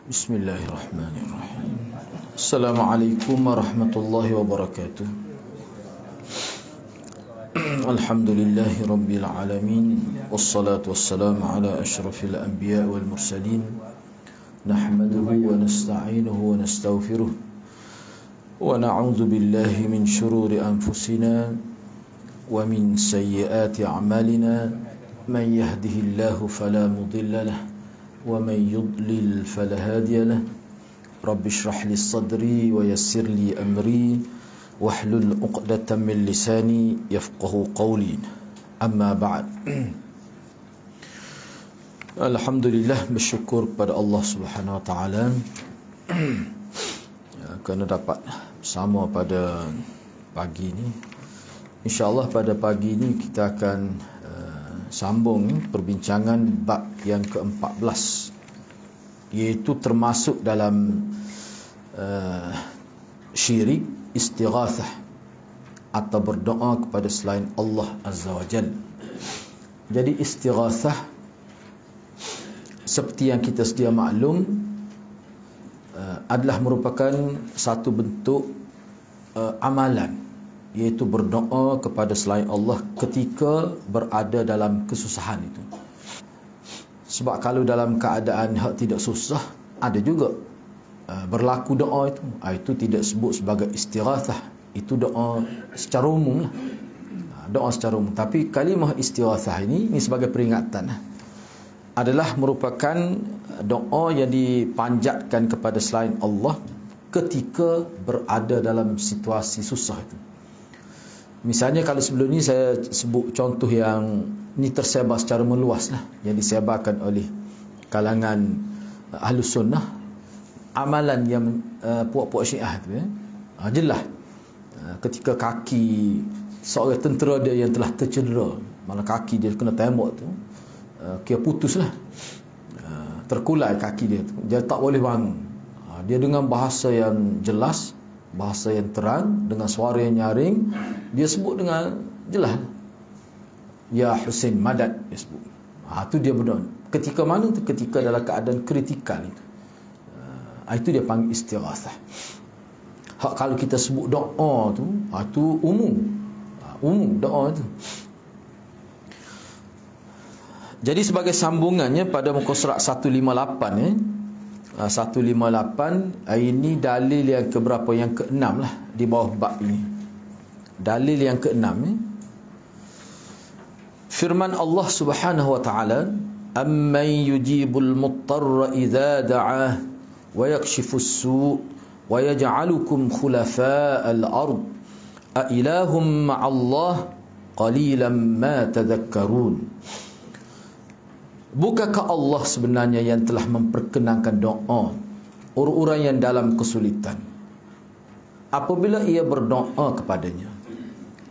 Bismillahirrahmanirrahim. Assalamualaikum warahmatullahi wabarakatuh. Alhamdulillahi rabbil alamin. Wassalatu wassalamu ala asyrafil anbiya wal mursalin. Nahmaduhu wa nasta'inuhu wa nastaghfiruh. Wa na'udzu billahi min shururi anfusina wa min sayyiati a'malina. Man yahdihillahu fala mudilla lahu ومن يضلل فلا هادي له رب اشرح لي صدري ويسر لي أمري واحلل عقدة من لساني يفقه قولي أما بعد. Alhamdulillah, bersyukur kepada Allah Subhanahu Wa Taala kerana dapat bersama pada pagi ini. InsyaAllah pada pagi ini kita akan sambung perbincangan bab yang ke-14, iaitu termasuk dalam syirik istighathah atau berdoa kepada selain Allah Azza wa Jalla. Jadi istighathah seperti yang kita sedia maklum adalah merupakan satu bentuk amalan, iaitu berdoa kepada selain Allah ketika berada dalam kesusahan itu. Sebab kalau dalam keadaan hak tidak susah, ada juga berlaku doa itu. Itu tidak sebut sebagai istighathah, itu doa secara umum lah. Doa secara umum. Tapi kalimah istighathah ini sebagai peringatan adalah merupakan doa yang dipanjatkan kepada selain Allah ketika berada dalam situasi susah itu. Misalnya kalau sebelum ni saya sebut contoh yang ni tersebar secara meluas lah, yang disebarkan oleh kalangan Ahlus Sunnah, amalan yang puak-puak Syiah tu jelas ketika kaki seorang tentera dia yang telah tercedera, malah kaki dia kena tembak tu, kira putus lah, terkulai kaki dia tu, dia tak boleh bangun. Dia dengan bahasa yang jelas, bahasa yang terang, dengan suara yang nyaring, dia sebut dengan jelas, Ya Husain Madad, dia sebut. Itu dia berdoa. Ketika mana tu? Ketika dalam keadaan kritikal itu. Itu dia panggil istighathah. Kalau kita sebut doa tu, itu umum. Umum doa tu. Jadi sebagai sambungannya pada muka surat 158 158, ini dalil yang keberapa? Yang ke-6 lah di bawah bab ini. Dalil yang ke-6 firman Allah Subhanahu wa taala, amman yujibul muttarra idza da'ah wa yakshifus su' wa yaj'alukum khulafa'al ard a ilahum ma'allah qalilan ma tadhakkarun. Bukankah Allah sebenarnya yang telah memperkenankan doa orang-orang yang dalam kesulitan apabila ia berdoa kepadanya?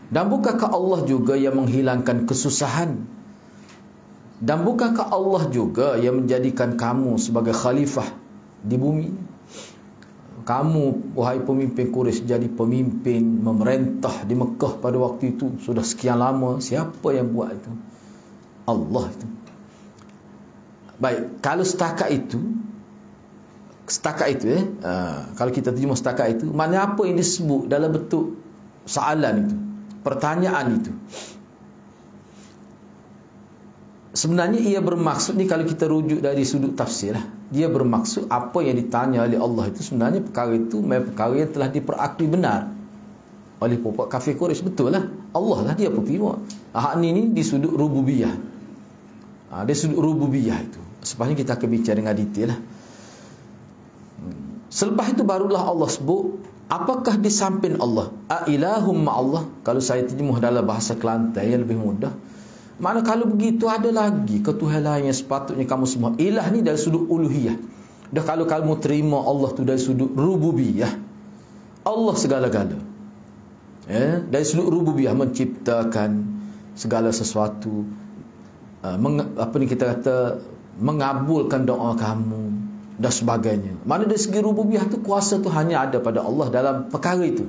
Dan bukankah Allah juga yang menghilangkan kesusahan? Dan bukankah Allah juga yang menjadikan kamu sebagai khalifah di bumi? Kamu, wahai pemimpin Quraisy, jadi pemimpin memerintah di Mekah pada waktu itu sudah sekian lama. Siapa yang buat itu? Allah itu. Baik, kalau setakat itu kalau kita terjemah setakat itu, maknanya apa yang disebut dalam bentuk soalan itu, pertanyaan itu? Sebenarnya ia bermaksud ni, kalau kita rujuk dari sudut tafsir lah, dia bermaksud apa yang ditanya oleh Allah itu sebenarnya perkara itu memang perkara yang telah diperakui benar oleh puak kafir Quraisy. Betul lah, Allah lah dia penerima. Hak ni di sudut rububiyah. Dia sudut rububiyah itu. Sepatutnya kita akan bicara dengan detail lah. Selepas itu barulah Allah sebut, apakah di samping Allah, a-ilahum ma'allah. Kalau saya terjemuh dalam bahasa Kelantan yang lebih mudah, makna kalau begitu ada lagi ketuhanan lain yang sepatutnya kamu semua. Ilah ni dari sudut uluhiyah. Dah kalau kamu terima Allah tu dari sudut rububiyah, Allah segala-gala, dari sudut rububiyah, menciptakan segala sesuatu, kita kata mengabulkan doa kamu dan sebagainya. Mana dari segi rububiyah tu, kuasa tu hanya ada pada Allah dalam perkara itu.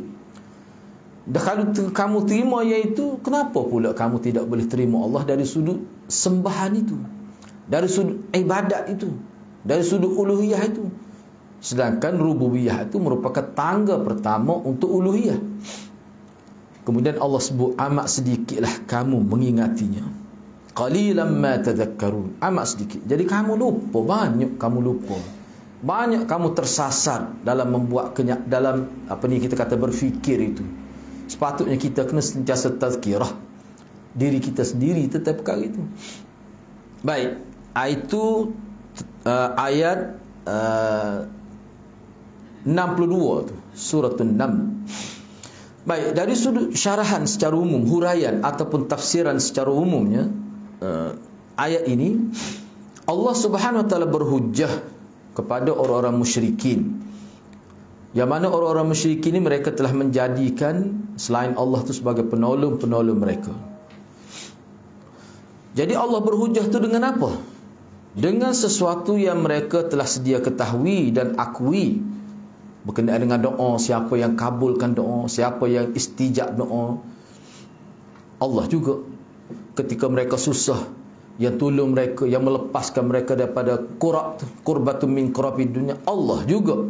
Dan kalau kamu terima iaitu, kenapa pula kamu tidak boleh terima Allah dari sudut sembahan itu, dari sudut ibadat itu, dari sudut uluhiyah itu? Sedangkan rububiyah itu merupakan tangga pertama untuk uluhiyah. Kemudian Allah sebut, amat sedikitlah kamu mengingatinya. Qalilan ma tadhakkarun. Amat sedikit. Jadi kamu lupa, banyak kamu lupa. Banyak kamu tersasar dalam membuat dalam kita kata berfikir itu. Sepatutnya kita kena sentiasa tazkirah diri kita sendiri tentang perkara itu. Baik, itu ayat 62 tu, surah An-Naml. Baik, dari sudut syarahan secara umum, huraian ataupun tafsiran secara umumnya, ayat ini Allah Subhanahu wa taala berhujjah kepada orang-orang musyrikin. Yang mana orang-orang musyrikin ini mereka telah menjadikan selain Allah itu sebagai penolong-penolong mereka. Jadi Allah berhujjah itu dengan apa? Dengan sesuatu yang mereka telah sedia ketahui dan akui berkenaan dengan doa, siapa yang kabulkan doa, siapa yang istijab doa. Allah juga. Ketika mereka susah, yang tolong mereka, yang melepaskan mereka daripada qurbatun min qurabi dunia, Allah juga.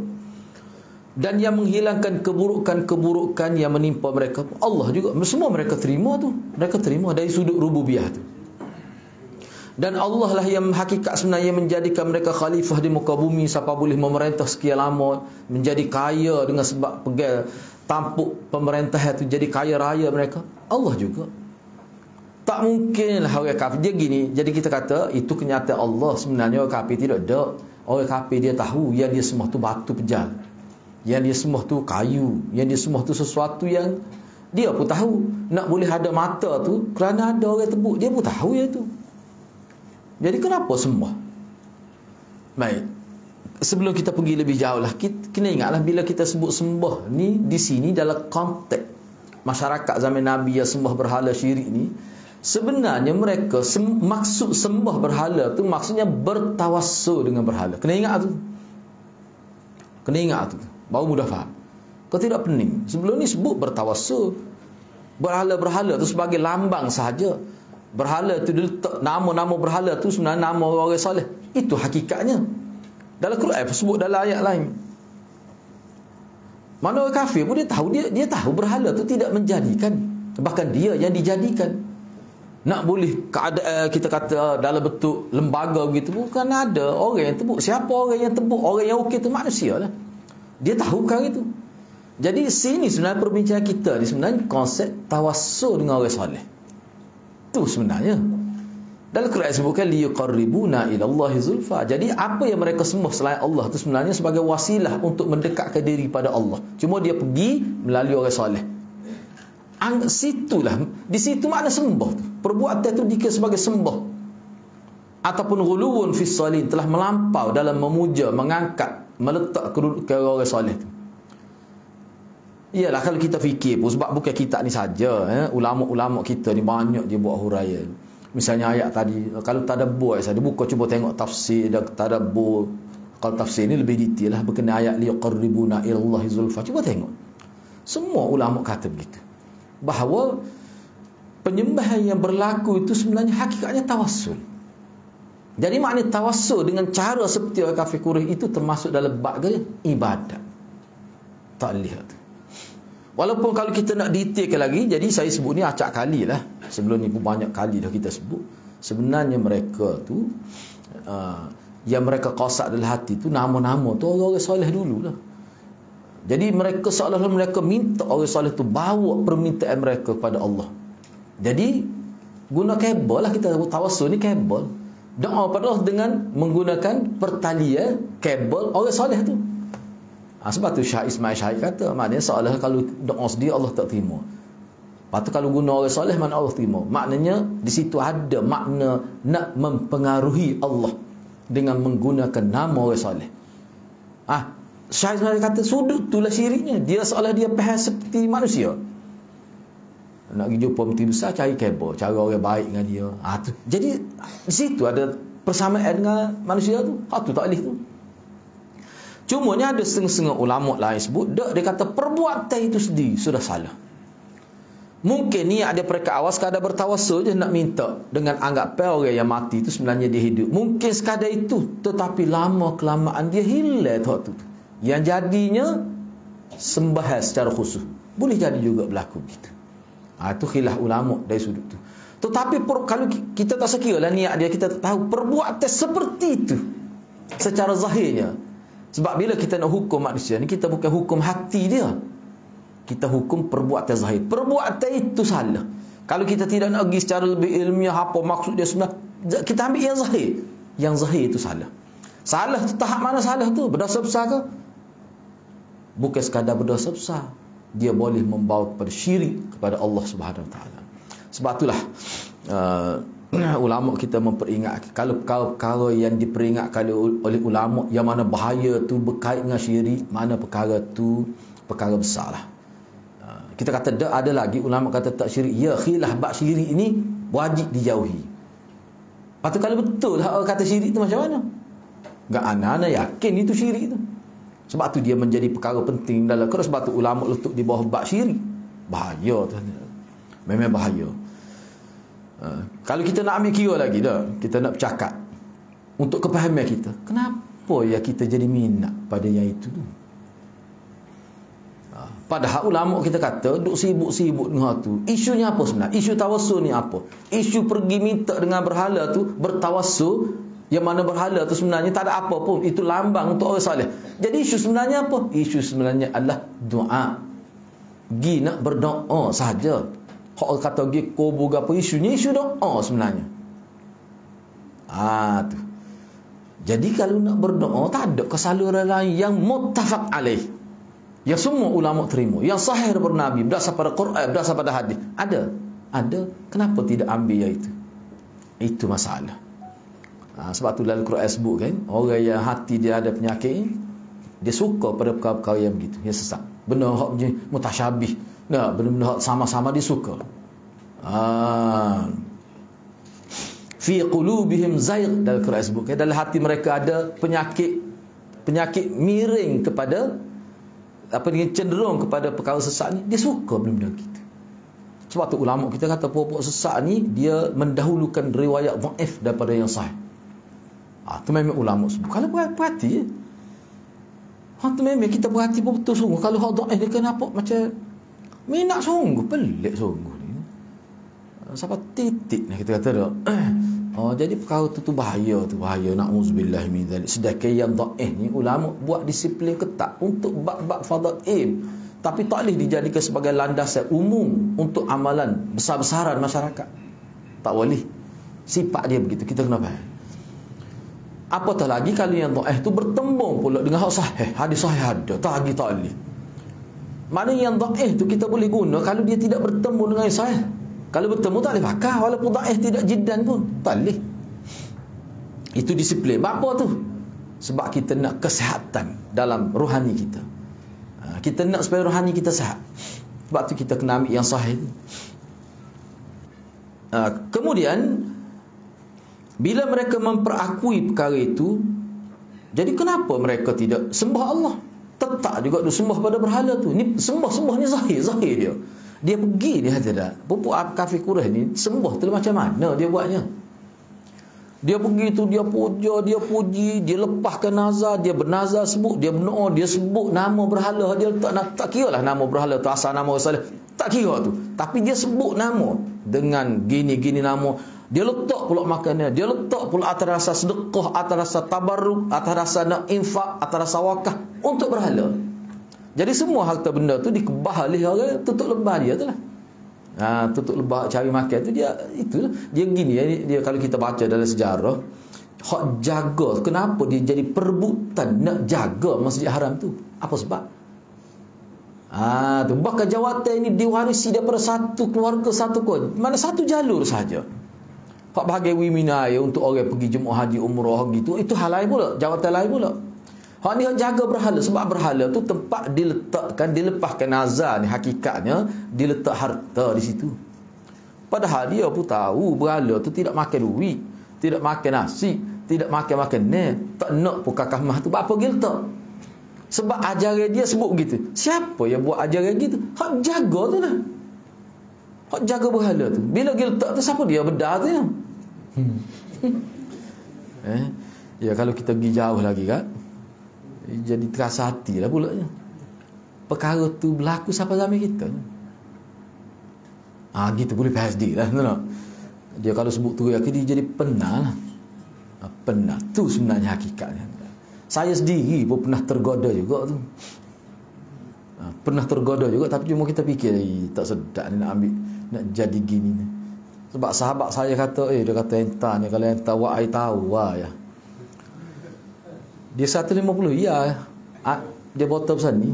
Dan yang menghilangkan keburukan-keburukan yang menimpa mereka, Allah juga. Semua mereka terima tu. Mereka terima dari sudut rububiyah tu. Dan Allah lah yang hakikat sebenarnya menjadikan mereka khalifah di muka bumi sampai boleh memerintah sekian lama, menjadi kaya dengan sebab pegang tampuk pemerintah itu, jadi kaya raya mereka. Allah juga. Tak mungkinlah orang kafir. Dia gini, jadi kita kata itu kenyataan Allah. Sebenarnya orang kafir tidak ada. Orang kafir dia tahu yang dia semua tu batu pejal, yang dia semua tu kayu, yang dia semua tu sesuatu yang dia pun tahu. Nak boleh ada mata tu kerana ada orang tebuk, dia pun tahu ya itu. Jadi kenapa sembah? Baik, sebelum kita pergi lebih jauh lah, kita kena ingatlah bila kita sebut sembah ni di sini dalam konteks masyarakat zaman Nabi yang sembah berhala syirik ni, sebenarnya mereka maksud sembah berhala tu maksudnya bertawassul dengan berhala. Kena ingat tu. Kena ingat tu. Baru mudah faham. Kau tidak pening. Sebelum ni sebut bertawassul. Berhala-berhala tu sebagai lambang sahaja. Berhala tu diletak, nama-nama berhala tu sebenarnya nama orang soleh. Itu hakikatnya. Dalam Quran sebut dalam ayat lain. Mana orang kafir pun dia tahu, dia tahu berhala tu tidak menjadikan, bahkan dia yang dijadikan. Nak boleh keadaan kita kata dalam bentuk lembaga begitu, bukan ada orang yang tebuk. Siapa orang yang tebuk? Orang yang okey tu manusia lah. Dia tahu perkara itu. Jadi sini sebenarnya perbincangan kita ni sebenarnya konsep tawassul dengan orang soleh. Itu sebenarnya. Dalam Quran sebutkan liyuqarribuna ila Allahi zulfa. Jadi apa yang mereka sembah selain Allah itu sebenarnya sebagai wasilah untuk mendekatkan diri pada Allah. Cuma dia pergi melalui orang soleh. Situlah, di situ makna sembah tu. Perbuatan itu dikira sebagai sembah. Ataupun ghuluwun fis salin, telah melampau dalam memuja, mengangkat, meletak kedudukan orang soleh tu. Iyalah kalau kita fikir pun, sebab bukan kita ni saja, ulama-ulama kita ni banyak dia buat huraian. Misalnya ayat tadi, kalau tadabbur saya buka cuba tengok tafsir dan tadabbur. Kalau tafsir ni lebih detail lah berkenaan ayat liqarribuna ilallahi zulfa. Cuba tengok. Semua ulama kata begitu. Bahawa penyembahan yang berlaku itu sebenarnya hakikatnya tawassul. Jadi maknanya tawassul dengan cara seperti orang kafir Quraisy itu termasuk dalam bab ibadat. Tak lihat. Walaupun kalau kita nak detailkan lagi, jadi saya sebut ni acak kali lah. Sebelum ni pun banyak kali dah kita sebut. Sebenarnya mereka tu, yang mereka qasak dalam hati tu, nama-nama tu orang-orang soleh dulu lah. Jadi mereka seolah-olah mereka minta orang soleh tu bawa permintaan mereka kepada Allah. Jadi guna kabel lah, kita tawassul ni kabel. Doa pada Allah dengan menggunakan pertalian kabel orang soleh tu. Sebab tu Syekh Ismail Syahid kata, maknanya seolah kalau doa sendiri Allah tak terima. Lepas tu kalau guna orang soleh mana Allah terima. Maknanya di situ ada makna nak mempengaruhi Allah dengan menggunakan nama orang soleh. Syekh Ismail kata sudut itulah syiriknya. Dia seolah dia faham seperti manusia. Nak pergi jumpa mesti besar cari kabel, cara orang baik dengan dia. Tu. Jadi di situ ada persamaan dengan manusia tu. Tu tak boleh tu. Cuma ni ada setengah-setengah ulama lain sebut, dia kata perbuatan itu sendiri sudah salah. Mungkin ni ada mereka awal sekadar bertawassul je nak minta dengan anggapan orang yang mati itu sebenarnya dia hidup. Mungkin sekadar itu, tetapi lama kelamaan dia hilang tu. Yang jadinya sembahyang secara khusus. Boleh jadi juga berlaku begitu. Itu khilaf ulama dari sudut tu. Tetapi kalau kita tak sekira lah niat dia, kita tak tahu perbuatan seperti itu secara zahirnya. Sebab bila kita nak hukum manusia ni, kita bukan hukum hati dia, kita hukum perbuatan zahir. Perbuatan itu salah. Kalau kita tidak nak pergi secara lebih ilmiah apa maksud dia sebenarnya, kita ambil yang zahir. Yang zahir itu salah. Salah tu tahap mana salah tu? Berdosa besar ke? Bukan sekadar berdosa besar, dia boleh membawa kepada syirik kepada Allah Subhanahu Wa Taala. Sebab itulah ulama kita memperingat, kalau perkara yang diperingatkan oleh ulama yang mana bahaya tu berkait dengan syirik, mana perkara tu perkara besar lah. Kita kata ada lagi ulama kata tak syirik, ya khilaf bab syirik ini wajib dijauhi. Patut kalau betul lah kata syirik tu macam mana? Enggak, anak-anak yakin itu syirik tu. Sebab tu dia menjadi perkara penting dalam kerana sebab tu ulama letuk di bawah bab syirik. Bahaya tu. Memang bahaya. Kalau kita nak ambil kira lagi dah, kita nak bercakap untuk kepahaman kita, kenapa ya kita jadi minat pada yang itu tu? Padahal ulama kita kata duk sibuk-sibuk dengan tu. Isunya apa sebenarnya? Isu tawassul ni apa? Isu pergi minta dengan berhala tu, bertawassul, yang mana berhala tu sebenarnya tak ada apa pun, itu lambang untuk orang soleh. Jadi isu sebenarnya apa? Isu sebenarnya adalah doa. Gi nak berdoa saja. Hak kata gi kubur apa, isunya isu doa sebenarnya. Tu. Jadi kalau nak berdoa tak ada kesaluran lain yang muttafaq alaih, yang semua ulama terima, yang sahih daripada Nabi, berdasar pada Quran, berdasar pada hadis. Ada. Kenapa tidak ambil yang itu? Itu masalah. Sebab tu dalam Quran sebut kan, orang yang hati dia ada penyakit, dia suka pada perkara-perkara yang begitu, yang sesat. Benda hak punya mutasyabih. Nah, benda-benda sama-sama dia suka. Fi qulubihim zayg, dalam Quran sebut, dalam hati mereka ada penyakit miring kepada cenderung kepada perkara sesat ni, dia suka benda-benda gitu. Sebab tu ulama kita kata pokok sesat ni dia mendahulukan riwayat dhaif daripada yang sahih. Tu memang ulama sebut. Kalau perhati tu memang kita perhati betul sungguh. Kalau hak dhaif ni kenapa macam minat sungguh, pelik sungguh ni. Sampai titik ni kita kata dah. Jadi perkara tu bahaya, na'udzubillah min zalik. Sedangkan yang dhaif ni ulama buat disiplin ketat untuk bab-bab fadail, tapi tak boleh dijadikan sebagai landasan umum untuk amalan besar-besaran masyarakat. Tak boleh. Sifat dia begitu, kita kena faham. Apatah lagi kalau yang dhaif tu bertembung pula dengan hak sahih, hadis sahih ada, tak lagi tak boleh. Mana yang dhaif tu kita boleh guna kalau dia tidak bertemu dengan yang sahih. Kalau bertemu tak boleh pakai, walaupun dhaif tidak jiddan pun tak boleh. Itu disiplin. Apa tu? Sebab kita nak kesihatan dalam rohani kita. Kita nak supaya rohani kita sihat. Sebab tu kita kena ambil yang sahih. Kemudian bila mereka memperakui perkara itu, jadi kenapa mereka tidak sembah Allah? Tetap juga dia sembah pada berhala tu. Ni sembah ni zahir dia. Dia pergi, dia kata dah, pupuk kafir Quraisy ni sembah tu macam mana dia buatnya? Dia pergi tu, dia puja, dia puji, dia lepaskan nazar, dia bernazar sebut, dia berdoa, dia sebut nama berhala, dia tak kira lah nama berhala tu asal nama salih, tak kira tu. Tapi dia sebut nama dengan gini-gini nama. Dia letak pula makannya, dia letak pula atas rasa sedekah, atas rasa tabarruk, atas rasa nak infak, atas rasa wakaf untuk berhala. Jadi semua harta benda tu dikebah oleh orang tutup lebah dia tu lah. Tutup lebah cari makan tu dia itulah. Dia gini dia kalau kita baca dalam sejarah, hak jaga kenapa dia jadi perebutan nak jaga Masjid Haram tu? Apa sebab? Tu bahkan jawatan ini diwarisi daripada satu keluarga, satu mana satu jalur saja. Hak bahagian wiminaya untuk orang pergi jemaah haji umrah gitu, itu hal lain pula, jawatan lain pula. Hak ni jaga berhala, sebab berhala tu tempat diletakkan, dilepaskan nazar ni, hakikatnya diletak harta di situ. Padahal dia pun tahu berhala tu tidak makan duit, tidak makan nasi, tidak makan makanan, tak nak pun kakak mah tu apa dia letak. Sebab ajaran dia sebut gitu. Siapa yang buat ajaran gitu? Hak jaga tu lah. Hak jaga berhala tu. Bila dia letak tu, siapa dia bedah tu ya? Ya kalau kita pergi jauh lagi kan, Jadi terasa hati lah pula. Perkara tu berlaku sampai zaman kita. Gitu boleh PhD lah. Dia kalau sebut tu dia jadi penat lah. Penat tu sebenarnya hakikatnya. Saya sendiri pun pernah tergoda juga tu. Pernah tergoda juga, tapi cuma kita fikir tak sedap ni nak ambil, nak jadi gini ni. Sebab sahabat saya kata, dia kata entah ni, kalau entah wak ai tahu ya. Dia 150 ya. Dia botol besar ni.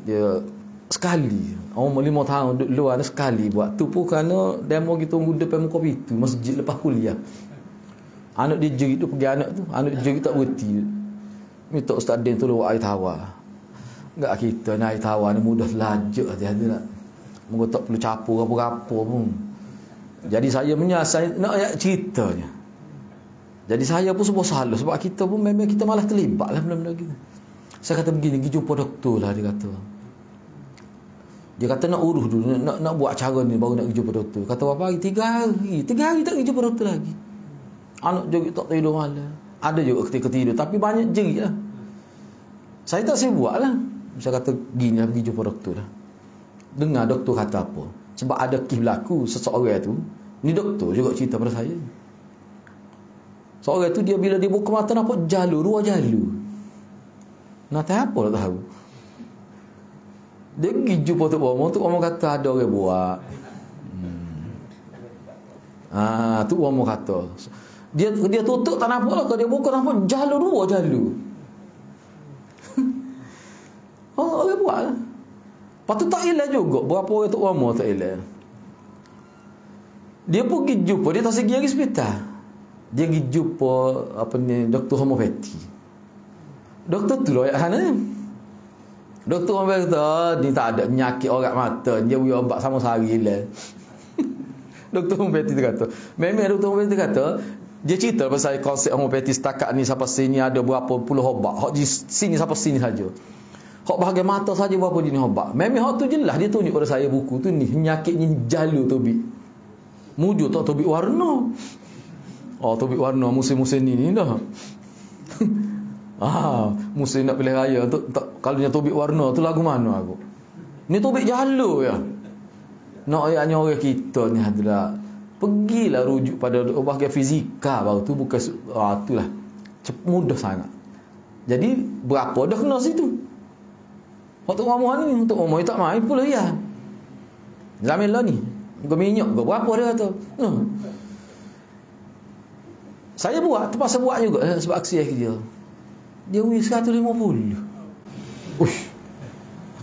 Dia sekali. 5 tahun duduk luar ni sekali buat. Tu pun kerana demo kita tunggu depan muka pintu masjid lepas kuliah. Anak dia jerit tu pergi anak tu. Anak dia jerit tak berhenti. Minta Ustaz Din tolong wak ai tawa. Enggak kita nak ai tawa ni mudah lajak hati-hati nak. Moga tak perlu capur apa-apa pun. Jadi saya menyasar nak ayat ceritanya. Jadi saya pun sebuah salah sebab kita pun memang kita malah terlibat lah benda-benda gitu. Saya kata begini, pergi jumpa doktor lah dia kata. Dia kata nak urus dulu, nak buat cara ni baru nak pergi jumpa doktor. Kata berapa hari? 3 hari. 3 hari tak pergi jumpa doktor lagi. Anak jerit tak tidur malam. Ada juga ketika tidur, tapi banyak jerit lah. Saya tak buat lah. Saya kata gini lah, pergi jumpa doktor lah. Dengar doktor kata apa. Sebab ada kes berlaku seseorang tu. Ni doktor juga cerita pada saya. Seorang tu dia bila dia buka mata nampak jalur, 2 jalur. Nak tahu apa tak tahu. Dia pergi jumpa Tok Bomo kata ada orang buat. Tok Bomo kata. Dia tutup tak nampak lah. Kalau dia buka nampak jalur, 2 jalur. Orang buat lah. Lepas tu tak elak juga. Berapa orang Tok Bomo tak elak. Dia pergi jumpa, dia tak segi lagi hospital. Dia pergi jumpa doktor homeopati. Doktor tu loh sana. Doktor homeopati kata ni tak ada penyakit orang mata, dia beri ubat sama sehari lah. Doktor homeopati tu kata. Memang doktor homeopati kata dia cerita pasal konsep homeopati setakat ni sampai sini ada berapa puluh ubat. Hak di sini sampai sini saja. Hak bahagian mata saja berapa jenis ubat. Memang hak tu jelas dia tunjuk pada saya buku tu ni penyakit ni jalur tobik. Mujur tak tobik warna. Tobik warna musim-musim ni dah. Musim nak pilih raya tu kalau dia tobik warna tu lagu mana aku? Ni tobik jalur ya. Nak ayatnya orang kita ni adalah pergilah rujuk pada bahagian fizika baru tu bukan itulah. Mudah sangat. Jadi berapa dah kena situ? Untuk ngomong ni, untuk ngomong tak main pula ya. Zaman lah ni. Gua minyak gua berapa dia kata. Saya buat, terpaksa buat juga sebab aksi dia. Dia wis 150. Uish.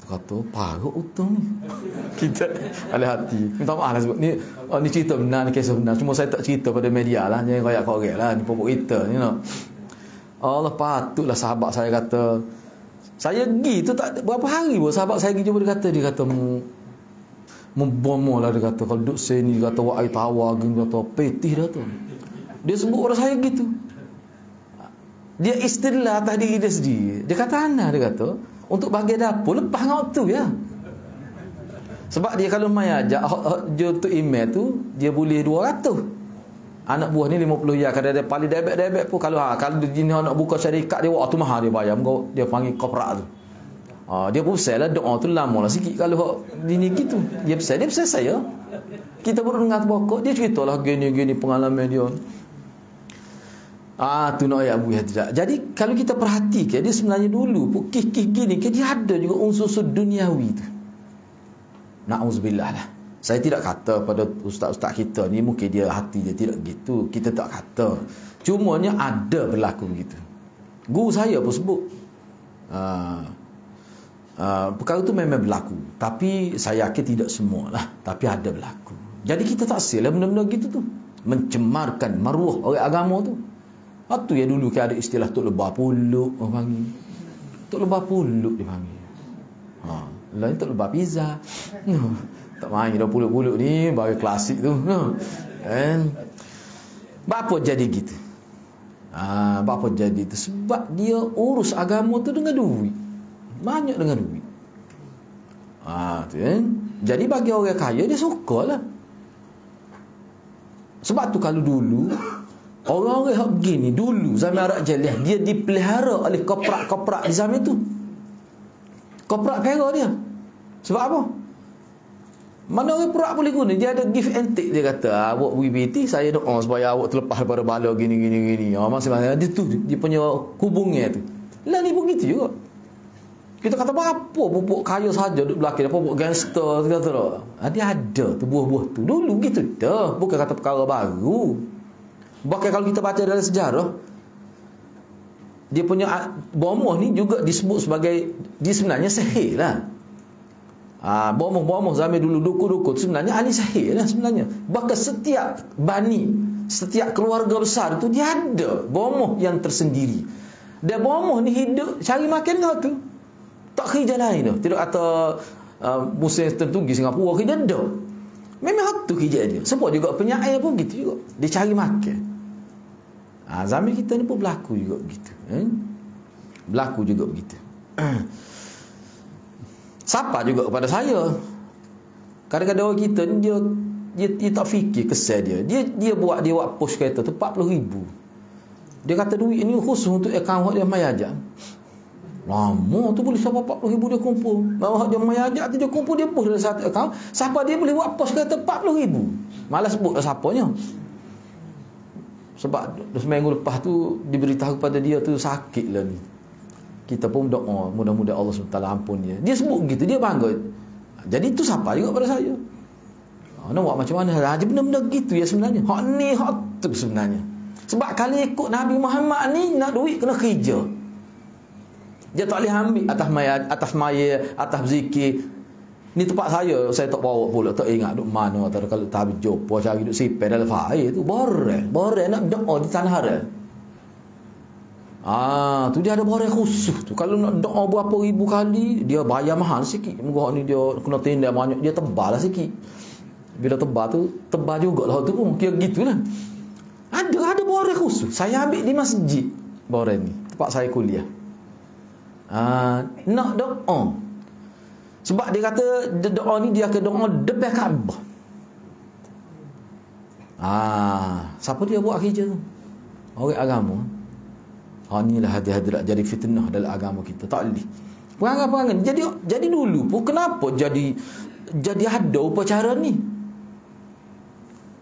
Kata parut utang ni. Kita ada hati. Minta maaf lah sebab ni cerita benar, ni kisah benar. Cuma saya tak cerita pada media lah. Jangan koyak korek lah. Ni pokok kita ni nak. Allah patutlah sahabat saya kata. Saya pergi tu tak berapa hari pun sahabat saya pergi jumpa dia kata membomo lah dia kata kalau duduk sini dia kata wak ai tawa dia kata petih dah tu. Dia sebut pada saya gitu. Dia istilah atas diri dia sendiri. Dia kata dia kata untuk bahagian dapur lepas ngau tu ya. Sebab dia kalau mai ajak dia untuk email tu dia boleh 200. Anak buah ni 50 ya kadang dia paling debit pun kalau dia nak buka syarikat dia waktu mahal dia bayar dia panggil korporat tu. Dia pun lah doa tu lama lah sikit kalau ini gitu. Dia besar saya. Kita baru dengar pokok dia ceritalah gini pengalaman dia. Tu nak ayat buih tidak. Jadi kalau kita perhatikan dia sebenarnya dulu pun kih-kih gini dia ada juga unsur-unsur duniawi tu. Na'udzubillah lah. Saya tidak kata pada ustaz-ustaz kita ni mungkin dia hati dia tidak gitu. Kita tak kata. Cumanya ada berlaku begitu. Guru saya pun sebut. Perkara tu memang berlaku. Tapi saya yakin tidak semualah. Tapi ada berlaku. Jadi kita tak silap benda-benda gitu tu. Mencemarkan maruah orang agama tu. Itu ya dulu kan ada istilah Tok Lebah Puluk orang panggil. Tok Lebah Puluk dia panggil. Lain Tok Lebah Pizza. Tak main dah puluk-puluk ni bagi klasik tu. Bapa jadi gitu. Bapa jadi tu sebab dia urus agama tu dengan duit. Banyak dengan duit. Tu kan. Jadi bagi orang kaya dia sukalah. Sebab tu kalau dulu Orang-orang yang begini dulu zaman Arab Jahiliah, dia dipelihara oleh koprak-koprak di zaman itu. Koprak pera dia. Sebab apa? Mana orang perak boleh guna? Dia ada give and take. Dia kata, awak BBT, saya doa supaya awak terlepas daripada bala gini. Masing-masing dia tu, dia punya hubungnya tu. Lah ni pun gitu juga. Kita kata apa pupuk kaya saja duduk belakang, pupuk gangster kata tak. Dia ada tu buah-buah tu. Dulu gitu dah, bukan kata perkara baru. Bahkan kalau kita baca dalam sejarah, dia punya bomoh ni juga disebut sebagai, dia sebenarnya sihir lah. Bomoh zaman dulu dukun-dukun sebenarnya ahli sihir lah sebenarnya. Bahkan setiap bani, setiap keluarga besar tu dia ada bomoh yang tersendiri. Dan bomoh ni hidup cari makan kau tu. Tak kerja lain tu. Tidak kata musim tertentu pergi Singapura kerja dah. Memang tu kerja dia. Sebab juga penyair pun gitu juga. Dia cari makan. Zaman kita ni pun berlaku juga begitu. Berlaku juga begitu. Sapa juga kepada saya. Kadang-kadang orang kita ni dia tak fikir kesal dia. Dia buat post kereta tu 40,000. Dia kata duit ni khusus untuk akaun dia mayajak. Lama tu boleh sampai 40,000 dia kumpul. Bawa dia mayajak tu dia kumpul, dia post dalam satu akaun. Siapa dia boleh buat post kereta 40,000. Malas sebut dah siapanya. Sebab seminggu lepas tu diberitahu pada dia tu sakit lah ni. Kita pun doa mudah-mudahan Allah SWT ampun dia. Dia sebut gitu, dia bangga. Jadi tu siapa juga pada saya. Nak buat macam mana? Benda-benda gitu ya sebenarnya. Hak ni, hak tu sebenarnya. Sebab kalau ikut Nabi Muhammad ni, nak duit kena kerja. Dia tak boleh ambil atas maya, atas zikir. Ni tempat saya tak bawa pula, tak ingat duk mana. Kalau tak habis jumpa, cari duk sipir dalam air tu. Borel nak doa di tanah haram. Tu dia ada borel khusus tu. Kalau nak doa berapa ribu kali, dia bayar mahal sikit. Moga ni dia kena tindak banyak, dia tebal lah sikit. Bila tebal jugalah tu pun kira gitulah. Ada borel khusus. Saya ambil di masjid borel ni, tempat saya kuliah. Nak doa. Sebab dia kata doa ni dia akan doa depan Kaabah. Siapa dia buat kerja tu? Orang agama. Inilah hadirat jadi fitnah dalam agama kita. Tak boleh. Perangai-perangai. Jadi dulu pun kenapa jadi ada upacara ni?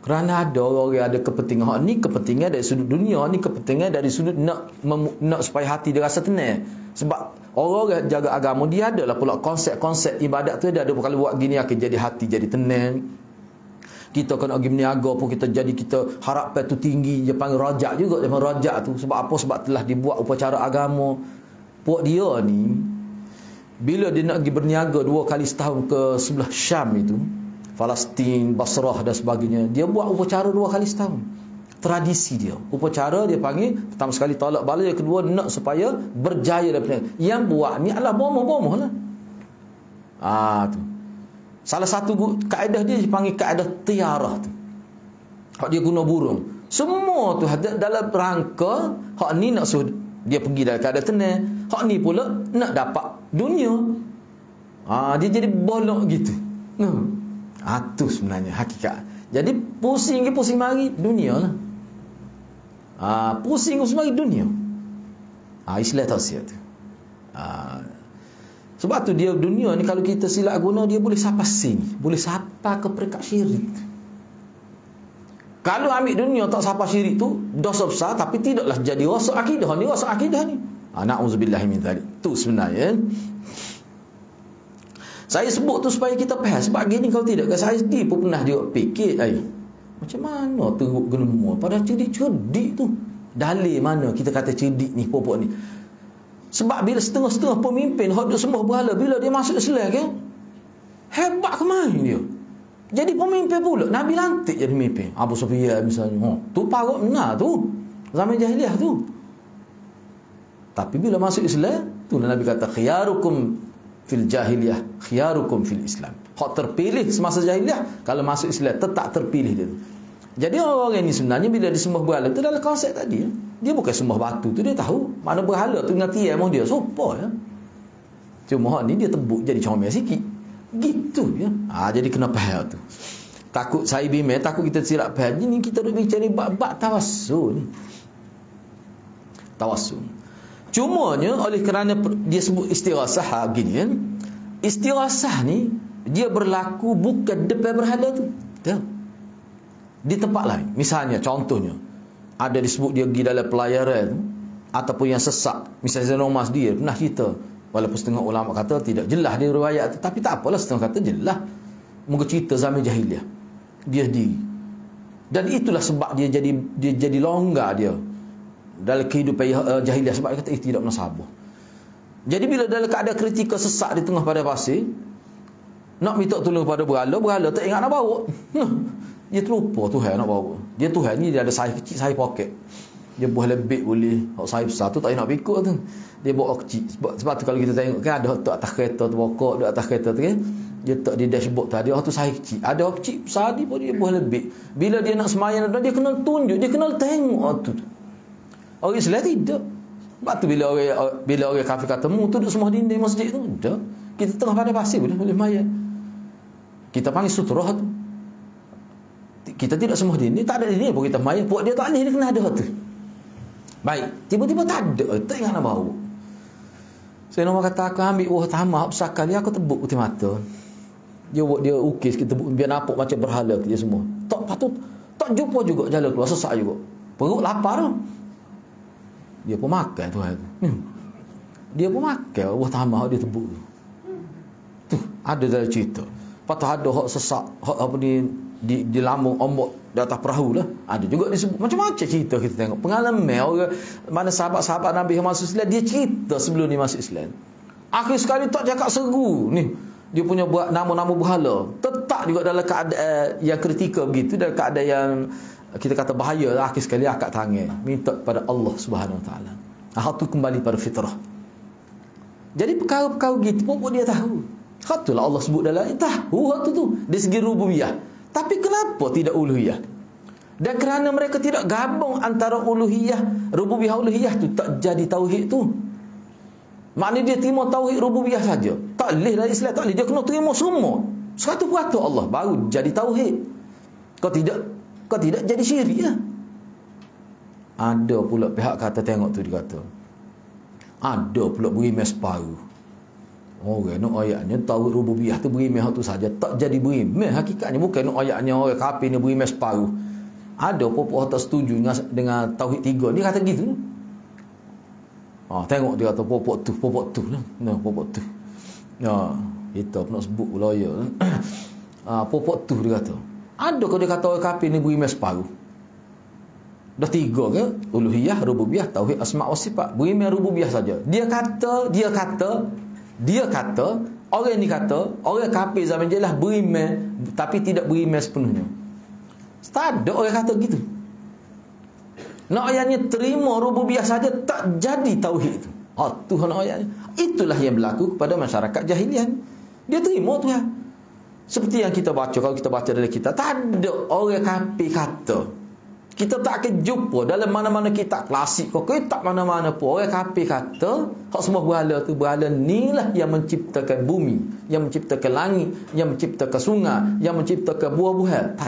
Kerana ada orang yang ada kepentingan. Ni kepentingan dari sudut dunia, ni kepentingan dari sudut nak supaya hati dia rasa tenang. Sebab orang yang jaga agama dia adalah pula konsep-konsep ibadat tu dia ada. Kalau buat gini akan jadi hati jadi tenang. Kita kena pergi berniaga pun kita harapkan tu tinggi. Dia panggil rajak juga. Dia panggil rajak tu. Sebab apa? Sebab telah dibuat upacara agama. Puak dia ni, bila dia nak pergi berniaga 2 kali setahun ke sebelah Syam itu, Palestin, Basrah dan sebagainya, dia buat upacara 2 kali setahun. Tradisi dia. Upacara dia panggil, pertama sekali tolak bala, yang kedua nak supaya berjaya daripada. Yang buat ni adalah bomoh-bomoh lah. Tu. Salah satu kaedah dia dipanggil kaedah tiarah tu. Hak dia guna burung. Semua tu dalam rangka hak ni nak suruh dia pergi dalam keadaan tenang. Hak ni pula nak dapat dunia. Dia jadi bolok gitu. Tu sebenarnya hakikat. Jadi pusing mari dunia lah. Pusing mari dunia. Islam tausiah tu. Sebab tu dia dunia ni kalau kita silap guna, dia boleh sapa sini, boleh sapa ke peringkat syirik. Kalau ambil dunia tak sapa syirik tu dosa besar, tapi tidaklah jadi rosak akidah ni, na'udzubillah min dzalik. Tu sebenarnya. Saya sebut tu supaya kita faham. Sebab gini kalau tidak, saya sendiri pun pernah juga fikir, macam mana teruk genemu pada cerdik tu. Dalil mana kita kata cerdik ni pokok ni? Sebab bila setengah-setengah pemimpin hak duk sembah berhala, bila dia masuk Islam kan, hebat ke main dia. Jadi pemimpin pula, Nabi lantik jadi pemimpin. Abu Sufyan misalnya. Tu parut benar tu. Zaman jahiliah tu. Tapi bila masuk Islam, tu Nabi kata khiyarukum fil jahiliyah, khiyarukum fil Islam. Hak terpilih semasa jahiliah, kalau masuk Islam tetap terpilih dia. Jadi orang ini sebenarnya bila disembah berhala tu dalam konsep tadi. Dia bukan sembah batu tu, dia tahu mana berhala tu dengan tiang dia sopa ya. Cuma hak ni dia tebuk jadi comel sikit. Gitu ya. Jadi kena faham tu. Takut saya bimbang, takut kita silap faham. Ini kita duk bincang ni bab tawassul ni. Tawassul. Cumanya oleh kerana dia sebut istirasah gini kan. Istirasah ni dia berlaku bukan depan berhala tu. Tak. Di tempat lain. Misalnya contohnya ada disebut dia pergi dalam pelayaran tu, ataupun yang sesak. Misalnya Zainal Mas dia pernah cerita, walaupun setengah ulama kata tidak jelas dia riwayat tu, tapi tak apalah, setengah kata jelas. Muka cerita zaman jahiliah. Dia diri. Dan itulah sebab dia jadi longgar dia dalam kehidupan jahiliah, sebab dia kata tidak pernah sabar. Jadi bila dalam keadaan kritikal sesak di tengah padang pasir, nak minta tolong pada berhala tak ingat nak bawa. Dia terlupa Tuhan nak bawa. Dia Tuhan ni dia ada saiz kecil, saiz poket. Dia buah lebih boleh. Hak saiz besar tu tak nak pikul tu. Dia bawa kecil. Sebab tu kalau kita tengok kan ada hak atas kereta tu, pokok di atas kereta tu kan. Dia tak di dashboard tadi, tu saiz kecil. Ada hak kecil besar dia pun dia buah lebih. Bila dia nak semayang dia kena tunjuk, dia kena tengok tu. Orang Islam tidak. Sebab tu bila orang kafir kata mu tu duduk semua dinding masjid tu, dah. Kita tengah pada pasir boleh mayat. Kita panggil sutrah tu. Kita tidak semua dinding, tak ada dinding pun kita mayat. Buat dia tak boleh, dia kena ada tu. Baik, tiba-tiba tak ada, tak ingat nak bawa. Saya nak kata aku ambil buah tamak besar kali, aku tebuk putih mata. Dia buat dia ukis kita tebuk biar nampak macam berhala dia semua. Tak patut, tak jumpa juga jalan keluar, sesak juga. Perut lapar tu. Dia pun makan Tuhan tu. Dia pun makan buah tamak dia tebuk tu. Tu ada dalam cerita. Patut ada hak sesak, hak apa ni di lambung ombak di atas perahu lah. Ada juga disebut macam-macam cerita kita tengok. Pengalaman orang mana sahabat-sahabat Nabi yang masuk Islam, dia cerita sebelum ni masuk Islam. Akhir sekali tak cakap seru ni. Dia punya buat nama-nama berhala. Tetap juga dalam keadaan yang kritikal begitu, dalam keadaan yang kita kata bahaya lah. Akhir sekali akad tangan minta kepada Allah Subhanahu Wa Taala. Hak tu kembali pada fitrah. Jadi perkara-perkara gitu pun dia tahu. Hak tu lah Allah sebut dalam tahu hak tu dari segi rububiyah. Tapi kenapa tidak uluhiyah? Dan kerana mereka tidak gabung antara uluhiyah, rububiyah uluhiyah tu, tak jadi tauhid tu. Maknanya dia terima tauhid rububiyah saja. Tak boleh dari Islam, tak boleh. Dia kena terima semua. 100% Allah baru jadi tauhid. Kau tidak jadi syirik ya. Ada pula pihak kata tengok tu dia kata. Ada pula berimeh separuh. Orang nak ayatnya tauhid rububiyah tu berimeh tu saja, tak jadi berimeh hakikatnya. Bukan nak ayatnya orang kafir ni berimeh separuh. Ada pun tak setuju dengan tauhid 3. Dia kata gitu. Tengok dia kata popok tu lah. Nah, popok tu. Ya, kita pun nak sebut lawyer. Popok tu dia kata. Ada ke dia kata orang kafir ni berimeh separuh? Dah 3 ke? Uluhiyah, rububiyah, tauhid asma' wa sifat. Berimeh rububiyah saja. Dia kata orang ni kata orang kafir zaman jelas beriman tapi tidak beriman sepenuhnya. Tak ada orang kata gitu. Nak ayatnya terima rububiyah saja tak jadi tauhid itu. Tuhan ayatnya. Itulah yang berlaku kepada masyarakat jahiliah. Dia terima Tuhan. Seperti yang kita baca, kalau kita baca dari kitab, tak ada orang kafir kata. Kita tak akan jumpa dalam mana-mana kitab klasik kau kitab mana-mana pun orang kafir kata hak semua berhala tu, berhala ni lah yang menciptakan bumi, yang menciptakan langit, yang menciptakan sungai, yang menciptakan buah-buahan.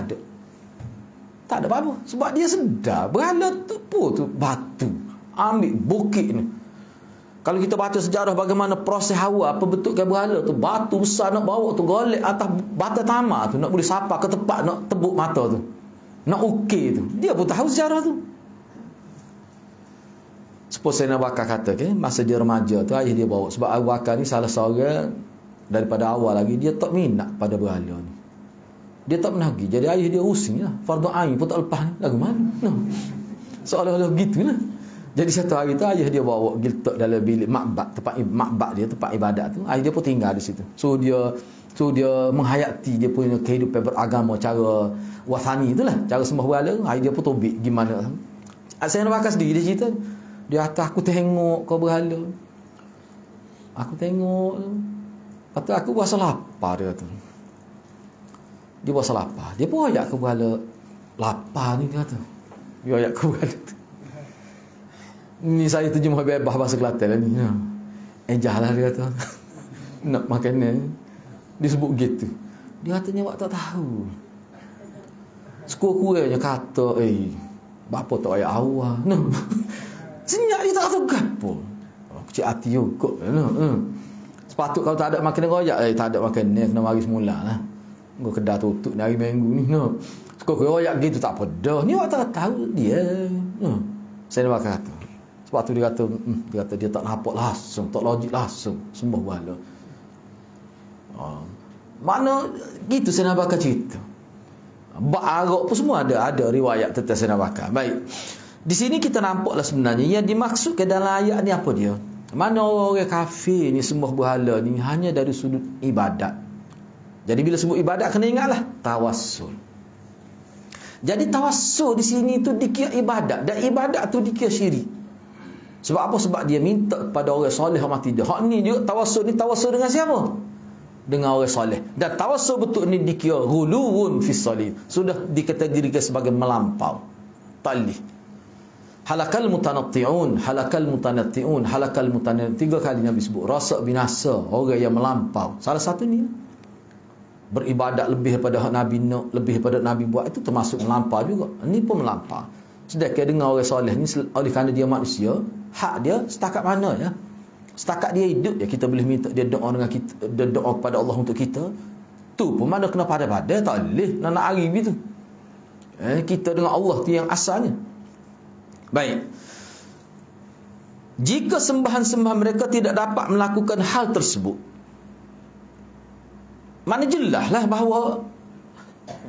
Tak ada apa-apa. Sebab dia sedar berhala tu pun tu batu, ambil bukit ni. Kalau kita baca sejarah bagaimana proses Hawa pembentukan berhala tu, batu besar nak bawa tu golek atas bata tamar tu, nak boleh sapa ke tempat nak tebuk mata tu, nak ukir tu. Dia pun tahu sejarah tu. Seperti Sayyidina Bakar kata ke, masa dia remaja tu ayah dia bawa. Sebab Abu Bakar ni salah seorang daripada awal lagi dia tak minat pada berhala ni. Dia tak pernah pergi. Jadi ayah dia using lah. Fardu ain pun tak lepas ni. Lagu mana? Seolah-olah begitu lah. Jadi satu hari tu ayah dia bawa letak dalam bilik makbad, makbad dia, tempat ibadat tu. Ayah dia pun tinggal di situ. So dia menghayati dia punya kehidupan beragama cara wasani itulah, cara sembah berhala. Ayah dia pun tobik gimana. Saya nak bakas sendiri dia cerita. Dia kata aku tengok kau berhala. Aku tengok. Kata aku berasa lapar dia kata. Dia berasa lapar. Dia pun ajak aku berhala lapar ni dia kata. Dia ajak aku berhala tu. Ni saya terjemah bebas bahasa Kelantan lah ni. Ejah lah dia kata. Nak makanan. Dia sebut gitu. Dia katanya awak tak tahu. Sekurang-kurangnya kata, bapa tak ayat awal. No. Senyap dia tak tahu gapo. Kecil hati juga. No. Sepatut kalau tak ada makanan royak, tak ada makanan ni, kena mari semula lah. Gua kedai tutup ni hari minggu ni. No. Sekurang-kurang royak gitu tak apa dah. Ni awak tak tahu dia. No. Saya nak kata. Sebab tu dia kata dia tak nampak langsung, tak logik langsung, sembah bala. Mana gitu saya nak bakar cerita. Bak Arab pun semua ada riwayat tentang saya nak bakar. Baik. Di sini kita nampaklah sebenarnya yang dimaksudkan dalam ayat ni apa dia? Mana orang kafir ni sembah berhala ni hanya dari sudut ibadat. Jadi bila sebut ibadat kena ingatlah tawassul. Jadi tawassul di sini tu dikira ibadat dan ibadat tu dikira syirik. Sebab apa? Sebab dia minta kepada orang soleh mati dia. Hak ni juga tawassul ni tawassul dengan siapa? Dengan orang soleh. Dan tawassul betul ni dikira ghuluwun fi sholih. Sudah dikategorikan sebagai melampau. Talih. Halakal mutanatti'un, halakal mutanatti'un, halakal mutanatti'un. 3 kali Nabi sebut rasa binasa orang yang melampau. Salah satu ni beribadat lebih daripada hak Nabi nak, lebih daripada Nabi buat, itu termasuk melampau juga. Ini pun melampau. Sedangkan dengan orang soleh ni oleh kerana dia manusia, hak dia setakat mana ya? Setakat dia hidup ya kita boleh minta dia doa dengan kita, dia doa kepada Allah untuk kita. Tu pun mana kena pada-pada tak boleh nak hari gitu. Kita dengan Allah tu yang asalnya. Baik. Jika sembahan-sembahan mereka tidak dapat melakukan hal tersebut, mana jelaslah bahawa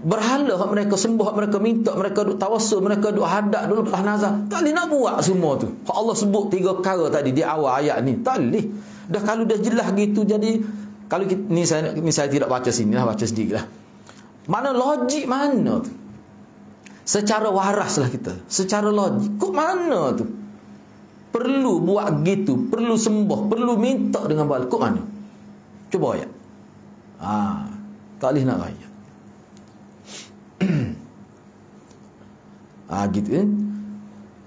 berhala mereka sembah, mereka minta, mereka duk tawassul, mereka duk hadap, duk lepas nazar. Tak boleh nak buat semua tu. Kalau Allah sebut 3 perkara tadi di awal ayat ni, tak boleh. Dah kalau dah jelas gitu, jadi kalau kita, ni saya tidak baca sini lah, baca sendiri lah. Mana logik mana tu? Secara waras lah kita. Secara logik, kok mana tu? Perlu buat gitu, perlu sembah, perlu minta dengan bal. Kok mana? Cuba ayat. Tak boleh nak ayat. Gitu kan.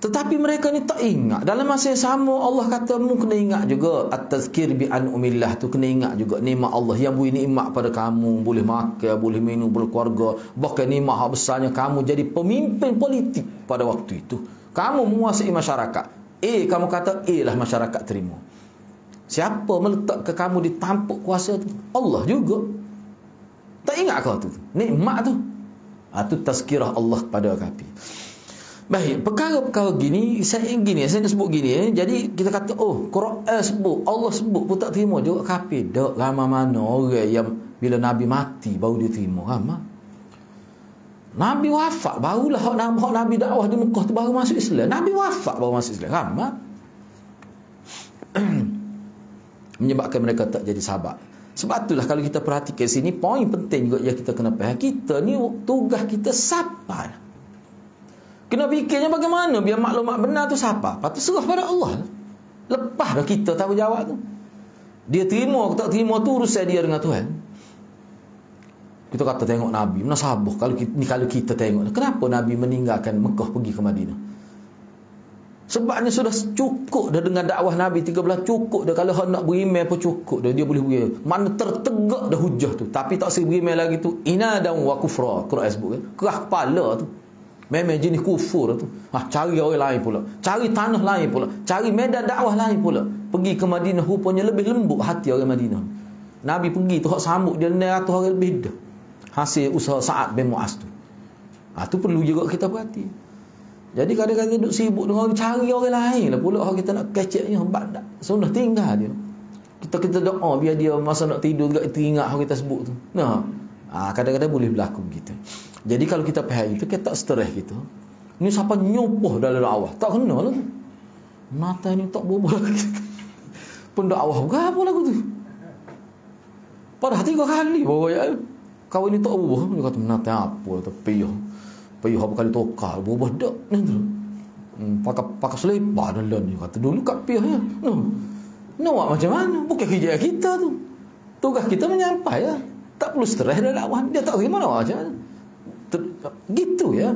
Tetapi mereka ni tak ingat. Dalam masa yang sama Allah kata mu kena ingat juga at-tazkir bi an'umillah tu, kena ingat juga nikmat Allah yang beri nikmat pada kamu, boleh makan, boleh minum, berkeluarga, bahkan nikmat besarnya kamu jadi pemimpin politik pada waktu itu. Kamu menguasai masyarakat. Kamu kata lah masyarakat terima. Siapa meletak ke kamu di tampuk kuasa tu? Allah juga. Tak ingat kau tu? Nikmat tu. Itu tazkirah Allah kepada kafir. Baik, perkara-perkara gini, saya nak sebut gini. Jadi kita kata, Quran sebut, Allah sebut pun tak terima juga kafir. Tak ramai mana orang yang bila Nabi mati baru dia terima. Ramai. Nabi wafat barulah hak Nabi dakwah di Mekah tu baru masuk Islam. Nabi wafat baru masuk Islam. Ramai. Menyebabkan mereka tak jadi sahabat. Sebab itulah kalau kita perhatikan sini, poin penting juga yang kita kena faham. Kita ni tugas kita sabar. Kena fikirnya bagaimana biar maklumat benar tu siapa. Lepas tu serah pada Allah. Lepas dah kita tanggungjawab tu. Dia terima atau tak terima tu urusan dia dengan Tuhan. Kita kata tengok Nabi, mana sabar kalau kita tengok. Kenapa Nabi meninggalkan Mekah pergi ke Madinah? Sebabnya sudah cukup dah dengan dakwah Nabi 13 cukup dah. Kalau nak beriman pun cukup dah, dia boleh beriman. Mana tertegak dah hujah tu. Tapi tak usah beriman lagi tu. Inadan wa kufra. Quran sebut kan. Kerah kepala tu. Memang jenis kufur tu. Cari orang lain pula. Cari tanah lain pula. Cari medan dakwah lain pula. Pergi ke Madinah rupanya lebih lembut hati orang Madinah. Nabi pergi tu hak sambut dia 900 orang lebih dah. Hasil usaha Sa'ad bin Mu'az tu. Tu perlu juga kita perhati. Jadi kadang-kadang duduk sibuk dengan cari orang lain lah pula. Kita nak keceknya hebat tak. Sunnah tinggal dia. Kita doa biar dia masa nak tidur juga teringat yang kita sebut tu. Kadang-kadang boleh berlaku begitu. Jadi kalau kita faham itu, kita tak stres gitu. Ini siapa nyopoh dalam dakwah. Tak kena lah tu. Mata ni tak berubah lagi. Pendakwah berapa lagu tu? Pada 3 kali bawa ya. Kau ini tak berubah. Dia kata menata apa tu piyah. Piyah apa kali tokar berubah dak ni tu. Pakai selipar dalam dia kata dulu kat piyah ya. Nak macam mana? Bukan kerja kita tu. Tugas kita menyampai ya. Tak perlu stres dalam dakwah. Dia tak terima macam mana. Gitu ya.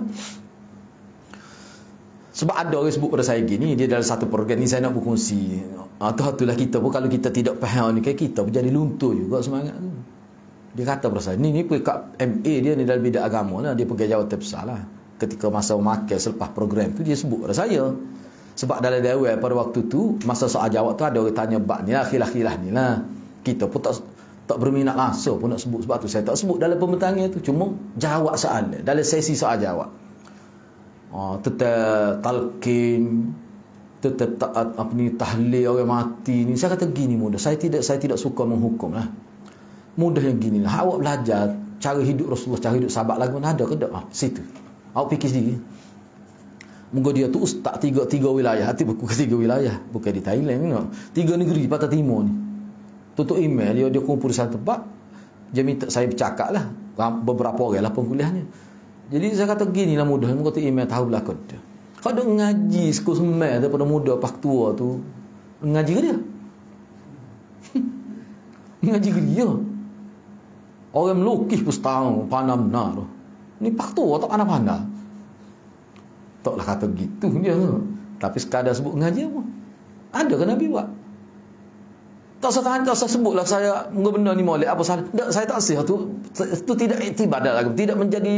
Sebab ada orang sebut pada saya gini, dia dalam satu program ni saya nak berkongsi. Itulah kita pun kalau kita tidak faham ni, kita pun jadi luntur juga semangat tu. Dia kata pada saya, ni pekat MA dia ni dalam bidang agama lah. Dia pergi jawatan besar lah. Ketika masa memakai selepas program tu, dia sebut pada saya. Sebab dalam dewan pada waktu tu, masa soal jawab tu ada orang tanya bab ni lah, khilaf-khilaf ni lah. Kita pun tak berminat langsung pun nak sebut. Sebab tu saya tak sebut dalam pembentangan tu. Cuma jawab soalan dalam sesi soal jawab. Tentang talqin, tentang tahlil orang mati ni. Saya kata gini mudah. Saya tidak suka menghukum lah. Mudah yang gini lah. Awak belajar cara hidup Rasulullah, cara hidup sahabat lagu ada ke tak? Situ. Awak fikir sendiri. Moga dia tu ustaz tiga wilayah. Hati buku 3 wilayah. Bukan di Thailand ni. 3 negeri Pantai Timur ni. Tutup email dia kumpul di satu tempat. Dia minta saya bercakap lah. Beberapa orang lah pengkuliahnya. Jadi saya kata gini lah mudah. Moga tu email tahu belakang dia. Kau ada ngaji sekolah semai daripada muda pak tua tu. Ngaji ke dia? Ngaji ke dia? Orang melukis pun tahu pandang-pandang tu. Ni pak tua tak pandang-pandang. Taklah kata gitu dia. Tapi sekadar sebut ngaji apa? Ada ke Nabi buat? Tak usah sebutlah saya benda ni molek apa salah. Tak, saya tak sih tu tidak iktibar dalam agama, tidak menjadi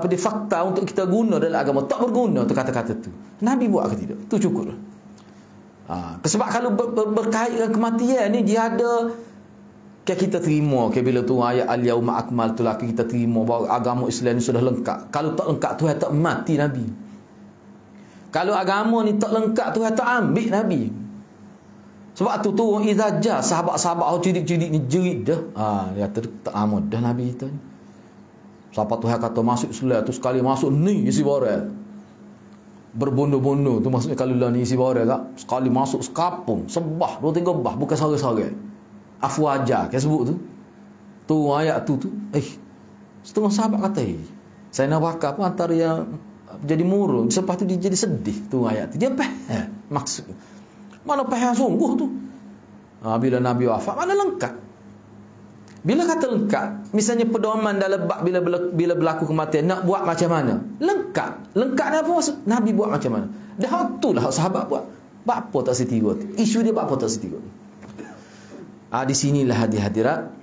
di fakta untuk kita guna dalam agama. Tak berguna tu kata-kata tu. Nabi buat ke tidak? Tu cukup. Sebab kalau berkait dengan kematian ni dia ada kita terima bila tu ayat al-yauma akmaltu lakum, kita terima bahawa agama Islam ni sudah lengkap. Kalau tak lengkap Tuhan tak mati Nabi. Kalau agama ni tak lengkap Tuhan tak ambil Nabi. Sebab tu idza ja sahabat-sahabat cidik-cidik ni jerit dah. Dia tak amat dah Nabi kita ni. Siapa Tuhan kata masuk Islam tu sekali masuk ni isi borel. Berbondo-bondo tu maksudnya kalau lah ni isi borel tak. Sekali masuk sekapung, sebah 2-3 bah bukan sore-sore. Afwaja ke sebut tu. Tu ayat tu. Setengah sahabat kata, saya nak bakar pun antara yang jadi murung. Selepas tu dia jadi sedih tu ayat tu. Dia maksud. Mana faham sungguh tu. Bila Nabi wafat mana lengkap. Bila kata lengkap, misalnya pedoman dalam bab bila berlaku kematian nak buat macam mana? Lengkap. Lengkap ni apa maksud? Nabi buat macam mana? Dah itulah sahabat buat. Bapa tak setiru. Isu dia bapa tak setiru. Di sinilah hadirat.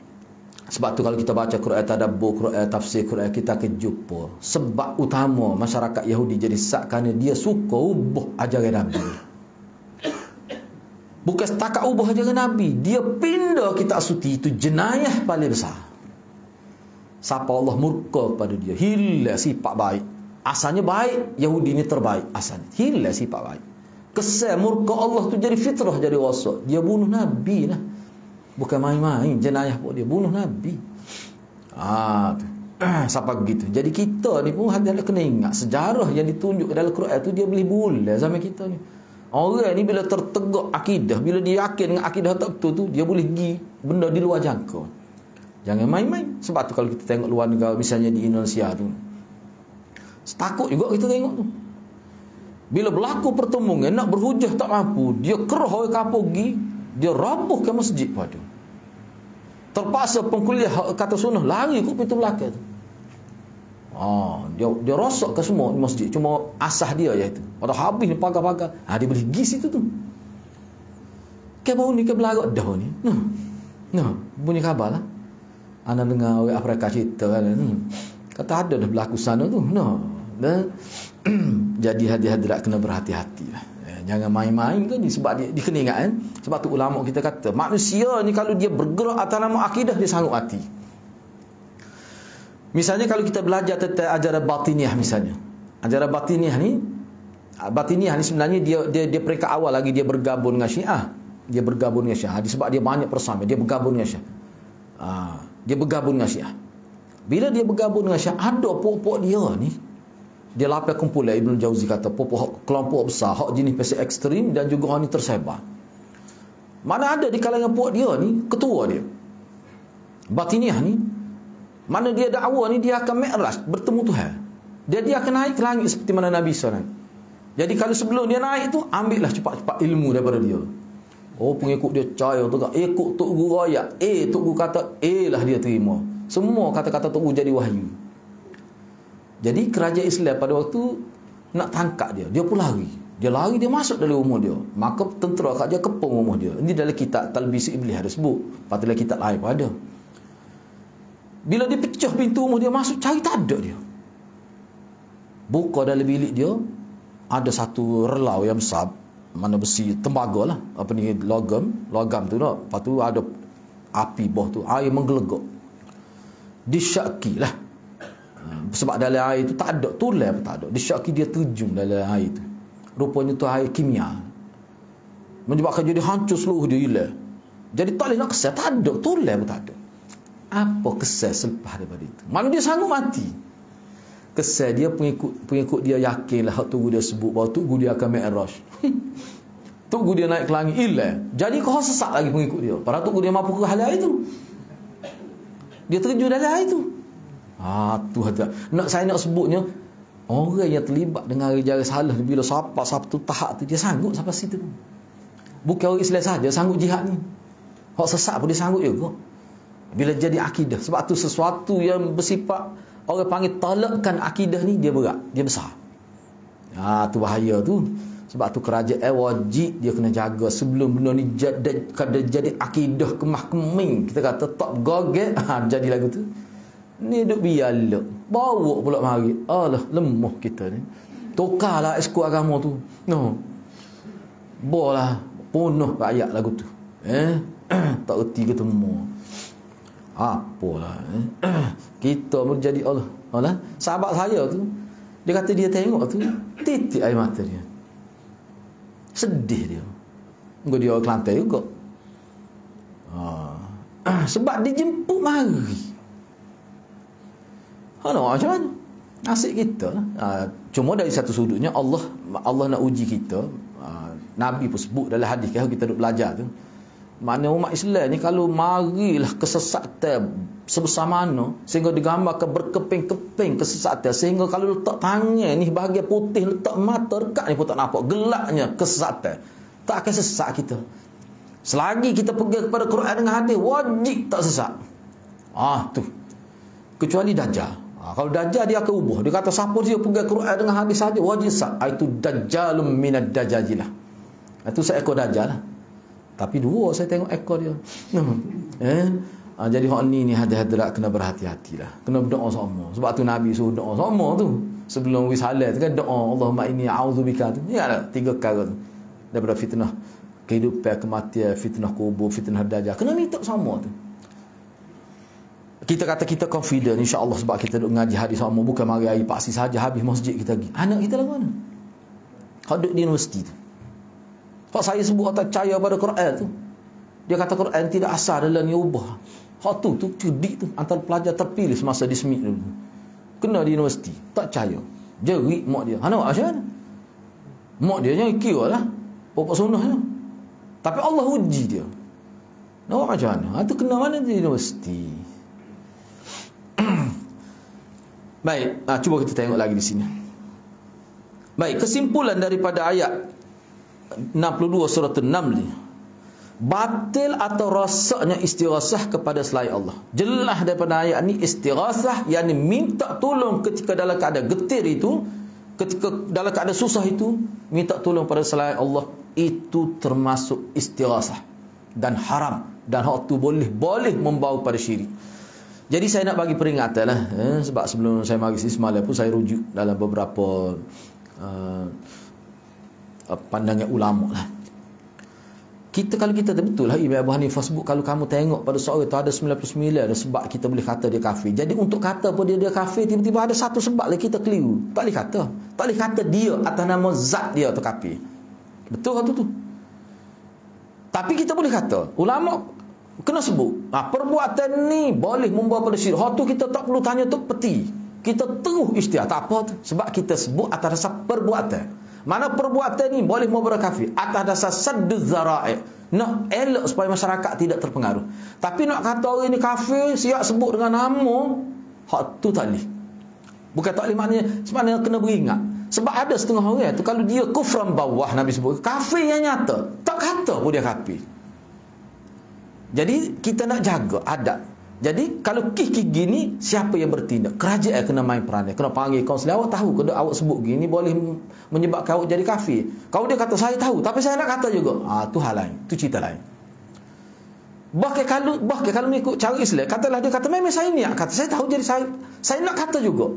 Sebab tu kalau kita baca Quran tadabbur, Quran tafsir, Quran kita akan jumpa sebab utama masyarakat Yahudi jadi sesat kerana dia suka ubah ajaran Nabi. Bukan setakat ubah ajaran Nabi, dia pindah kitab suci. Itu jenayah paling besar. Siapa Allah murka kepada dia, hilang sifat baik. Asalnya baik, Yahudi ni terbaik asalnya. Hilang sifat baik. Kesal murka Allah tu jadi fitrah, jadi wasak. Dia bunuh Nabi lah. Bukan main-main jenayah pun dia bunuh Nabi. Siapa begitu. Jadi kita ni pun adalah kena ingat sejarah yang ditunjuk dalam Quran tu dia boleh bulan zaman kita ni. Orang ni bila tertegak akidah, bila dia yakin dengan akidah tak betul tu, dia boleh pergi benda di luar jangkauan. Jangan main-main. Sebab tu kalau kita tengok luar negara misalnya di Indonesia tu, takut juga kita tengok tu. Bila berlaku pertemuan nak berhujah tak mampu, dia kerah orang kampung pergi, dia rabuhkan masjid pada. Terpaksa pengkuliah kata sunnah lari ke pintu belakang tu. Dia rosak ke semua di masjid. Cuma asah dia iaitu. Pada habis ni pagar-pagar. Dia boleh pergi situ tu. Ke bau ni ke belarak dah ni. Bunyi khabar lah. Anda dengar orang Afrika cerita kan. Kata ada dah berlaku sana tu. Dan jadi hadirat kena berhati-hati lah. Jangan main-main kan ni. Sebab dia kena ingat kan. Sebab tu ulama kita kata manusia ni kalau dia bergerak atas nama akidah dia sanggup mati. Misalnya kalau kita belajar tentang ajaran batiniah misalnya. Ajaran batiniah ni sebenarnya dia peringkat awal lagi dia bergabung dengan Syiah. Dia bergabung dengan Syiah. Sebab dia banyak persamaan. Dia bergabung dengan Syiah. Dia bergabung dengan Syiah. Bila dia bergabung dengan Syiah, ada pokok dia ni. Dia lapar kumpulan Ibn Jauzi kata kelompok besar hak jenis pasal ekstrim dan juga orang ni tersebar. Mana ada di kalangan puak dia ni ketua dia batiniah ni, mana dia dakwa ni dia akan mi'raj bertemu Tuhan. Dia akan naik ke langit seperti mana Nabi SAW. Jadi kalau sebelum dia naik tu ambillah cepat-cepat ilmu daripada dia. Pengikut dia percaya tu kan ikut Tok Guru royak, Tok Guru kata lah dia terima. Semua kata-kata Tok Guru jadi wahyu. Jadi kerajaan Islam pada waktu nak tangkap dia pun lari. Dia lari, dia masuk dalam rumah dia. Maka tentera kat dia kepung rumah dia. Ini dalam kitab Talbis Iblis ada sebut. Patutlah kitab lain pun ada. Bila dia pecah pintu rumah dia masuk, cari tak ada dia. Buka dalam bilik dia, ada satu relau yang besar, mana besi tembaga lah, apa ni, logam tu tak. Lepas tu ada api bawah tu, air menggelegak. Disyaki lah. Sebab dalam air tu tak ada tulen pun tak ada. Disyaki dia terjun dalam air tu. Rupanya tu air kimia. Menyebabkan jadi hancur seluruh dia hilang. Jadi tak boleh nak kesal, tak ada tulen pun tak ada. Apa kesal selepas daripada itu? Mana dia sanggup mati. Kesal dia, pengikut dia yakinlah hak tunggu dia sebut bahawa tunggu dia akan Mi'raj. Tunggu dia naik ke langit, hilang. Jadi kau sesak lagi pengikut dia. Padahal tunggu dia mampu ke hal itu. Dia terjun dalam air tu. Tu hati. Saya nak sebutnya, orang yang terlibat dengan reja salah bila siapa tu tahap tu, dia sanggup sampai situ. Bukan orang Islam saja sanggup jihad ni. Hak sesak pun dia sanggup juga. Bila jadi akidah. Sebab tu sesuatu yang bersifat orang panggil talakkan akidah ni, dia berat, dia besar. Tu bahaya tu. Sebab tu kerajaan wajib dia kena jaga sebelum benda ni jadi akidah kemah keming. Kita kata tak goget, jadi lagu tu. Ni duk biar bawa pula mari. Alah, lemah kita ni. Tukarlah ekskul agama tu. Bolah punuh rakyat lagu tu. Tak erti ketemu. Apalah. Kita pun jadi Allah. Sahabat saya tu, dia kata dia tengok tu, titik air mata dia. Sedih dia. Enggak dia orang Kelantan juga. Sebab dijemput mari. Macam mana? Nasib kita lah. Cuma dari satu sudutnya Allah nak uji kita. Nabi pun sebut dalam hadis kalau kita duk belajar tu. Mana umat Islam ni kalau marilah kesesatan sebesar mana sehingga digambarkan berkeping-keping kesesatan, sehingga kalau letak tangan ni bahagian putih, letak mata dekat ni pun tak nampak gelapnya kesesatan, tak akan sesat kita. Selagi kita pergi kepada Quran dengan hadis, wajib tak sesat. Tu kecuali Dajjal. Kalau Dajjal dia akan ubah. Dia kata siapa dia pergi Quran dengan hadis saja wajib sesat. Itu Dajjalum minad Dajjajilah. Itu seekor Dajjal lah. Tapi dua saya tengok ekor dia. Jadi hak ni hadirat kena berhati-hatilah. Kena berdoa sama. Sebab tu Nabi suruh doa sama tu. Sebelum wisalah tu kan doa Allahumma inni a'udzubika tu. Ya lah 3 perkara tu. Daripada fitnah kehidupan, kematian, fitnah kubur, fitnah dajjal. Kena minta sama tu. Kita kata kita confident insya-Allah sebab kita duk ngaji hadis sama, bukan mari air paksi saja habis masjid kita pergi. Anak kita lagu mana? Hak duk di universiti tu. Kalau saya sebut tak percaya pada Quran tu, dia kata Quran tidak asal dalam ni ubah. Hak tu cerdik tu antara pelajar terpilih semasa di SMIC dulu. Kena di universiti, tak percaya. Jerit mak dia. Nak macam mana? Mak dia yang kira lah. Pokok sunnah tu. Tapi Allah uji dia. Nak macam mana? Tu kena mana di universiti? Baik, cuba kita tengok lagi di sini. Baik, kesimpulan daripada ayat 62 surah An-Naml ni, batil atau rosaknya istighasah kepada selain Allah. Jelas daripada ayat ni istighasah, yakni minta tolong ketika dalam keadaan getir itu, ketika dalam keadaan susah itu, minta tolong pada selain Allah, itu termasuk istighasah dan haram, dan hak tu boleh membawa pada syirik. Jadi saya nak bagi peringatan lah, sebab sebelum saya mari semalam pun saya rujuk dalam beberapa pandangan ulama lah. Kalau kita betul lah Imam Abu Hanifah sebut, kalau kamu tengok pada seorang itu ada 99 sebab kita boleh kata dia kafir. Jadi untuk kata pun dia kafir, tiba-tiba ada satu sebab lagi kita keliru. Tak boleh kata dia atas nama zat dia tu kafir. Betul kata tu. Tapi kita boleh kata ulama kena sebut perbuatan ni boleh membawa pada syirik. Hak tu kita tak perlu tanya tu peti. Kita terus istilah tak apa tu, sebab kita sebut atas dasar perbuatan. Mana perbuatan ni boleh membawa kafir atas dasar sadduz zara'i, nak elok supaya masyarakat tidak terpengaruh. Tapi nak kata orang ni kafir siap sebut dengan nama, hak tu tak boleh. Bukan tak boleh maknanya, sebenarnya kena beringat. Sebab ada setengah orang tu kalau dia kufran bawah, Nabi sebut kafir yang nyata, tak kata pun dia kafir. Jadi kita nak jaga adab. Jadi kalau kih-kih gini, siapa yang bertindak? Kerajaan kena main peranan, kena panggil kaunseling. Awak tahu kalau awak sebut gini boleh menyebabkan awak jadi kafir. Kalau dia kata saya tahu tapi saya nak kata juga, tu hal lain, tu cerita lain. Bahkan kalau ikut cara Islam, katalah dia kata memang saya niat kata, saya tahu jadi saya nak kata juga.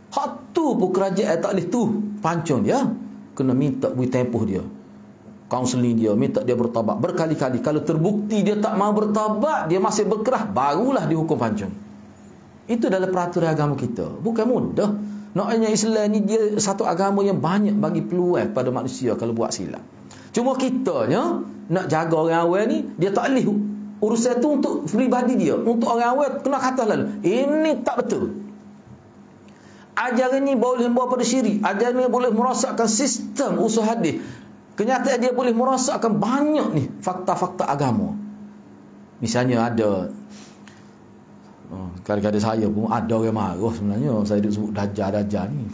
Hak tu pun kerajaan tak boleh tu pancung dia. Kena minta beri tempoh dia. Kaunseling dia, minta dia bertaubat berkali-kali. Kalau terbukti dia tak mau bertaubat, dia masih berkerah, barulah dihukum pancung. Itu dalam peraturan agama kita. Bukan mudah. Naknya Islam ni dia satu agama yang banyak bagi peluang pada manusia kalau buat silap. Cuma kitanya nak jaga orang awal ni, dia tak boleh urusan tu untuk pribadi dia. Untuk orang awal kena kata lalu, ini tak betul. Ajaran ni boleh membawa pada syirik. Ajaran ni boleh merosakkan sistem usul hadis. Kenyataan dia boleh merosakkan banyak ni fakta-fakta agama. Misalnya ada kadang-kadang saya pun ada orang marah sebenarnya saya duk sebut dajjal ni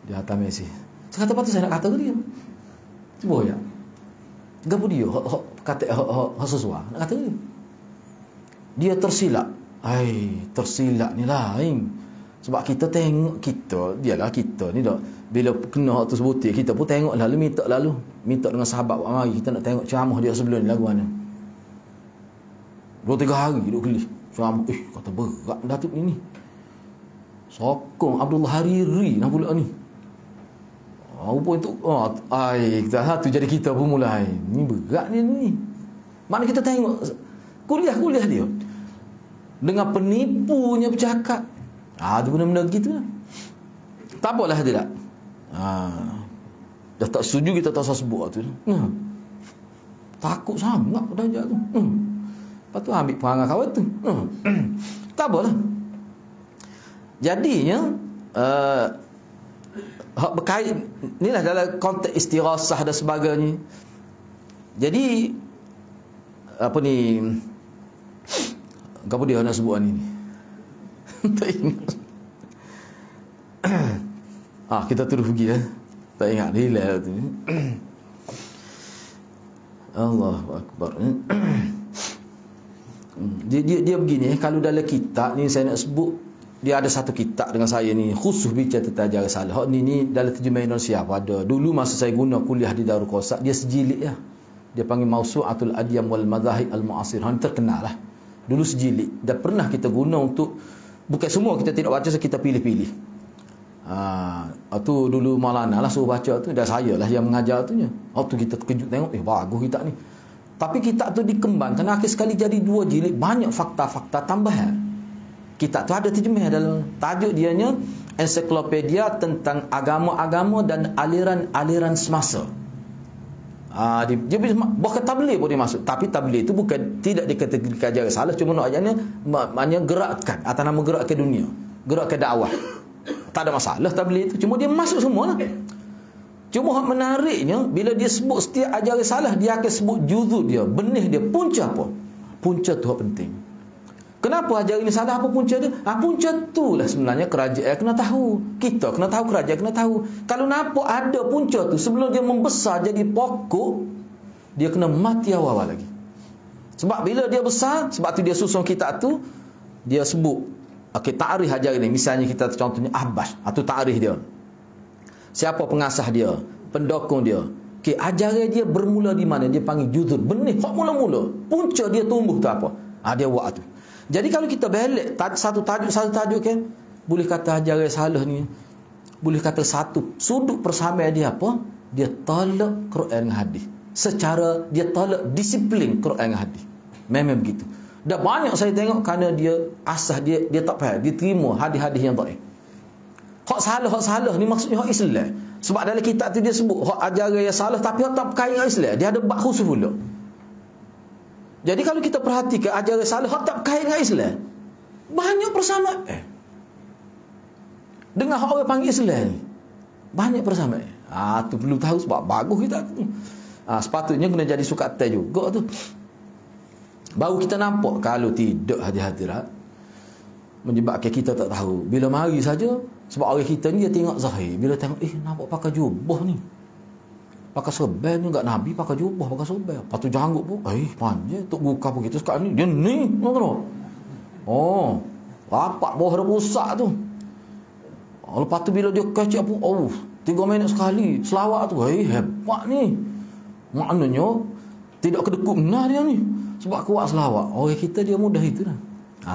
di atas mesej. Saya kata patut saya nak kata ke dia. Cuba ya. Gapo dia kata sesuai nak kata dia. Dia tersilap. Tersilap ni lain. Sebab kita tengok dialah kita ni dah bila kena hak tu sebutir kita pun tengok lalu minta dengan sahabat mari kita nak tengok ceramah dia sebelum ni lagu mana. 2-3 hari duk geli. Ceramah kata berat Datuk ni. Sokong Abdullah Hariri nak pula ni. Rupa itu kita satu jadi kita pun mulai ni berat ni. Mana kita tengok kuliah dia dengan penipunya bercakap. Itu benda-benda gitu lah. Tak apalah dia tak. Dah tak setuju kita tak usah sebut tu. Takut sangat dajjal tu. Lepas tu ambil perangai kawan tu. Tak apalah. Jadinya berkait inilah dalam konteks istirasah dan sebagainya. Jadi apa ni? Apa dia nak sebut ni? Tak ingat. Kita terus pergi tak ingat relax tu. Allahu akbar. Dia begini, kalau dalam kitab ni saya nak sebut, dia ada satu kitab dengan saya ni khusus bicara tentang ajaran salah. Ni dalam terjemahan Indonesia ada. Dulu masa saya guna kuliah di Darul Qausar, dia sejilid ya. Dia panggil Mawsu'atul Adyam wal Madahib al-Mu'asirah. Terkenal lah. Dulu sejilid. Dan pernah kita guna untuk, bukan semua kita tidak baca, kita pilih-pilih. Tu dulu Maulana lah suruh baca tu, dan saya lah yang mengajar tu nya. Tu kita terkejut tengok, bagus kitab ni. Tapi kitab tu dikembangkan, akhir sekali jadi 2 jilid, banyak fakta-fakta tambahan. Kitab tu ada terjemah dalam tajuk dianya ensiklopedia tentang agama-agama dan aliran-aliran semasa. Dia bahkan tabligh pun dia masuk. Tapi tabligh itu bukan tidak dikategorikan ajaran salah, cuma ayatnya maknanya gerakkan atas nama gerakkan dunia, gerakkan dakwah. Tak ada masalah tabligh itu, cuma dia masuk semualah. Cuma hak menariknya bila dia sebut setiap ajaran salah, dia akan sebut juzuk dia, benih dia, punca apa? Punca tu hak penting. Kenapa ajaran ini salah, apa punca dia? Punca tu lah sebenarnya kerajaan kena tahu. Kita kena tahu, kerajaan kena tahu. Kalau nampak ada punca tu sebelum dia membesar jadi pokok, dia kena mati awal-awal lagi. Sebab bila dia besar, sebab tu dia susun kitab tu, dia sebut ta'rikh ajaran ini. Misalnya kita contohnya Abbas, tu ta'rikh dia. Siapa pengasas dia, pendokong dia. Ajaran dia bermula di mana? Dia panggil juzur, benih hak mula-mula. Punca dia tumbuh tu apa? Dia buat tu. Jadi kalau kita balik satu tajuk kan, boleh kata ajaran salah ni, boleh kata satu sudut persamaan dia apa? Dia tolak Quran dan hadis. Secara dia tolak disiplin Quran dan hadis. Memang begitu. Dah banyak saya tengok kerana dia asas dia tak faham, dia terima hadis-hadis yang dhaif. Hak salah ni maksudnya hak Islam. Sebab dalam kitab tu dia sebut hak ajaran yang salah tapi hak tak berkait dengan Islam. Dia ada bab khusus pula. Jadi kalau kita perhatikan ajaran salah hak tak berkait dengan Islam, banyak persamaan. Dengan hak orang panggil Islam ni, banyak persamaan. Tu perlu tahu sebab bagus kita tu. Sepatutnya kena jadi sukatan juga tu. Baru kita nampak. Kalau tidak hadirat menyebabkan kita tak tahu. Bila mari saja, sebab orang kita ni dia tengok zahir. Bila tengok nampak pakai jubah ni, pakai serban ni, enggak Nabi pakai jubah, pakai serban. Lepas tu janggut pun panjang tok buka pun kita sekarang ni dia ni tahu. Rapat bawah dah rusak tu. Lepas tu bila dia kecek pun 3 minit sekali selawat tu. Hebat ni. Maknanya tidak kedekut benar dia ni. Sebab kuat selawat. Orang kita dia mudah itu dah.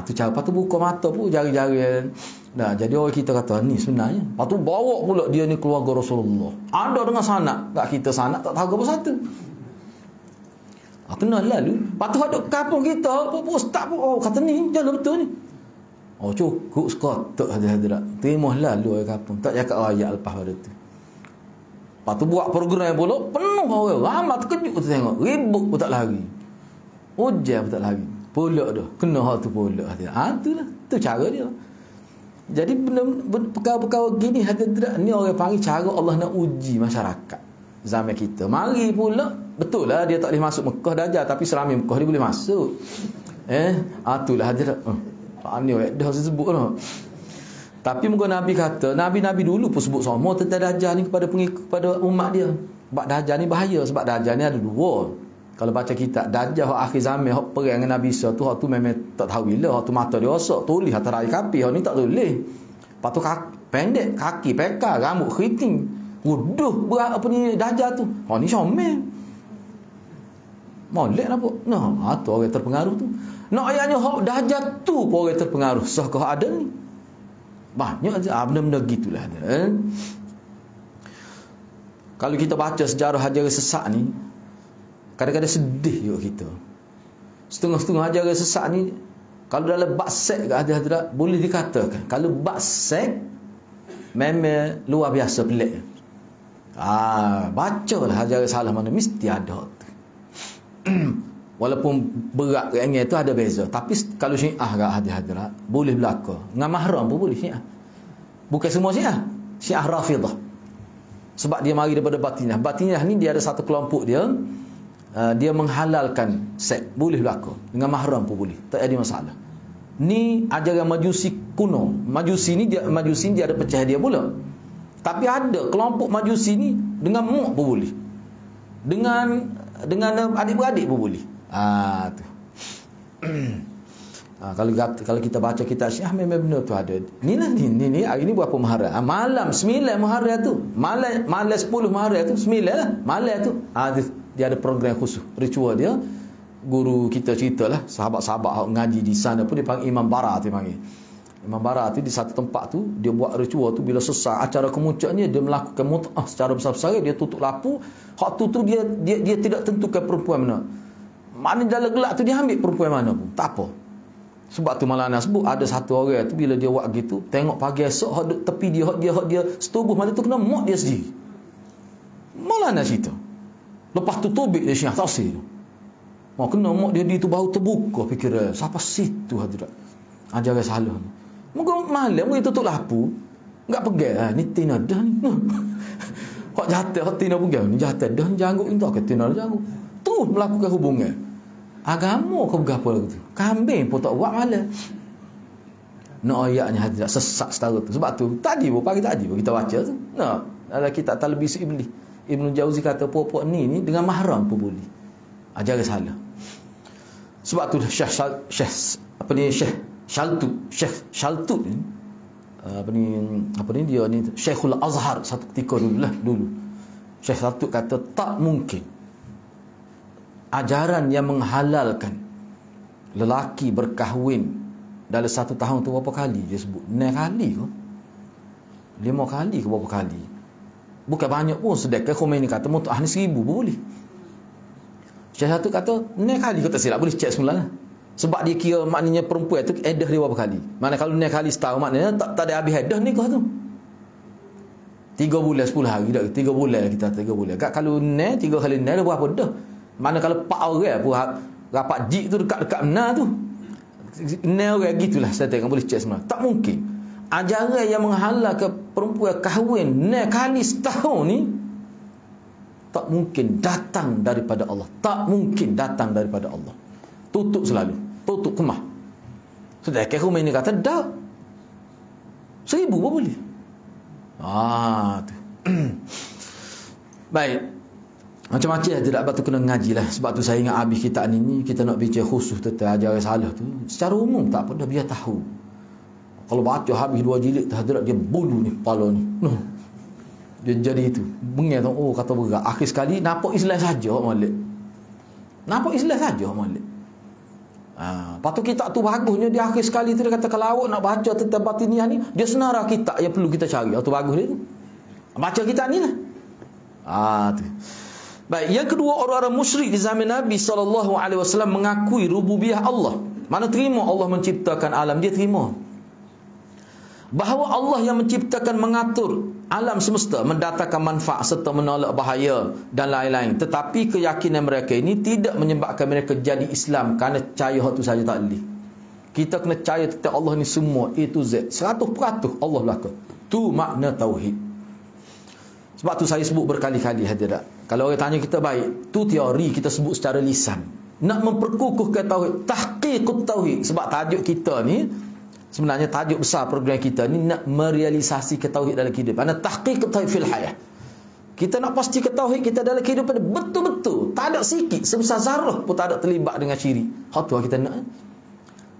Tu cara. Lepas tu buka mata pun jari-jari. Nah, jadi orang kita kata ni sebenarnya. Lepas tu bawa pula dia ni keluarga Rasulullah. Ada dengan sanak. Tak kita sanak tak tahu apa satu. Kenal lalu. Lepas tu ada kampung kita. Ustaz pun kata ni jalan betul ni. Cukup sekotak hadirat. Terima lalu orang kampung. Tak cakap ayat lepas pada tu. Lepas tu buat program pula. Penuh orang. Ramai terkejut tu tengok. Ribut pun tak lari. Hujan pun tak lari. Pulak dah. Kena hal tu pulak. Itulah. Tu cara dia. Jadi perkara-perkara gini hadirat. Ni orang panggil cara Allah nak uji masyarakat zaman kita. Mari pula. Betul lah dia tak boleh masuk Mekah Dajjal. Tapi Serami Mekah dia boleh masuk. Itulah hadirat. Ni orang dah sebut lah. Tapi muka Nabi kata, Nabi-Nabi dulu pun sebut sama tentang Dajjal ni kepada pengikut, kepada umat dia. Sebab Dajjal ni bahaya. Sebab Dajjal ni ada dua. Kalau baca kitab Dajjal akhir zaman, hak perang dengan Nabi Isa tu, hak tu memang tak tahu bila. Hak tu mata dia rosak, tulis atas raih kapi. Hak ni tak tulis. Lepas tu pendek, kaki pekar, rambut keriting. Wuduh berat apa ni Dajjal tu. Hak ni Syamil. Molek lah pun. Tu orang terpengaruh tu. Nak ayatnya hak Dajjal tu pun orang terpengaruh. Sahkah ada ni? Banyak je. Benda-benda gitulah. Kalau kita baca sejarah ajaran sesat ni, kadang-kadang sedih juga kita. Setengah-setengah ajaran sesat ni, kalau dalam bab seks hadirat boleh dikatakan. Kalau bab seks memang luar biasa pelik. Bacalah ajaran salah mana mesti ada. Walaupun berat keangin tu ada beza. Tapi kalau Syiah hadirat boleh berlaku. Dengan mahram pun boleh Syiah. Bukan semua Syiah. Syiah Rafidah. Sebab dia mari daripada Batinah. Batinah ni dia ada satu kelompok dia. Dia menghalalkan seks. Boleh berlaku. Dengan mahram pun boleh. Tak ada masalah. Ni ajaran Majusi kuno. Majusi ni dia ada pecah dia pula. Tapi ada kelompok Majusi ni dengan mak pun boleh. Dengan adik-beradik pun boleh. Tu. Kalau kita baca kitab Syiah memang benar tu ada. Ni hari ni berapa Muharram? Malam 9 Muharram tu. Malam 10 Muharram tu 9 lah. Malam tu. Dia ada program khusus. Ritual dia. Guru kita ceritalah sahabat-sahabat ngaji di sana pun dia panggil Imam Bara tu panggil. Imam Bara tu di satu tempat tu dia buat ritual tu bila selesai acara kemuncaknya dia melakukan mut'ah secara besar-besaran, dia tutup lampu. Hak tu dia tidak tentukan perempuan mana. Maknanya dalam gelap tu dia ambil perempuan mana pun. Tak apa. Sebab tu malah nak sebut ada satu orang tu bila dia buat gitu, tengok pagi esok hak duk tepi dia setubuh mata tu kena mak dia sendiri. Malah nak cerita. Lepas tu tubik dia Syiah tafsir. Kena mak dia tu baru terbuka fikiran. Siapa situ hadirat. Ajaran salah ni. Moga malam dia tutup lampu. Enggak pegang. Ni tina dah ni. Hak jatuh hak tina pegang ni jatuh dah ni janggut ni tak ke tina janggut. Terus melakukan hubungan. Agama ke berapa lagu tu? Kambing pun tak buat malam. Nak ayatnya hadirat sesak setara tu. Sebab tu pagi tadi pun kita baca tu. Dalam kitab Talbis Ibn Jauzi kata pokok ni dengan mahram pun boleh. Ajaran salah. Sebab tu Syekh Shaltut ni apa ni dia ni Syekhul Azhar satu ketika dulu. Syekh Shaltut kata tak mungkin ajaran yang menghalalkan lelaki berkahwin dalam satu tahun tu berapa kali dia sebut? 6 kali ke? 5 kali ke berapa kali? Bukan banyak pun. Sedangkan Khomeini kata mut'ah ni 1000 pun boleh. Syekh Shaltut kata 6 kali kata silap, boleh cek semula lah. Sebab dia kira maknanya perempuan tu edah dia berapa kali. Mana kalau 6 kali setahun maknanya tak ada habis edah nikah tu. 3 bulan 10 hari dah. 3 bulan kita 3 bulan. Kalau 6 3 kali 6 dah berapa dah. Mana kalau 4 orang pun rapat jik tu dekat-dekat benar tu. 6 orang gitulah saya tengok boleh cek semua. Tak mungkin. Ajaran yang menghalalkan perempuan kahwin 6 kali setahun ni tak mungkin datang daripada Allah. Tak mungkin datang daripada Allah. Tutup selalu. Tutup kemah. Sedangkan Khomeini kata dah 1000 pun boleh. Tu. Baik. Macam-macam tidak batu kena ngaji lah. Sebab tu saya ingat habis kitab ni kita nak bincang khusus tentang ajaran salah tu. Secara umum tak apa dah biar tahu. Kalau baca habis 2 jilid terhadap dia bulu ni kepala ni. Dia jadi itu. Bengil tu kata berat. Akhir sekali nampak Islam saja Malik. Nampak Islam saja Malik. Lepas tu kitab tu bagusnya, di akhir sekali tu dia kata kalau awak nak baca tentang batiniah ni, dia senara kitab yang perlu kita cari. Tu bagus dia tu. Baca kitab ni lah. Tu. Baik, yang kedua, orang-orang musyrik di zaman Nabi SAW mengakui rububiyah Allah. Mana terima Allah menciptakan alam, dia terima. Bahawa Allah yang menciptakan, mengatur alam semesta, mendatangkan manfaat serta menolak bahaya dan lain-lain. Tetapi keyakinan mereka ini tidak menyebabkan mereka jadi Islam kerana percaya itu saja tak boleh. Kita kena percaya tentang Allah ni semua A to Z, 100% Allah belaka. Tu makna tauhid. Sebab tu saya sebut berkali-kali hadirat. Kalau orang tanya kita, baik, tu teori kita sebut secara lisan. Nak memperkukuhkan tauhid, tahqiqut tauhid. Sebab tajuk kita ni, sebenarnya tajuk besar program kita ni nak merealisasikan tauhid dalam kehidupan. Ana tahqiq tauhid fil hayah. Kita nak pastikan tauhid kita dalam kehidupan betul-betul, tak ada sikit sebesar zarah pun tak ada terlibat dengan syirik. Hak tu kita nak.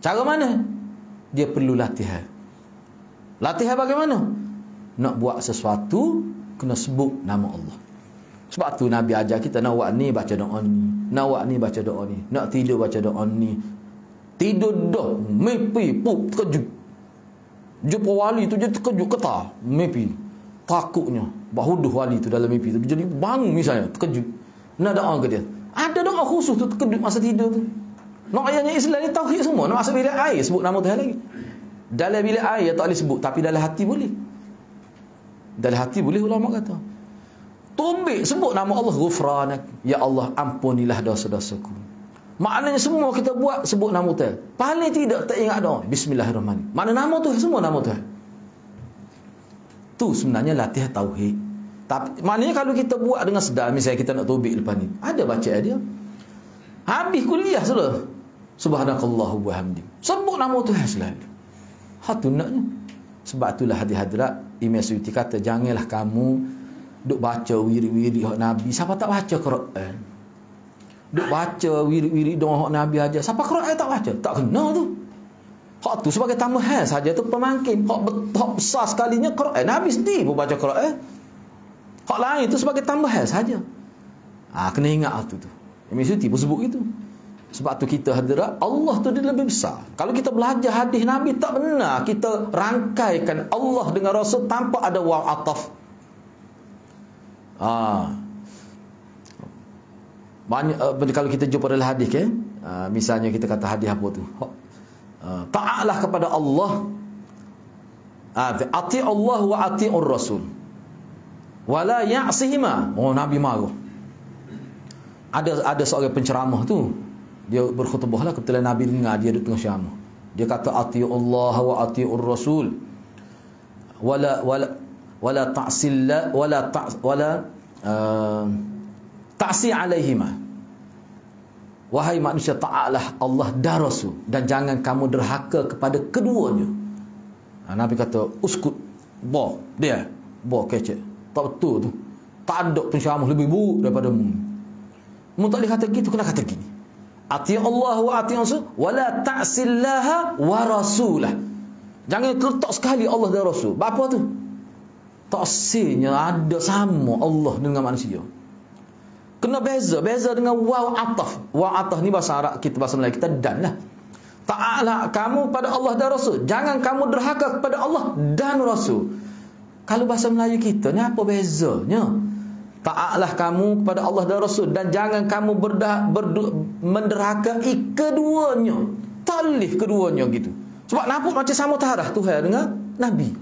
Cara mana? Dia perlu latihan. Latihan bagaimana? Nak buat sesuatu kena sebut nama Allah. Sebab tu Nabi ajar kita, nak buat ni baca doa ni, nak buat ni baca doa ni, nak tidur baca doa ni. Tidur dah, mimpi pun terkejut. Jumpa wali tu je terkejut ketar, mimpi. Takutnya bahuduh wali tu dalam mimpi tu. Jadi bangun misalnya, terkejut. Nak doa ke dia? Ada doa khusus tu terkejut masa tidur tu. Nak ayatnya Islam ni tauhid semua. Nak masuk bilik air sebut nama Tuhan lagi. Dalam bilik air tak boleh sebut, tapi dalam hati boleh. Dalam hati boleh, ulama kata. Tobik sebut nama Allah, ghufranak, ya Allah ampunilah dosa-dosaku. Maknanya semua kita buat sebut nama Tuhan. Paling tidak tak ingat doa bismillahirrahmanirrahim. Mana nama Tuhan, semua nama Tuhan. Tu sebenarnya latihan tauhid. Tapi maknanya kalau kita buat dengan sedar, misalnya kita nak tobik lepas ni, ada bacaan dia. Habis kuliah sudah. Subhanakallahu wa hamdi. Sebut nama Tuhan selalu. Hatu naknya. Sebab itulah hadirat Imam Suyuti kata, janganlah kamu duk baca wirid-wirid hak Nabi. Siapa tak baca Quran? Duk baca wirid-wirid doa hak Nabi aja. Siapa Quran tak baca? Tak kena tu. Hak tu sebagai tambahan saja, tu pemangkin. Hak besar sekalinya Quran. Nabi sendiri pun baca Quran. Hak lain tu sebagai tambahan saja. Kena ingat tu. Imam Suyuti pun sebut gitu. Sebab tu kita hadirat, Allah tu dia lebih besar. Kalau kita belajar hadis Nabi, tak benar kita rangkaikan Allah dengan Rasul tanpa ada waw ataf. Banyak kalau kita jumpa dalam hadis misalnya kita kata hadis apa tu? Ta'alah kepada Allah. Ati Allah wa ati'ur Rasul. Wala ya'sihima. Nabi marah. Ada seorang penceramah tu, dia berkhutbah lah, kebetulan Nabi dengar dia duduk tengah ceramah. Dia kata ati Allah wa ati'ur Rasul. Wala ta'silla wala ta'si alaihima. Wahai manusia, ta'alah Allah dan Rasul, dan jangan kamu derhaka kepada keduanya. Nabi kata uskut, dia kecek. Tak betul tu. Tak ada penceramah lebih buruk daripada mu. Mu tak boleh kata gitu, kena kata gini. Ati Allah wa ati Rasul, wala ta'sillaha wa rasulah. Jangan terletak sekali Allah dan Rasul. Apa tu? Taksirnya ada sama Allah dengan manusia. Kena beza dengan waw ataf. Waw ataf ni bahasa Arab kita, bahasa Melayu kita dan lah. Ta'ala kamu pada Allah dan Rasul. Jangan kamu derhaka kepada Allah dan Rasul. Kalau bahasa Melayu kita ni apa bezanya? Ta'alah kamu kepada Allah dan Rasul, dan jangan kamu menderhakai keduanya. Talih keduanya gitu. Sebab nampak macam sama tarah Tuhan dengan Nabi.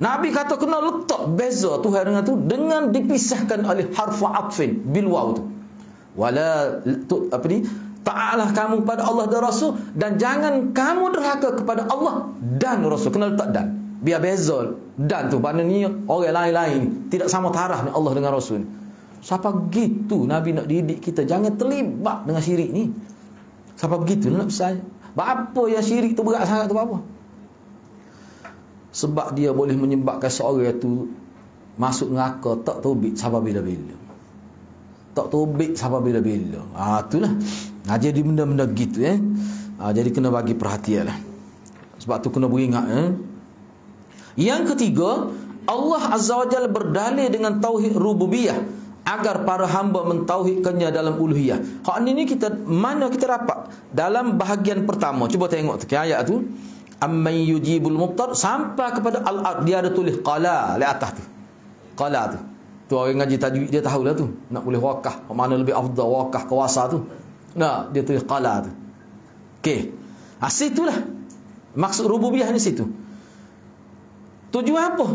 Nabi kata kena letak beza Tuhan dengan tu dengan dipisahkan oleh harfu atfin bil waw tu. Wala ta'alah kamu kepada Allah dan Rasul, dan jangan kamu derhaka kepada Allah dan Rasul. Kena letak dan. Biar beza dan tu, maknanya orang lain-lain tidak sama taraf ni Allah dengan Rasul. Siapa begitu Nabi nak didik kita jangan terlibat dengan syirik ni. Siapa begitu nak pesan. Apa yang syirik tu berat sangat tu apa? Sebab dia boleh menyebabkan seorang itu masuk neraka tak taubik sampai bila-bila. Tak taubik sampai bila-bila. Itulah. Jadi benda-benda gitu jadi kena bagi perhatian lah. Sebab tu kena beringat Yang ketiga, Allah Azza wa Jalla berdalil dengan tauhid rububiyah. agar para hamba mentauhidkannya dalam uluhiyah. Hak ni kita mana kita dapat? Dalam bahagian pertama. Cuba tengok tu ayat tu. Amman yujibul mubtar sampai kepada al-ard, dia ada tulis qala di atas tu. Qala tu. Tu orang ngaji tajwid dia tahulah tu. Nak boleh wakah, mana lebih afdal wakah kuasa tu. Nah, dia tulis qala tu. Okey. Situlah maksud rububiyah ni situ. Tujuan apa?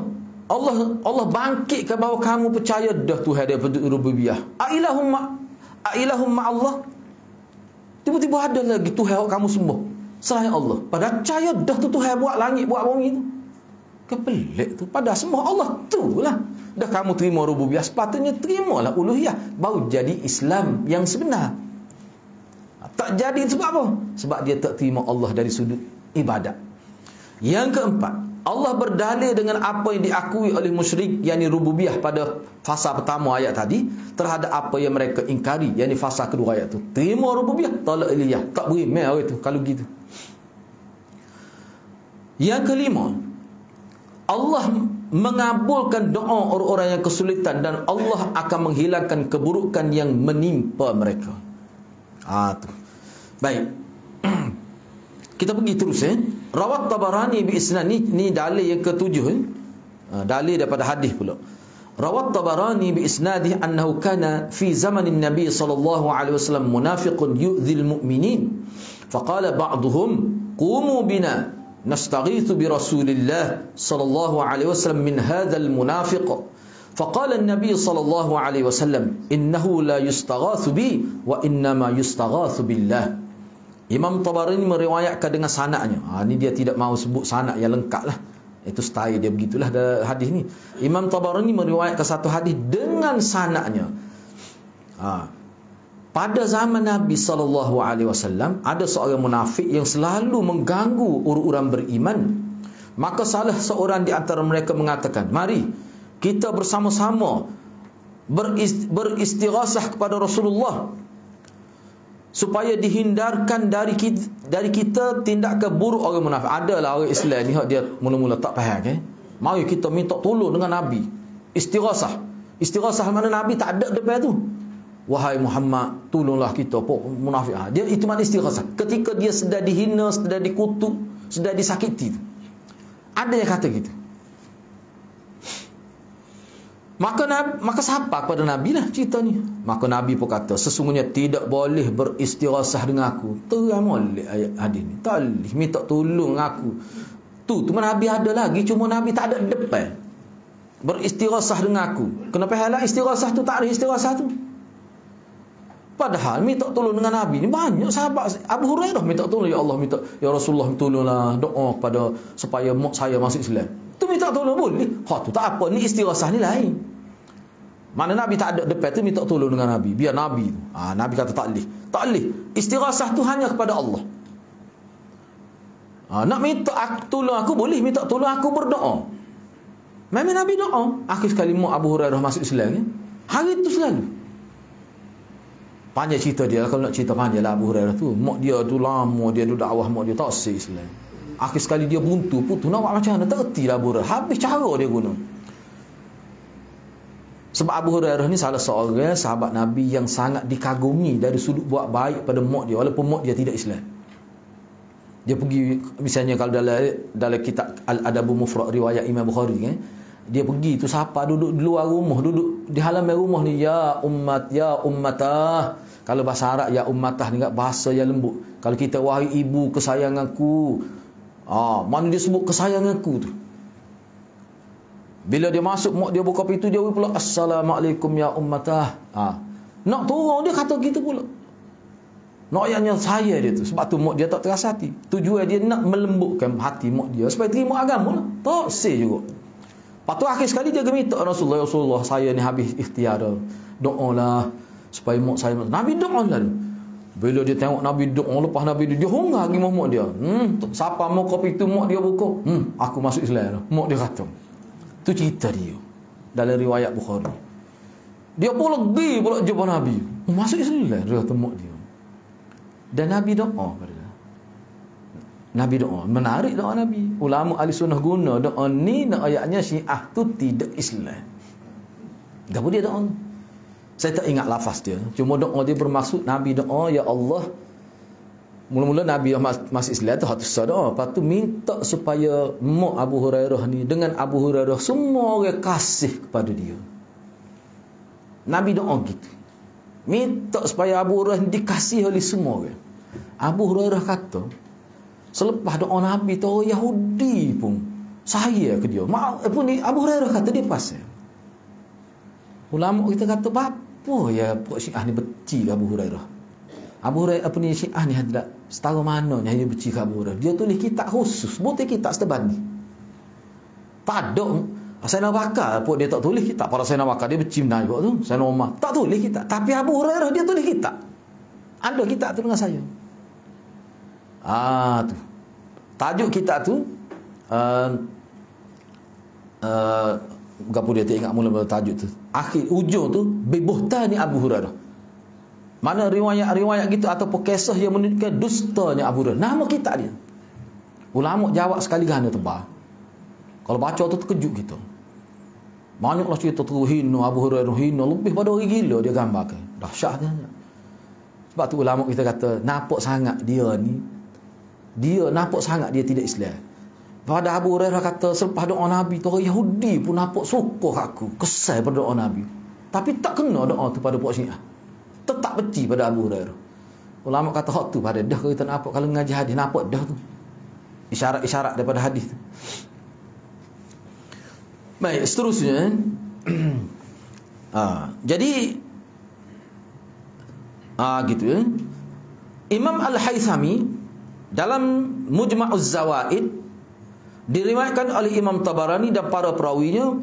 Allah bangkitkan bahawa kamu percaya dah Tuhan dia rububiyah. Ailahum Allah. Tiba-tiba ada lagi Tuhan kamu sembah selain Allah. Padahal percaya dah tu Tuhan buat langit, buat bumi tu. Kepelik tu. Padahal semua Allah tu lah. Dah kamu terima rububiyah, sepatutnya terimalah uluhiyah. Baru jadi Islam yang sebenar. Tak jadi sebab apa? Sebab dia tak terima Allah dari sudut ibadat. Yang keempat, Allah berdalil dengan apa yang diakui oleh musyrik, yakni rububiyah pada fasa pertama ayat tadi, terhadap apa yang mereka ingkari, yakni fasa kedua ayat tu. Terima rububiyah, tolak ilahiyah. Tak beri meh orang tu kalau gitu. Yang kelima, Allah mengabulkan doa orang-orang yang kesulitan dan Allah akan menghilangkan keburukan yang menimpa mereka. Tu. Baik. Kita pergi terus Rawat Tabarani bi isnad ni dalil yang ketujuh dalil daripada hadis pula. Rawat Tabarani bi isnadih annahu kana fi zamanin Nabi sallallahu alaihi wasallam munafiqun yu'dhil mu'minin faqala ba'dhum qumu bina nastaghithu bi Rasulillah sallallahu alaihi wasallam min hadzal munafiq faqala an-nabi sallallahu alaihi wasallam innahu la yustaghathu bi wa innama yustaghathu billah. Imam Tabarani meriwayatkan dengan sanadnya. Ni dia tidak mahu sebut sanad yang lengkap lah. Itu style dia begitulah hadis ni. Imam Tabarani meriwayatkan satu hadis dengan sanadnya. Pada zaman Nabi SAW, ada seorang munafik yang selalu mengganggu orang-orang beriman. Maka salah seorang di antara mereka mengatakan, mari kita bersama-sama beristighasah kepada Rasulullah supaya dihindarkan dari kita tindakan buruk orang munafik. Adalah orang Islam ni dia mula-mula tak faham Mari kita minta tolong dengan Nabi. Istighasah. Istighasah mana Nabi tak ada depan tu. Wahai Muhammad, tolonglah kita munafik. Dia itu makna istighasah. Ketika dia sedang dihina, sedang dikutuk, sedang disakiti. Ada yang kata gitu. Maka siapa kepada Nabi lah cerita ni. Maka Nabi pun kata, sesungguhnya tidak boleh beristighasah dengan aku. Terang molek ayat hadis ni. Tak boleh minta tolong aku. Tu Nabi ada lagi, cuma Nabi tak ada depan. Beristighasah dengan aku. Kenapa halah istighasah tu tak ada istighasah tu? Padahal minta tolong dengan Nabi ni banyak sahabat. Abu Hurairah minta tolong, ya Allah, minta ya Rasulullah tolonglah doa kepada supaya mak saya masuk Islam. Tu minta tolong boleh. Tu tak apa, ni istighasah ni lain. Mana Nabi tak ada depan tu minta tolong dengan Nabi. Biar Nabi tu. Nabi kata tak boleh. Tak boleh. Istighasah tu hanya kepada Allah. Nak minta tolong aku boleh, minta tolong aku berdoa. Memang Nabi doa. Akhir sekali mak Abu Hurairah masuk Islam hari tu selalu. Panjang cerita dia. Kalau nak cerita panjang lah Abu Hurairah tu. Mak dia tu lama dia duduk dakwah, mak dia tak sih Islam. Akhir sekali dia buntu putus. Nak buat macam mana? Tak erti lah Abu Hurairah. Habis cara dia guna. Sebab Abu Hurairah ni salah seorang sahabat Nabi yang sangat dikagumi dari sudut buat baik pada mak dia. Walaupun mak dia tidak Islam. Dia pergi, misalnya kalau dalam kitab Al-Adabul Mufrad riwayat Imam Bukhari dia pergi tu siapa duduk di luar rumah, duduk di halaman rumah ni, ya ummat, ya ummatah. Kalau bahasa Arab ya ummatah ni bahasa yang lembut. Kalau kita wahai ibu kesayanganku, mana dia sebut kesayanganku tu. Bila dia masuk, mak dia buka pintu, dia pula assalamualaikum ya ummatah. Nak turun dia kata gitu pula. Nak ayatnya saya dia tu. Sebab tu mak dia tak terasa hati. Tujuan dia nak melembutkan hati mak dia supaya terima agama lah. Tak say juga. Lepas tu akhir sekali dia minta Rasulullah, saya ni habis ikhtiar dah. Doalah supaya mak saya. Nabi doa lah. Bila dia tengok Nabi doa, lepas Nabi dia hungar lagi mak dia. Siapa mau kopi tu mak dia buka. Aku masuk Islam lah. Mak dia kata. Tu cerita dia dalam riwayat Bukhari. Dia pula pergi pula jumpa Nabi. Masuk Islam dia kata mak dia. Dan Nabi doa pada dia. Nabi doa. Menarik doa Nabi. Ulama ahli sunnah guna doa ni, ayatnya Syiah tu tidak Islam. Kenapa dia doa? Saya tak ingat lafaz dia. Cuma doa dia bermaksud Nabi doa, ya Allah. Mula-mula Nabi masih Islam tu hatu doa. Lepas tu minta supaya mak Abu Hurairah ni dengan Abu Hurairah semua orang kasih kepada dia. Nabi doa gitu. Minta supaya Abu Hurairah dikasih oleh semua orang. Abu Hurairah kata, selepas doa Nabi tu Yahudi pun saya ke dia. Abu Hurairah kata dia pasal. Ulama kita kata, apa ya puak Syiah ni benci ke Abu Hurairah? Abu Hurairah Syiah ni hendak setara mananya dia benci ke Abu Hurairah. Dia tulis kitab khusus, bukan kitab setebani. Tak ada Sayyidina Bakar pun dia tak tulis kitab. Para Sayyidina Bakar dia benci benar juga tu. Sayyidina Umar tak tulis kitab. Tapi Abu Hurairah dia tulis kitab. Ada kitab tu dengan saya. Tu. Tajuk kitab tu gapo dia tak ingat mula-mula tajuk tu. Akhir ujung tu bibuhtani Abu Hurairah. Mana riwayat-riwayat gitu ataupun kisah yang menunjukkan dustanya Abu Hurairah. Nama kitab dia. Ulama jawab sekali ganda tebal. Kalau baca tu terkejut kita. Banyaklah cerita tu hina Abu Hurairah, hina lebih pada orang gila dia gambarkan. Dahsyat dia. Sebab tu ulama kita kata nampak sangat dia ni. Dia nampak sangat dia tidak Islam. Pada Abu Hurairah kata selepas doa Nabi tu orang Yahudi pun nampak suka aku, kesal pada doa Nabi. Tapi tak kena doa tu pada puak Syiah. Tetap benci pada Abu Hurairah. Ulama kata hak tu pada dah kita nampak kalau ngaji hadis nampak dah tu. Isyarat-isyarat daripada hadis tu. Baik, seterusnya jadi gitu ya. Imam Al-Haythami dalam Mujma'uz Zawaid diriwayatkan oleh Imam Tabarani dan para perawinya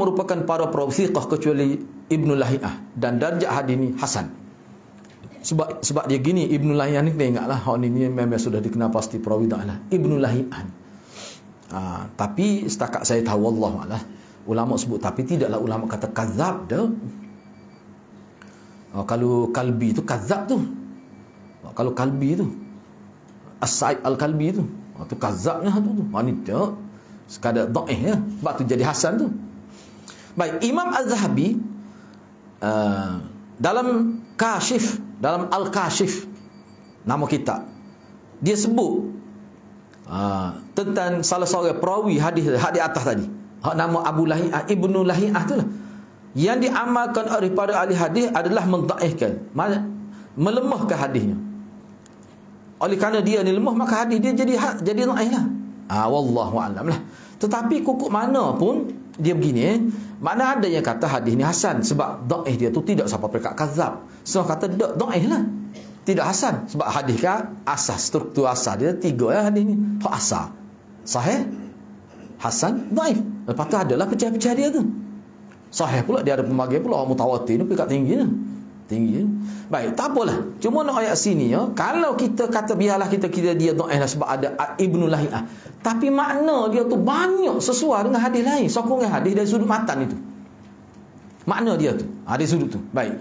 merupakan para perawi thiqah kecuali Ibnu Lahiyah, dan darjah hadis ni hasan. Sebab dia gini, Ibnu Lahiyah ni ingatlah hak ni memang sudah dikenal pasti perawi dah lah. Ibnu Lahiyah. Tapi setakat saya tahu wallahualam ulama sebut, tapi tidaklah ulama kata kadzab dah. Kalau Kalbi tu kadzab tu. Kalau Kalbi tu As-Sa'id Al-Kalbi tu kadzabnya tu. Wanita sekadar dhaif ya. Sebab tu jadi hasan tu. Baik, Imam Az-Zahabi dalam Kashif, dalam Al-Kashif nama kitab, dia sebut tentang salah seorang perawi hadis atas tadi. Nama Abu Lahiyah, Ibnu Lahiyah tu lah. Yang diamalkan oleh para ahli hadis adalah mendhaifkan, melemahkan hadisnya. Oleh kerana dia ni lemah, maka hadis dia jadi dhaif lah. Wallahu a'lam lah. Tetapi kukuk mana pun dia begini, mana ada yang kata hadis ni hasan sebab dhaif dia tu tidak sampai peringkat kadzab. So kata dhaif lah. Tidak hasan sebab hadis kan asas, struktur asas dia tiga ya hadis ni. Hak asal, sahih, hasan, dhaif. Lepas tu adalah pecah-pecah dia tu. Sahih pula dia ada pembagian pula mutawatir ni peringkat tinggi ni. Baik, tak apalah. Cuma nak ayat sini ya, kalau kita kata biarlah kita kira dia dhaif lah sebab ada Ibnu Lahiyah. Tapi makna dia tu banyak sesuai dengan hadis lain. Sokongan hadis dari sudut matan itu. Makna dia tu, hadis sudut tu. Baik,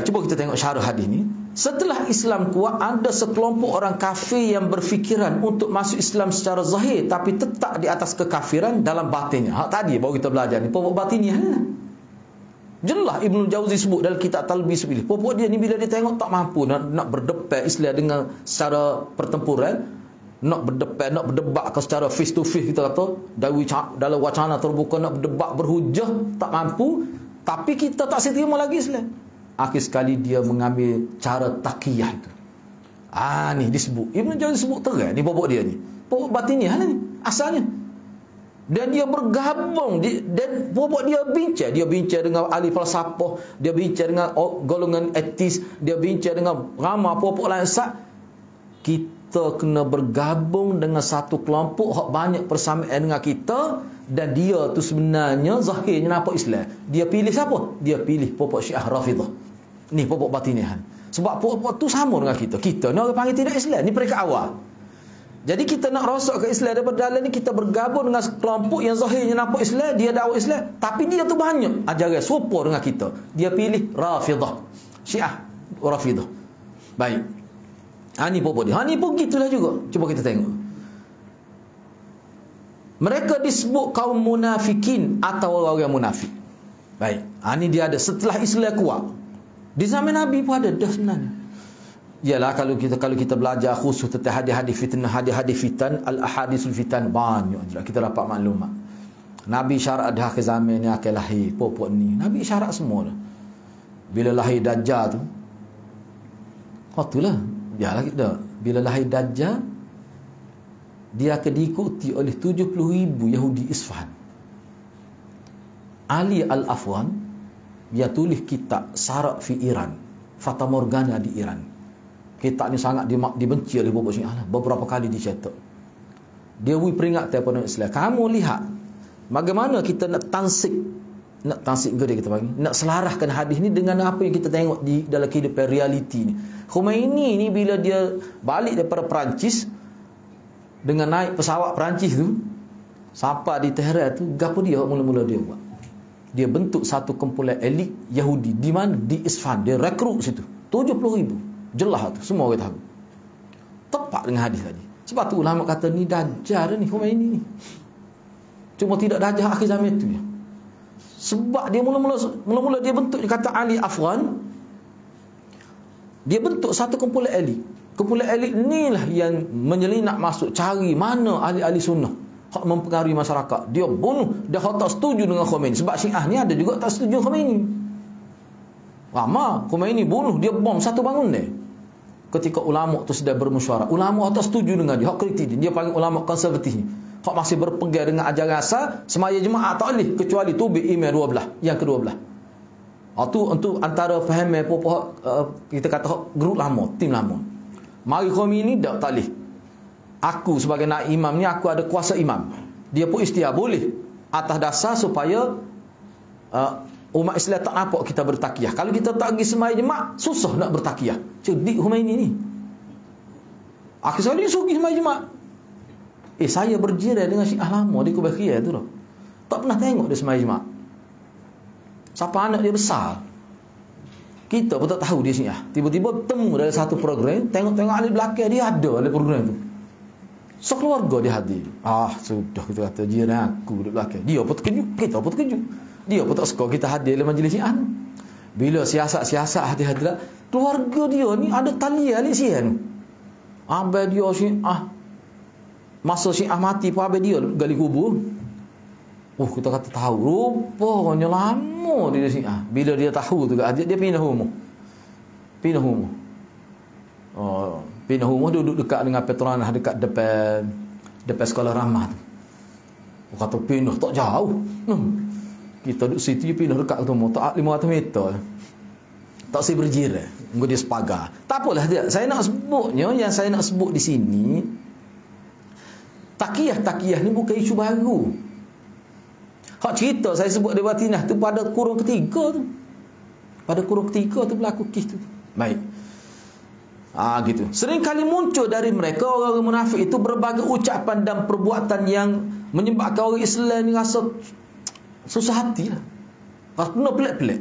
cuba kita tengok syarah hadis ni. Setelah Islam kuat, ada sekelompok orang kafir yang berfikiran untuk masuk Islam secara zahir tapi tetap di atas kekafiran dalam batinnya. Tadi baru kita belajar ni, pokok batinnya lah. Jelas Ibnu Jauzi sebut dalam kitab Talbis pilih. Pokok dia ni bila dia tengok tak mampu nak berdepan Islam dengan secara pertempuran, nak berdebat ke secara face to face, kita kata dalam wacana terbuka nak berdebat berhujah, tak mampu, tapi kita tak seterima lagi Islam. Akhir sekali dia mengambil cara taqiyah itu. Ni disebut Ibnu Jauzi sebut terang ni pokok dia ni. Pokok batiniah lah ni asalnya. Dan dia bergabung dan pokok dia bincang dengan ahli falsafah, dia bincang dengan golongan etis, dia bincang dengan ramai pokok lain. Kita kena bergabung dengan satu kelompok hak banyak persamaan dengan kita, dan dia tu sebenarnya zahirnya nampak Islam. Dia pilih siapa? Dia pilih pokok Syiah Rafidah. Ni pokok batiniah. Sebab pokok tu sama dengan kita. Kita ni orang panggil tidak Islam. Ni peringkat awal. Jadi kita nak rosak ke Islam daripada dalam ni, kita bergabung dengan kelompok yang zahirnya nampak Islam, dia dakwah Islam, tapi dia tu banyak ajaran serupa dengan kita. Dia pilih Rafidah, Syiah Rafidah. Baik. Ni pokok dia. Ni pun gitulah juga. Cuba kita tengok. Mereka disebut kaum munafikin atau orang munafik. Baik. Ini dia ada setelah Islam kuat. Di zaman Nabi pun ada dah sebenarnya. Yalah kalau kita belajar khusus tentang hadis-hadis fitan, al-ahadisul fitan banyak je kita dapat maklumat. Nabi syarat dah ke zaman ni akan lahir pokok ni. Nabi syarat semua dah. Bila lahir Dajjal tu. Itulah. Yalah kita. Bila lahir Dajjal dia akan diikuti oleh 70,000 Yahudi Isfahan. Ali Al-Afwan dia tulis kitab Sarak fi Iran, Fata Morgana di Iran. Kitab ni sangat dibenci oleh Bobo Syiah lah. Beberapa kali dicetak. Dia peringatan kepada Islam. Kamu lihat bagaimana kita nak tansik gede kita panggil, nak selaraskan hadis ni dengan apa yang kita tengok di dalam kehidupan realiti ni. Khomeini ni bila dia balik daripada Perancis dengan naik pesawat Perancis tu sampai di Tehran tu, gapo dia mula-mula dia buat? Dia bentuk satu kumpulan elit Yahudi di mana? Di Isfahan. Dia rekrut situ 70,000. Jelas tu, semua orang tahu. Tepat dengan hadis tadi. Sebab tu ulama kata ni Dajjal ni Khomeini ni. Cuma tidak Dajjal akhir zaman tu ya. Sebab dia mula-mula dia bentuk, dia kata Ali Afwan, dia bentuk satu kumpulan elit. Kumpulan elit inilah yang menyelinap masuk cari mana ahli-ahli sunnah hak mempengaruhi masyarakat. Dia bunuh, dia tak setuju dengan Khomeini. Sebab Syiah ni ada juga tak setuju dengan Khomeini. Lama Khomeini bunuh, dia bom satu bangun dia. Ketika ulama tu sedang bermusyawarah, ulama tak setuju dengan dia, hak kritik dia panggil ulama konservatif ni. Hak masih berpegang dengan ajaran asal, semaya jemaah tak boleh kecuali tu email dua belah, yang kedua belah. Tu untuk antara faham kita kata grup lama, tim lama. Mari Khomeini tak boleh. Aku sebagai naib imam ni aku ada kuasa imam. Dia pun istiar boleh atas dasar supaya umat Islam tak nampak kita bertakiyah. Kalau kita tak pergi semaya jemaah, susah nak bertakiyah. Cerdik Khomeini ni. Akhir sekali suruh pergi semaya jemaah. Saya berjiran dengan Syiah lama di Kubakhiyah tu lah. Tak pernah tengok dia semaya jemaah. Siapa anak dia besar. Kita pun tak tahu dia Syiah. Tiba-tiba bertemu dalam satu program, tengok-tengok ahli belakang dia ada dalam program tu. Sekeluarga dia hadir. Sudah kita kata jiran aku duduk belakang. Dia pun terkejut, kita pun terkejut. Dia pun tak suka kita hadir dalam majlis Syiah. Bila siasat-siasat hadir-hadir, keluarga dia ni ada talian alik Syiah ni. Abang dia Syiah. Masa Syiah mati pun abang dia gali kubur. Kita kata tahu. Rupanya lama dia Syiah. Bila dia tahu tu dia pindah rumah. Pindah rumah duduk dekat dengan Petronas, dekat depan sekolah ramah tu. Kata pindah tak jauh. Kita duduk situ dia pindah dekat rumah tak 500 meter. Tak saya berjiran. Engko dia sepagar. Tak apalah dia. Saya nak sebutnya, yang saya nak sebut di sini, takiyah ni bukan isu baru. Hak cerita saya sebut di Batinah tu pada kurung ketiga tu. Pada kurung ketiga tu berlaku kes tu. Baik. Gitu. Sering kali muncul dari mereka orang-orang munafik itu berbagai ucapan dan perbuatan yang menyebabkan orang Islam ni rasa susah hati lah. Benda pelik-pelik.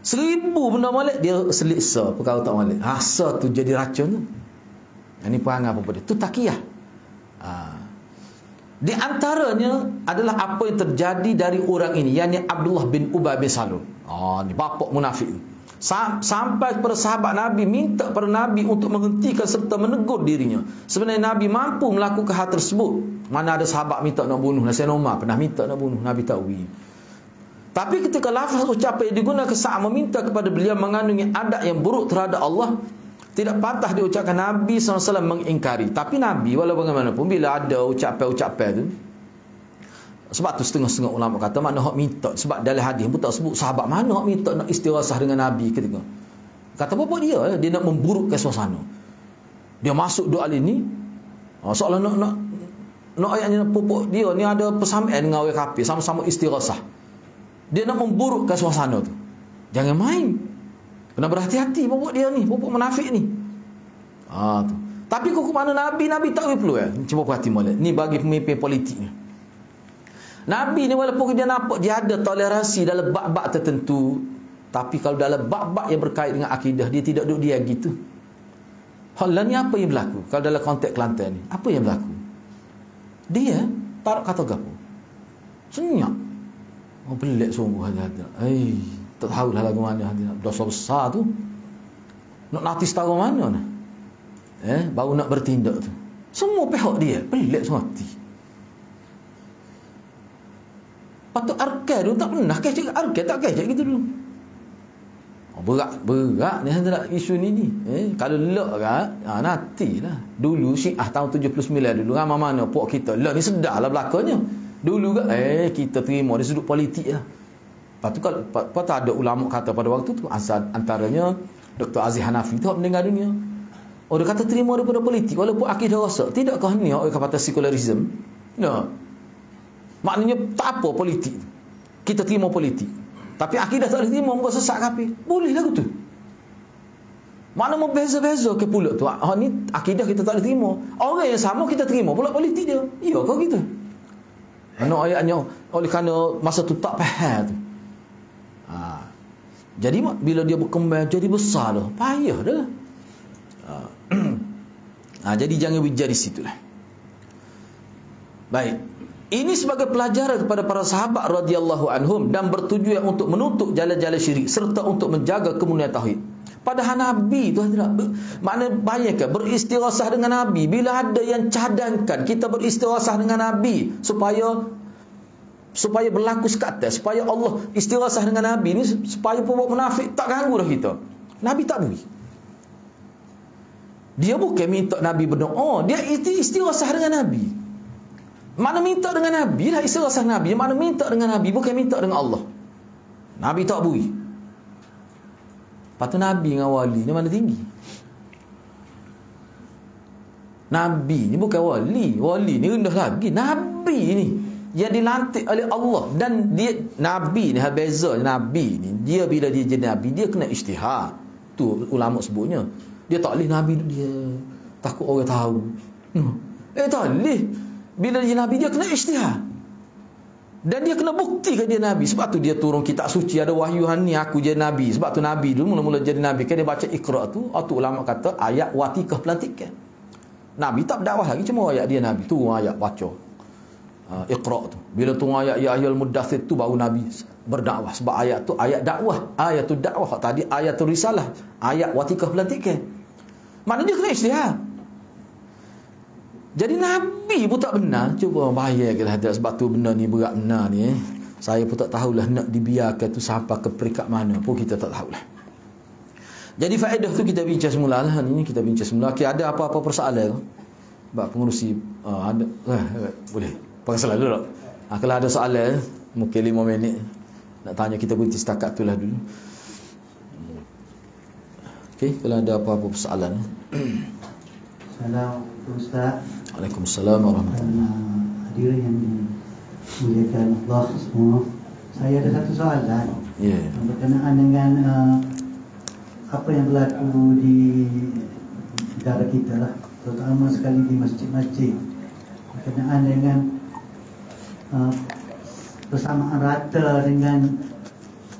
1000 benda molek dia seleksa perkara tak molek. Rasa tu jadi racun tu. Ini perangai apa dia? Tu takiyah. Di antaranya adalah apa yang terjadi dari orang ini, yakni Abdullah bin Ubay bin Salul. Ni bapak munafik. Sampai kepada sahabat Nabi minta kepada Nabi untuk menghentikan serta menegur dirinya. Sebenarnya Nabi mampu melakukan hal tersebut. Mana ada sahabat minta nak bunuh. Sayyidina Umar pernah minta nak bunuh, Nabi tak beri. Tapi ketika lafaz ucapan yang digunakan saat meminta kepada beliau mengandungi adab yang buruk terhadap Allah, tidak patah diucapkan. Nabi SAW mengingkari. Tapi Nabi walau bagaimanapun bila ada ucapan-ucapan tu, sebab tu setengah-setengah ulama kata mana hak minta. Sebab dalam hadis pun tak sebut sahabat mana hak minta nak istirasah dengan Nabi ketika. Kata apa dia nak memburukkan suasana. Dia masuk doa ini seolah nak ayatnya pupuk dia ni ada persamaan dengan orang kafir, sama-sama istirasah. Dia nak memburukkan suasana tu. Jangan main. Kena berhati-hati pupuk dia ni, pupuk munafik ni. Tu. Tapi kok mana Nabi tak perlu cuba perhati molek. Ni bagi pemimpin politik ni. Nabi ni walaupun dia nampak dia ada toleransi dalam bab-bab tertentu, tapi kalau dalam bab-bab yang berkait dengan akidah dia tidak duduk dia gitu. Hal ni apa yang berlaku? Kalau dalam konteks Kelantan ni, apa yang berlaku? Dia taruh kata gapo? Senyap. Oh, pelik sungguh hati-hati. Tak tahulah lagu mana hati. Dosa besar tu. Nak nanti setara mana nah? Baru nak bertindak tu. Semua pihak dia. Pelik sungguh hati. Patut arkai tu tak pernah kecek. Arkai tak kecek gitu dulu. Berat ni hendak isu ni. Kalau lek kan, nantilah. Dulu Syiah tahun 79 dulu ramai mana puak kita. Lah ni sedarlah belakangnya. Dulu kan kita terima dari sudut politik lah. Lepas tu kalau tak ada ulama kata pada waktu tu antaranya Dr. Aziz Hanafi tu meninggal dunia. Dia kata terima daripada politik walaupun akidah rasa. Tidakkah ni orang kata secularism? No. Maknanya tak apa politik. Kita terima politik. Tapi akidah tak boleh terima, muka sesak kafir. Boleh lagu tu. Mana mau beza-beza ke pula tu. Ni akidah kita tak boleh terima. Orang yang sama kita terima pula politik dia. Iya kau gitu. Mana ayatnya oleh kerana masa tu tak faham tu. Jadi bila dia berkembang jadi besar dah. Payah dah. Jadi jangan bicara di situlah. Baik. Ini sebagai pelajaran kepada para sahabat radhiyallahu anhum dan bertujuan untuk menutup jalan-jalan syirik serta untuk menjaga kemuliaan tauhid. Padahal Nabi tu makna bayangkan beristirasah dengan Nabi. Bila ada yang cadangkan kita beristirasah dengan Nabi supaya berlaku sekata, supaya Allah istirasah dengan Nabi ni supaya pembuat munafik tak ganggu dah kita. Nabi tak boleh. Dia bukan minta Nabi berdoa, dia istirasah dengan Nabi. Mana minta dengan Nabi lah istirasah Nabi. Mana minta dengan Nabi bukan minta dengan Allah. Nabi tak boleh. Lepas tu Nabi dengan wali ni mana tinggi? Nabi ni bukan wali. Wali ni rendah lagi. Nabi ni yang dilantik oleh Allah. Dan dia Nabi ni beza Nabi ni. Dia bila dia jadi Nabi dia kena ijtihad. Tu ulama sebutnya. Dia tak boleh Nabi dia takut orang tahu. Tak boleh. Bila dia Nabi, dia kena ijtihad. Dan dia kena buktikan dia Nabi. Sebab tu dia turun kitab suci, ada wahyuhan ni, aku jadi Nabi. Sebab tu Nabi dulu mula-mula jadi Nabi. Kan dia baca Iqra tu, ulama kata ayat watikah pelantikan. Nabi tak berdakwah lagi, cuma ayat dia Nabi. Turun ayat baca. Iqra tu. Bila turun ayat ya ayyuhal muddathir tu, baru Nabi berdakwah. Sebab ayat tu ayat dakwah. Ayatul dakwah. Tadi ayatul risalah. Ayat watikah pelantikan. Maknanya dia kena ijtihad. Jadi Nabi pun tak benar. Cuba bayangkanlah sebab tu benda ni berat benar ni. Saya pun tak tahulah nak dibiarkan tu sampai ke peringkat mana pun kita tak tahulah. Jadi faedah tu kita bincang semula lah. Ni kita bincang semula. Okay, ada apa-apa persoalan? Sebab pengurusi ada boleh. Pakai salah dulu. Kalau ada soalan mungkin 5 minit nak tanya kita berhenti setakat tu lah dulu. Okey, kalau ada apa-apa persoalan. Assalamualaikum Ustaz. Waalaikumsalam warahmatullahi wabarakatuh. Hadirin yang dimuliakan Allah semua. Saya ada satu soalan. Berkenaan dengan apa yang berlaku di negara kita lah, terutama sekali di masjid-masjid. Berkenaan dengan bersamaan rata dengan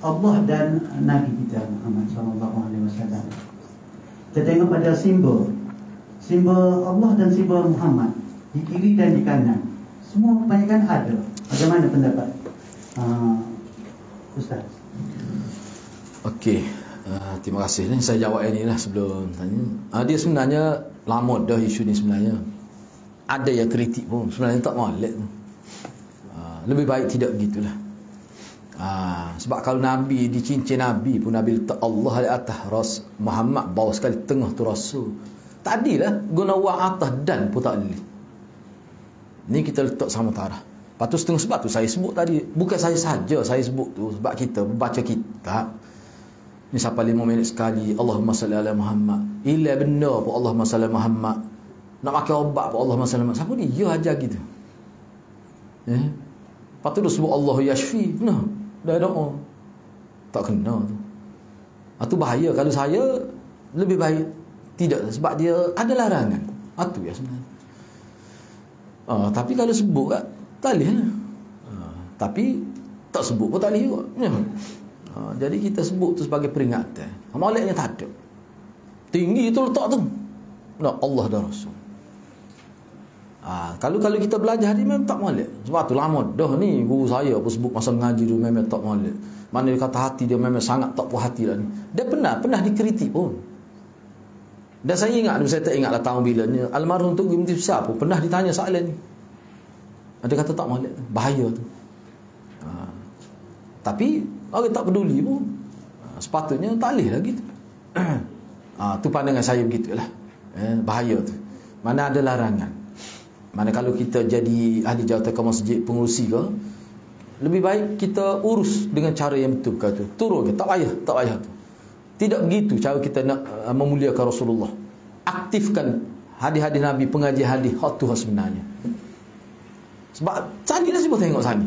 Allah dan Nabi kita Muhammad SAW. Kita tengok pada simbol Allah dan simbol Muhammad di kiri dan di kanan, semua kebanyakan ada. Bagaimana pendapat Ustaz? Okey, terima kasih. Saya jawab ini lah sebelum tanya. Dia sebenarnya lama dah isu ni sebenarnya. Ada yang kritik pun sebenarnya tak molek. Lebih baik tidak begitulah. Sebab kalau Nabi dicincin Nabi pun Nabi letak Allah di atas Muhammad bawah sekali, tengah tu Rasul. Tadilah guna wa atas dan pun tak boleh. Ni kita letak sama tarah. Lepas tu setengah sebab tu saya sebut tadi. Bukan saya saja saya sebut tu. Sebab kita baca kitab ni sampai 5 minit sekali Allahumma salli ala Muhammad. Ila benar pun Allahumma salli ala Muhammad. Nak makan obat pun Allahumma salli ala Muhammad. Siapa ni? Ya ajar gitu. Lepas tu dia sebut Allahu yashfi. Nah, dah doa. Tak kena tu. Itu bahaya. Kalau saya lebih baik tidak, sebab dia ada larangan. Itu ya sebenarnya. Tapi kalau sebut tak boleh lah. Tapi tak sebut pun tak boleh juga. Jadi kita sebut tu sebagai peringatan. Moleknya tak ada. Tinggi tu letak tu. Allah dan Rasul. Kalau kita belajar ni memang tak molek. Sebab tu lama dah ni guru saya apa sebut masa mengaji tu memang tak molek. Mana dia kata hati dia memang sangat tak puas hati lah ni. Dia pernah dikritik pun. Dan saya ingat, saya tak ingatlah tahun bila ni, almarhum Tun Guru Mufti Besar pun pernah ditanya soalan ni. Dia kata tak molek, bahaya tu. Tapi orang tak peduli pun. Sepatutnya tak boleh lah gitu. Tu pandangan saya begitulah. Bahaya tu. Mana ada larangan. Mana kalau kita jadi ahli jawatan masjid, pengurusi ke, lebih baik kita urus dengan cara yang betul kata. Turun ke, tak payah tu. Tidak begitu cara kita nak memuliakan Rasulullah. Aktifkan hadis-hadis Nabi, pengajian hadis hak tu sebenarnya. Sebab tadi dah sebut tengok sana.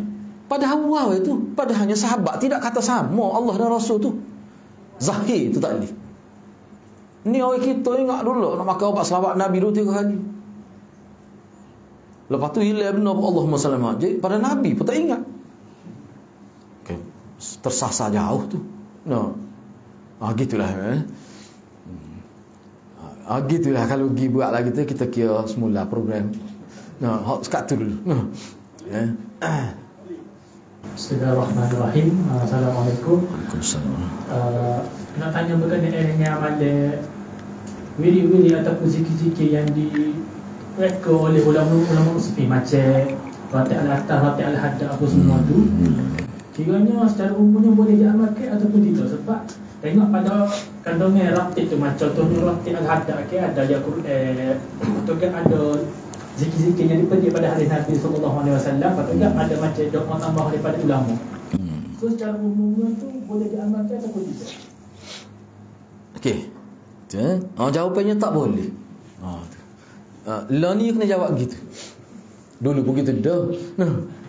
Pada awal itu, pada hanya sahabat tidak kata sama Allah dan Rasul tu. Zahir tu tak boleh. Ni orang kita ingat dulu nak makan obat selawat Nabi 2-3 kali. Lepas tu hilang benar Allahumma salli alaihi. Jadi pada Nabi pun tak ingat. Okay. Tersasar jauh tu. No. Gitulah. Gitulah kalau pergi buat lagi tu kita kira semula program. No, sekat tu dulu. No. Bismillahirrahmanirrahim. Assalamualaikum. Waalaikumsalam. Nak tanya berkenaan dengan amalan wiri-wiri ataupun zikir-zikir yang direka oleh ulama sufi macam Ratib al-Atas, Ratib al-Haddad apa semua tu. Kiranya secara umumnya boleh diamalkan ataupun tidak, sebab tengok pada kandungan Ratib tu, macam contohnya Ratib al-Haddad ada ayat Quran, atau kan ada zikir-zikir yang dipetik pada hadis Nabi SAW, atau kan ada macam doa tambah daripada ulama. So secara umumnya tu boleh diamalkan ataupun tidak? Okey. Jawapannya tak boleh. Lah ni kena jawab gitu. Dulu begitu dah.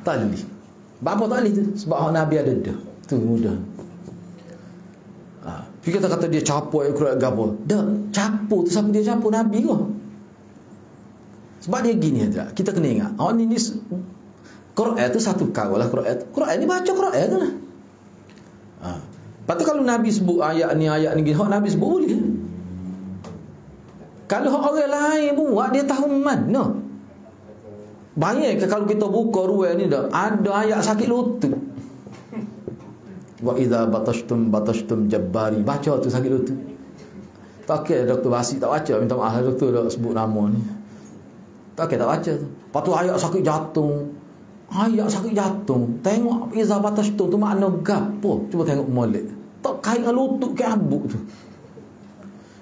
Tak boleh. Apa tak boleh tu? Sebab hak Nabi ada dah. Tu mudah. Fikir kata dia capuk Al-Quran gapo. Dah, capuk tu siapa dia capuk Nabi ke? Sebab dia gini aja. Kita kena ingat. Ni Quran tu satu kau lah Quran ni baca Quran tu lah. Lepas tu kalau Nabi sebut ayat ni gini, hak Nabi sebut boleh. Kalau orang lain buat, dia tahu mana. Bayangkan kalau kita buka ruang ni dah ada ayat sakit lutut. Wa idza batashtum jabbari. Baca tu sakit lutut. Tak kira Dr. Basik tak baca, minta maaf doktor dah sebut nama ni. Tak kira tak baca tu. Lepas tu ayat sakit jantung. Tengok idza batashtum tu makna gapo? Cuba tengok molek. Tak kait dengan lutut ke abuk tu.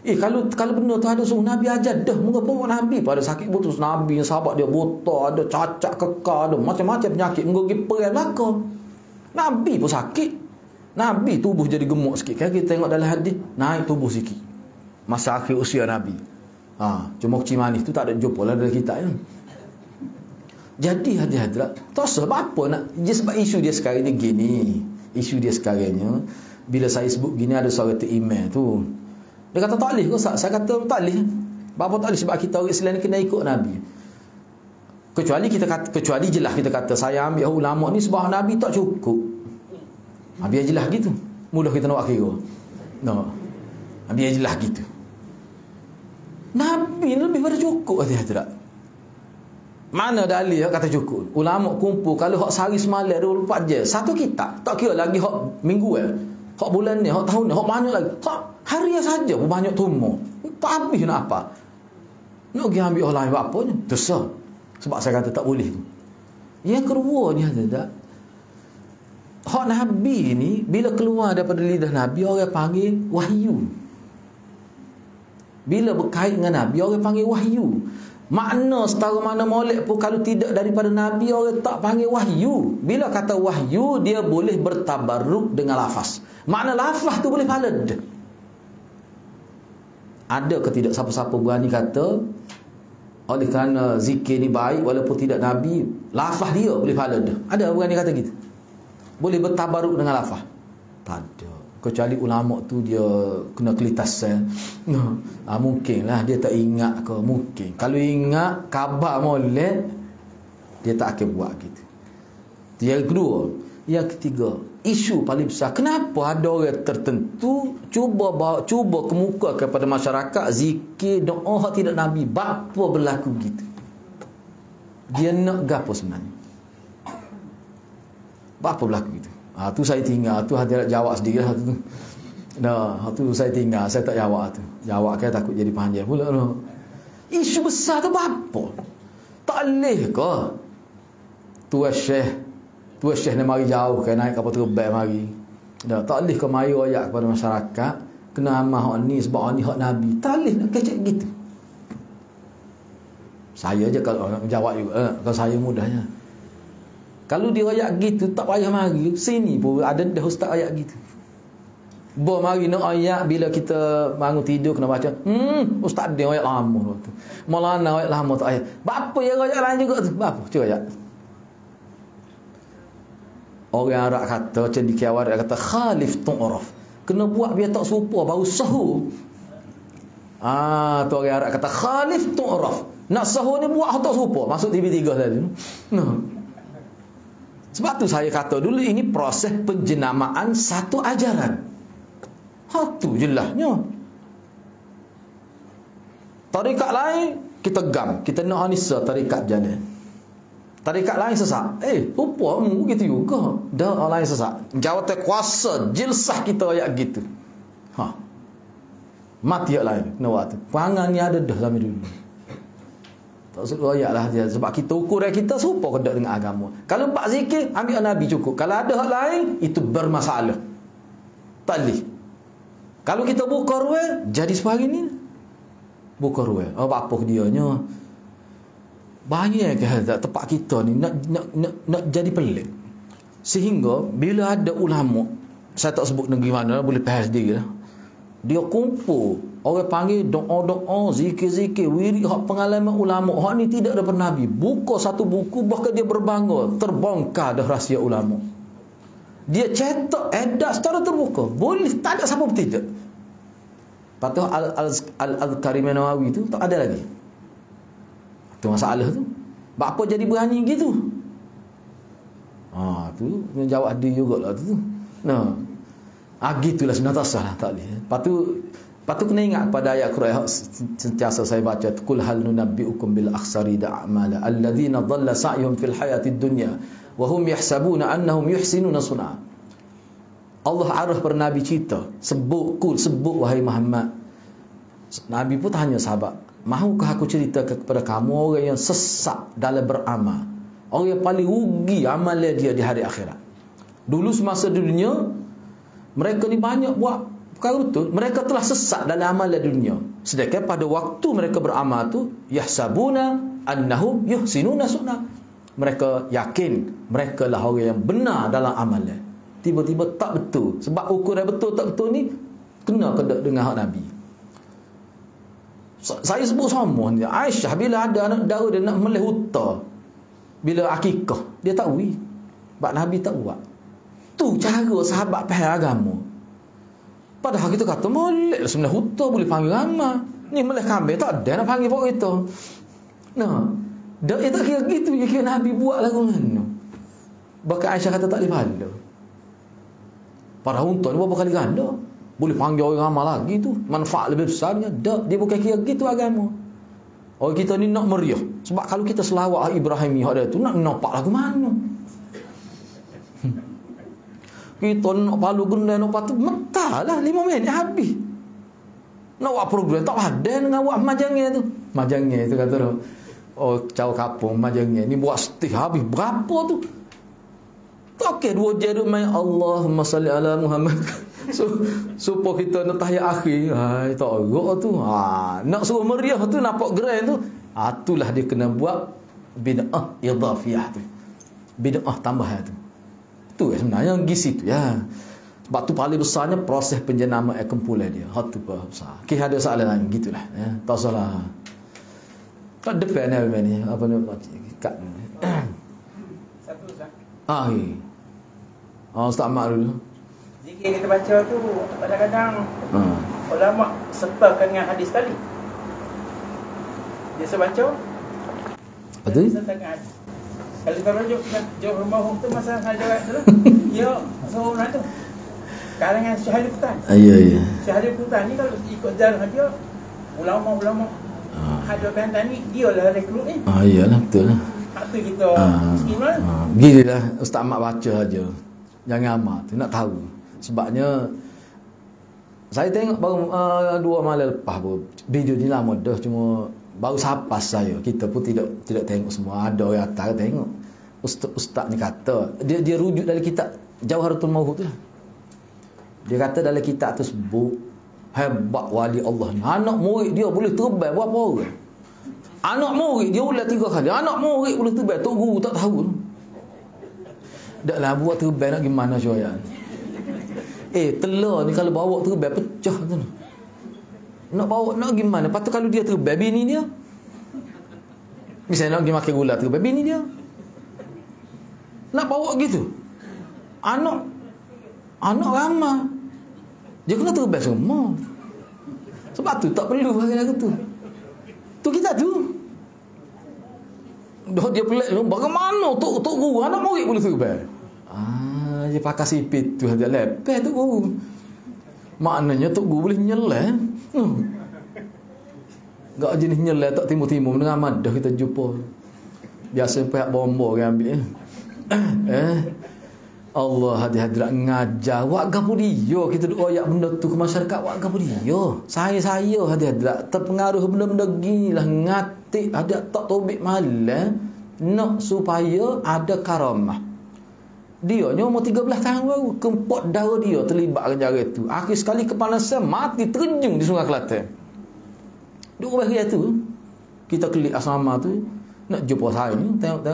Kalau benar tu ada suruh Nabi ajar dah mengapa Nabi pada sakit putus Nabi, sahabat dia buta, ada cacat kekal, ada macam-macam penyakit menggi perang belaka. Nabi pun sakit. Nabi tubuh jadi gemuk sikit. Kan kita tengok dalam hadis naik tubuh sikit. Masa akhir usia Nabi. Cuma kecil manis tu tak ada jumpa lah dalam kitab ni. Jadi hadirat tak sebab apa nak sebab isu dia sekarang ni gini. Isu dia sekarangnya bila saya sebut gini ada seorang email tu. Dia kata tak boleh ke Ustaz? Saya kata tak boleh. Bapa tak boleh sebab kita orang Islam ni kena ikut Nabi. Kecuali jelas kita kata saya ambil ulama ni sebab Nabi tak cukup. Biar jelas gitu. Mudah kita nak kira. Biar jelas gitu. Nabi ni lebih pada cukup hati-hati. Mana dalil kata cukup? Ulama kumpul kalau hak sehari semalam 24 jam, satu kitab. Tak kira lagi hak minggu hak bulan ni, hak tahun ni, hak banyak lagi. Hak hari saja pun banyak tumor. Tak habis nak apa. Nak pergi ambil orang lain apa ni? Dosa. Sebab saya kata tak boleh. Yang kedua ni ada hak Nabi ni bila keluar daripada lidah Nabi orang panggil wahyu. Bila berkait dengan Nabi orang panggil wahyu. Makna setara mana molek pun kalau tidak daripada Nabi orang tak panggil wahyu. Bila kata wahyu dia boleh bertabarruk dengan lafaz. Makna lafaz tu boleh pahala. Ada ke tidak siapa-siapa berani kata oleh kerana zikir ni baik walaupun tidak Nabi, lafaz dia boleh pahala dah? Ada berani kata gitu? Boleh bertabaruk dengan lafaz? Tak ada. Kecuali ulama tu dia kena kelitasan. Mungkinlah dia tak ingat ke, mungkin. Kalau ingat khabar molek dia tak akan buat gitu. Yang kedua, yang ketiga, isu paling besar, kenapa ada orang tertentu cuba kemuka kepada masyarakat zikir doa tidak Nabi, bapa berlaku gitu. Dia nak gapo sebenarnya? Apa berlaku gitu? Tu saya tinggal, tu hati nak jawab sendiri lah tu. Tu saya tinggal, saya tak jawab tu. Jawab kan takut jadi panjang pula tu. Isu besar tu apa? Tak leh ke? Tua Syekh ni mari jauh kan, naik kapal terbang mari. Tak leh ke mari royak kepada masyarakat, kena amal hak ni sebab hak ni hak Nabi. Tak leh nak kecek gitu. Saya je kalau nak menjawab juga, kalau saya mudahnya. Kalau dia royak gitu, tak payah mari. Sini pun ada dah ustaz royak gitu. Bo mari nak ayat bila kita bangun tidur kena baca. Ustaz dia royak lama tu. Maulana royak lama tak ayat. Apa yang royak lain juga tu? Apa? Cuba ayat. Orang Arab kata macam di Kiawar kata khalif tu'raf. Kena buat biar tak serupa baru sahur. Tu orang Arab kata khalif tu'raf. Nak sahur ni buat tak serupa. Masuk TV3 tadi. Sebab tu saya kata dulu ini proses penjenamaan satu ajaran. Tu jelasnya. Tarikat lain kita gam, kita nak anisa tarikat jalan. Tarikat lain sesat. Rupamu gitu juga. Dah orang lain sesat. Jawatan kuasa jilsah kita ayat gitu. Mati yang lain kena buat tu. Perangan ni ada dah zaman dulu. Tak usah ayat lah dia. Sebab kita ukuran kita serupa kedak dengan agama. Kalau bab zikir ambil Nabi cukup. Kalau ada hak lain itu bermasalah. Tak boleh. Kalau kita buka ruang jadi sebagi ni. Buka ruang. Apa dia nya? Banyak ke tempat kita ni nak jadi pelik. Sehingga bila ada ulama, saya tak sebut negeri mana, boleh faham sendiri lah. Dia kumpul, orang panggil doa-doa, zikir-zikir, wirid hak pengalaman ulama. Hak ni tidak daripada Nabi. Buka satu buku, bahkan dia berbangga terbongkar dah rahsia ulama. Dia cetak edak secara terbuka. Boleh, tak ada siapa pun tidak. Patut Al-Karim Nawawi tu tak ada lagi. Tu masalah tu. Apa jadi berani gitu? Tu menjawab dia jugalah tu. Gitulah sebenarnya tak salah, tak boleh. Patut kena ingat pada ayat Quran sentiasa saya baca, qul hal nunabbiukum bil akhsari a'mala alladhina dhalla sa'yuhum fil hayatid dunya wa hum yahsabuna annahum yuhsinuna sun'a. Allah arah per Nabi cerita, sebut wahai Muhammad. Nabi pun tanya sahabat, mahukah aku cerita kepada kamu orang yang sesat dalam beramal, orang yang paling rugi amalan dia di hari akhirat. Dulu semasa dunia mereka ni banyak buat perkara betul, mereka telah sesat dalam amalan dunia. Sedangkan pada waktu mereka beramal tu yahsabuna annahum yuhsinuna sunna. Mereka yakin mereka lah orang yang benar dalam amalan. Tiba-tiba tak betul. Sebab ukuran betul tak betul ni kena dengan hak Nabi. Saya sebut sama ni. Aisyah bila ada anak dara dia nak melih unta, bila akikah dia tak wi. Sebab Nabi tak buat. Tu cara sahabat faham agama. Padahal kita kata molek sebenarnya unta boleh panggil ramah. Ni melih kambing tak ada nak panggil pok kita. Dia tak kira gitu, dia kira Nabi buat lagu mana. Bahkan Aisyah kata tak boleh pahala. Para unta ni berapa kali ganda. Boleh panggil orang ramah lagi tu. Manfaat lebih besarnya. Dia bukan kira gitu agama. Orang kita ni nak meriah. Sebab kalau kita selawat Ibrahim ada tu, nak nampak lagu mana. Kita nak palu genda, nak patu, mentah lah 5 minit habis. Nak buat program, tak ada dengan buat majangnya tu. Majangnya tu kata tu. Cawa kapung majangnya. Ni buat setih habis. Berapa tu? Tak okey, 2 jaduk main Allahumma salli ala Muhammad. Supaya kita nak tahiyat akhir. Tak agak tu. Nak suruh meriah tu, nampak gerai tu. Itulah dia kena buat bid'ah idhafiyah tu. Bid'ah tambahan tu. Tu sebenarnya gisi tu ya. Sebab tu paling besarnya proses penjenamaan kumpulan dia. Hak tu besar. Kita ada soalan lain gitulah ya. Tak salah. Tak depan ni apa ni kat. Satu Ustaz. Ustaz Mak dulu. Zikir kita baca tu kadang-kadang ulama sertakan dengan hadis tadi. Dia sebaca betul? Sertakan hadis. Kalau kita rujuk jauh rumah tu masa hajarat tu lah. Ya, seorang tu. Kalangan Syahid Kutan. Ya. Syahid Kutan ni kalau ikut jalan dia ulama-ulama Hajar Bantan ni dia lah rekrut ni. Iyalah betul lah. Hak tu kita iman. Ginilah Ustaz Mak baca aja. Jangan amat tu nak tahu. Sebabnya saya tengok baru 2 malam lepas pun video ni lama dah, cuma baru sapas saya. Kita pun tidak tengok semua. Ada orang atas tengok. Ustaz ni kata dia rujuk dari kitab Jawharatul Mauhud tu lah. Dia kata dalam kitab tu sebut hebat wali Allah ni. Anak murid dia boleh terbang berapa orang. Anak murid dia ulang 3 kali. Anak murid boleh terbang. Tok guru tak tahu. Daklah buat terbang nak gimana coyan. Telur ni kalau bawa terbang pecah tu. Nak bawa nak gimana? Patut kalau dia terbang bini dia. Misalnya nak pergi makan gula terbang bini dia. Nak bawa gitu. Anak ramah. Dia kena terbang semua. Sebab tu tak perlu bagi lagu tu. Tu kita tu. Dia pelik tu. Bagaimana Tok Guru anak murid boleh terbang? Dia pakai sipit tu dia lepeh Tok Guru. Maknanya Tok Guru boleh nyelai. Gak jenis nyelai tak timur-timur dengan madah kita jumpa. Biasa pihak bomba kan ambil. Allah hadir ngajar wak gapo dia kita duk royak benda tu ke masyarakat wak gapo dia saya hadir terpengaruh benda-benda ginilah ngatik ada tak tobik malam nak supaya ada karamah dia ni umur 13 tahun baru kempot darah dia terlibat kerja itu akhir sekali kepanasan mati terjun di Sungai Kelantan duk bagi tu kita klik asrama tu nak jumpa saya ni tengok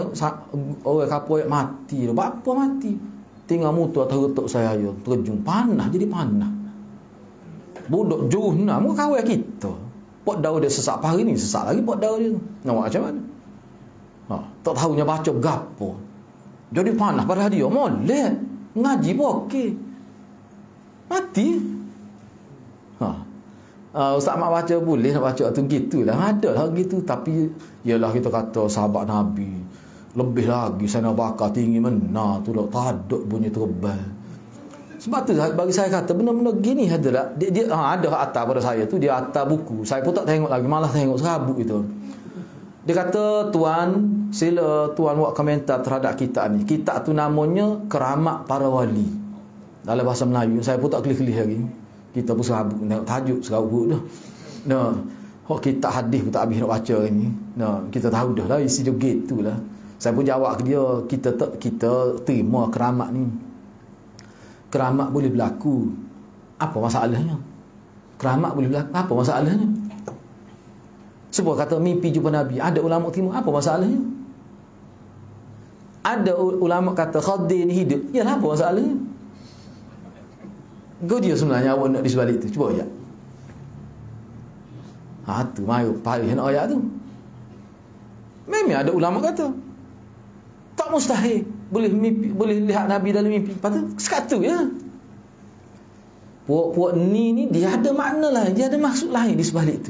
orang kapal mati dah bapa mati tinggal mutu atas retuk saya ya terjun panah jadi panah budak juhna muka kawan kita pot daun dia sesak pagi ni sesak lagi pot daun dia nak buat macam mana tak tahunya baca gapo jadi panah pada dia molek ngaji pun okey mati Ustaz Mak baca boleh nak baca tu gitulah ada lah gitu tapi yalah kita kata sahabat Nabi lebih lagi saya nak bakar tinggi mana tu tak ada bunyi terbang. Sebab tu bagi saya kata benda-benda gini hadirat dia ada atas pada saya tu dia atas buku. Saya pun tak tengok lagi malah tengok serabut itu. Dia kata tuan sila tuan buat komentar terhadap kitab ni. Kitab tu namanya Keramat Para Wali. Dalam bahasa Melayu saya pun tak kelih-kelih lagi. Kita pun serabut tengok tajuk serabut dah. Kitab hadis pun tak habis nak baca ni. Kita tahu dah lah isi dia gitulah. Saya pun jawab ke dia, kita terima keramat ni. Keramat boleh berlaku. Apa masalahnya? Keramat boleh berlaku. Apa masalahnya? Sebab kata mimpi jumpa Nabi. Ada ulama terima. Apa masalahnya? Ada ulama kata Khadir ni hidup. Yalah apa masalahnya? Kau dia sebenarnya awak nak di sebalik tu. Cuba ayat. Tu mayu payah nak ayat tu. Memang ada ulama kata tak mustahil boleh lihat Nabi dalam mimpi. Patut sekatu ya. Puak ni dia ada makna lain, dia ada maksud lain di sebalik itu.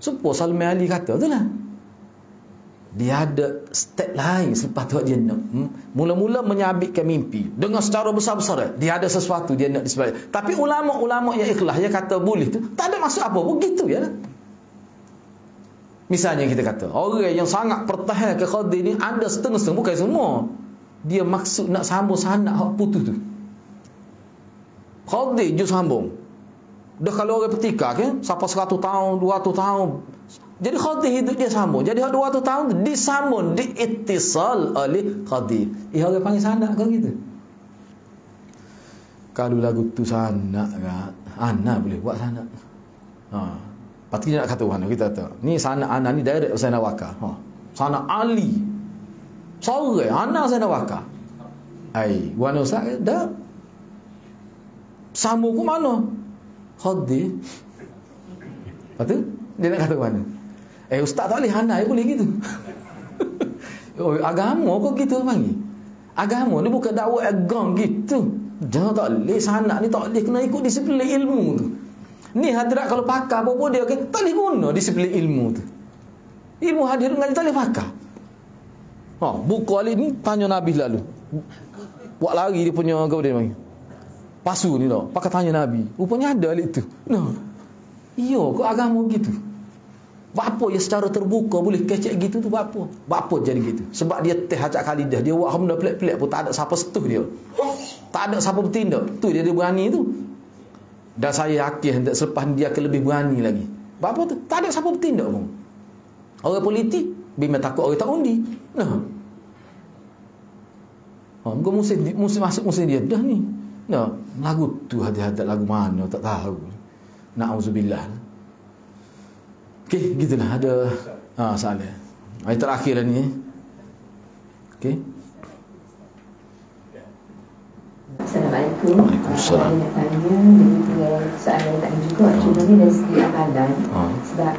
Supaya Salman Ali kata tu lah. Dia ada step lain selepas tu dia nak mula-mula menyabitkan mimpi dengan secara besar-besar dia ada sesuatu dia nak di sebalik. Tapi ulama-ulama yang ikhlas dia kata boleh tu tak ada maksud apa pun gitu ya. Misalnya kita kata orang yang sangat pertahan ke Khadir ni ada setengah-setengah bukan semua. Dia maksud nak sambung sanak hak putus tu. Khadir je sambung. Dah kalau orang pertikah kan sampai 100 tahun, 200 tahun. Jadi Khadir hidup dia sambung. Jadi 200 tahun disambung, diittisal oleh Khadir. Orang panggil sanak kan gitu. Kalau lagu tu sanak kan, anak boleh buat sanak. Pasti dia nak kata mana kita kata. Ni sanak anak ni direct Husain Nawaka. Sanak Ali. Sore anak Husain Nawaka. Wana Ustaz dah. Sambung ke mana? Khadir. Patut dia nak kata mana? Ustaz tak boleh anak boleh gitu. Agama kok gitu panggil. Agama ni bukan dakwah agama gitu. Jangan tak boleh sanak ni tak boleh kena ikut disiplin ilmu tu. Ni hadirat kalau pakar apa-apa dia kan tak boleh guna disiplin ilmu tu. Ilmu hadir dengan tak boleh pakar. Buku Ali ni tanya Nabi lalu. Buat lari dia punya apa dia panggil. Pasu ni tau. Pakai tanya Nabi. Rupanya ada alik tu. Iya kok agama gitu. Apa ya secara terbuka boleh kecek gitu tu apa? Apa jadi gitu? Sebab dia teh acak Khalidah, dia buat benda pelik-pelik pun tak ada siapa setuh dia. Tak ada siapa bertindak. Tu dia berani tu. Dan saya yakin selepas dia akan lebih berani lagi. Apa tu? Tak ada siapa bertindak pun. Orang politik bimbang takut orang tak undi. Muka musim masuk musim dia dah ni. Lagu tu hati-hati lagu mana tak tahu. Na'udzubillah. Okey, gitulah ada soalan. Ayat terakhir lah ni. Okey. Assalamualaikum. Waalaikumsalam. Saya nak tanya dengan soalan tadi juga. Cuma ni dari segi amalan. Sebab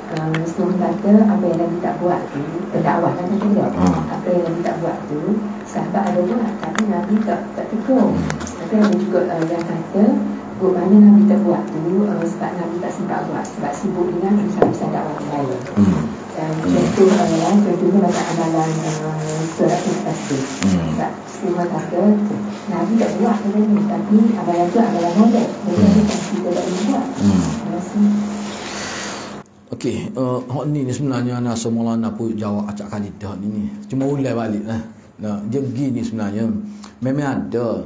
setengah kata apa yang Nabi tak buat tu, dakwah kan juga. Apa yang Nabi tak buat tu, sahabat ada buat tapi Nabi tak tegur. Tapi ada juga yang kata mana Nabi tak buat tu sebab Nabi tak sempat buat, sebab sibuk dengan usaha-usaha dakwah yang lain. Dan contohnya macam amalan surat tasbih. Sebab semua kata Nabi tak buat benda ni, tapi amalan tu amalan molek. Jadi kita tak boleh buat. Terima kasih. Okey, hak ni sebenarnya Nasr Maulana pun jawab acak Khalidah ni. Cuma ulai balik lah. Dia gini sebenarnya. Memang ada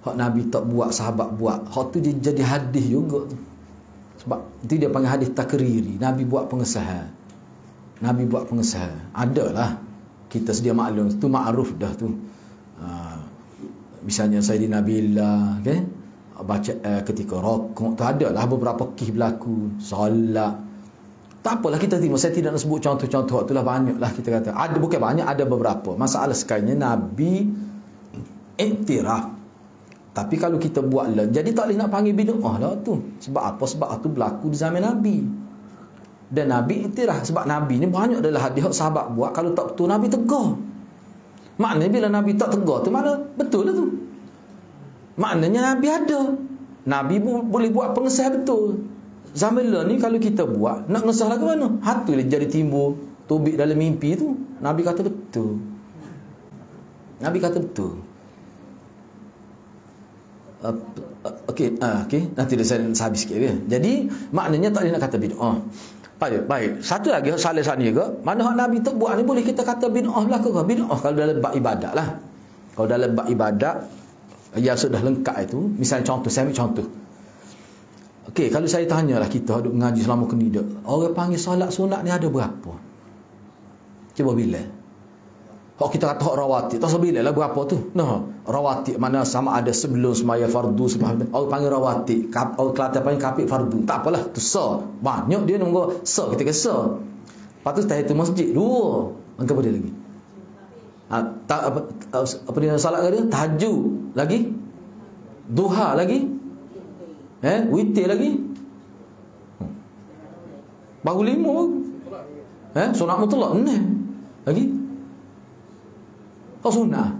hak Nabi tak buat, sahabat buat. Hak tu dia jadi hadis juga tu. Sebab itu dia panggil hadis takriri. Nabi buat pengesahan. Nabi buat pengesahan. Adalah. Kita sedia maklum. Itu ma'ruf dah tu. Misalnya Sayyidina Bilal, okay? Baca ketika rokok tu adalah beberapa kisah berlaku. Solat. Tak apalah kita terima. Saya tidak nak sebut contoh-contoh. Itulah banyak lah kita kata. Ada, bukan banyak, ada beberapa. Masalah sekalinya Nabi iktiraf. Tapi kalau kita buat lah, jadi tak boleh nak panggil bid'ah lah tu. Sebab apa? Sebab itu berlaku di zaman Nabi. Dan Nabi iktiraf. Sebab Nabi ni banyak adalah hadis sahabat buat. Kalau tak betul Nabi tegur. Maknanya bila Nabi tak tegur tu mana betul lah tu. Maknanya Nabi ada. Nabi boleh buat pengesahan betul. Zaman lah ni kalau kita buat, nak ngesah lagi mana? Hatu dia jadi timbul tubik dalam mimpi tu. Nabi kata betul. Nabi kata betul. Okey, nanti saya habis sikit dia. Jadi maknanya tak boleh nak kata bid'ah. Baik. Satu lagi salah sana juga, mana hak Nabi tak buat ni boleh kita kata bid'ah lah ke? Bid'ah kalau dalam bab ibadat lah. Kalau dalam bab ibadat yang sudah lengkap itu, misalnya contoh, saya ambil contoh. Okey, kalau saya tanyalah kita duduk mengaji selama kini dak, orang panggil solat sunat ni ada berapa? Cuba bila. Hak kita kata hak rawatib, tak sebila lah berapa tu. Rawatib mana sama ada sebelum semaya fardu sebab orang panggil rawatib, orang Kelantan panggil kapit fardu. Tak apalah, tu sah. Banyak dia nunggu sah, kita kata sah. Lepas tu tahiyatul masjid dua. Angka apa dia lagi? Apa dia salat ke dia? Tahajud lagi? Duha lagi? Witir lagi? Baru 5. Sunat mutlak 6. Lagi? Sunnah.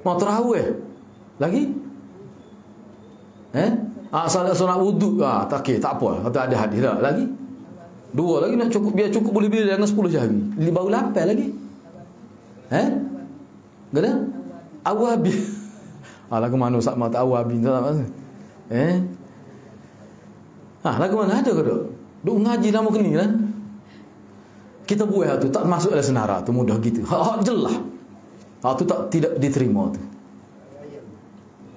Mau tarawih. Lagi? Salat sunat wuduk. Tak apa. Kata ada hadis dah. Lagi? 2 lagi nak cukup, biar cukup boleh bila dengan 10 jari. Baru 8 lagi. Gada? Awabi. Lagu mana sama tak awabi tak apa. Lagu mana ada ke dok? Duk ngaji lama kini lah. Kita buat tu tak masuk dalam senara tu mudah gitu. Hak jelas. Tu tidak diterima tu.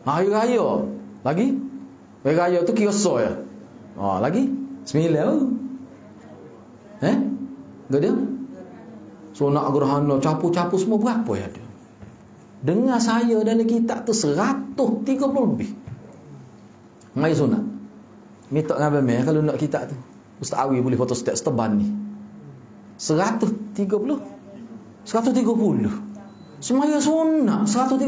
Hari raya. Lagi? Hari raya tu kira so ya. Lagi? 9. Enggak dia? Sunat gerhana, capu-capu semua berapa ya dia? Dengar saya dalam kitab tu 130 lebih. Mai sunat. Minta dengan abang kalau nak kitab tu. Ustaz Awi boleh foto setiap seteban ni. 130. Semaya sunat 130.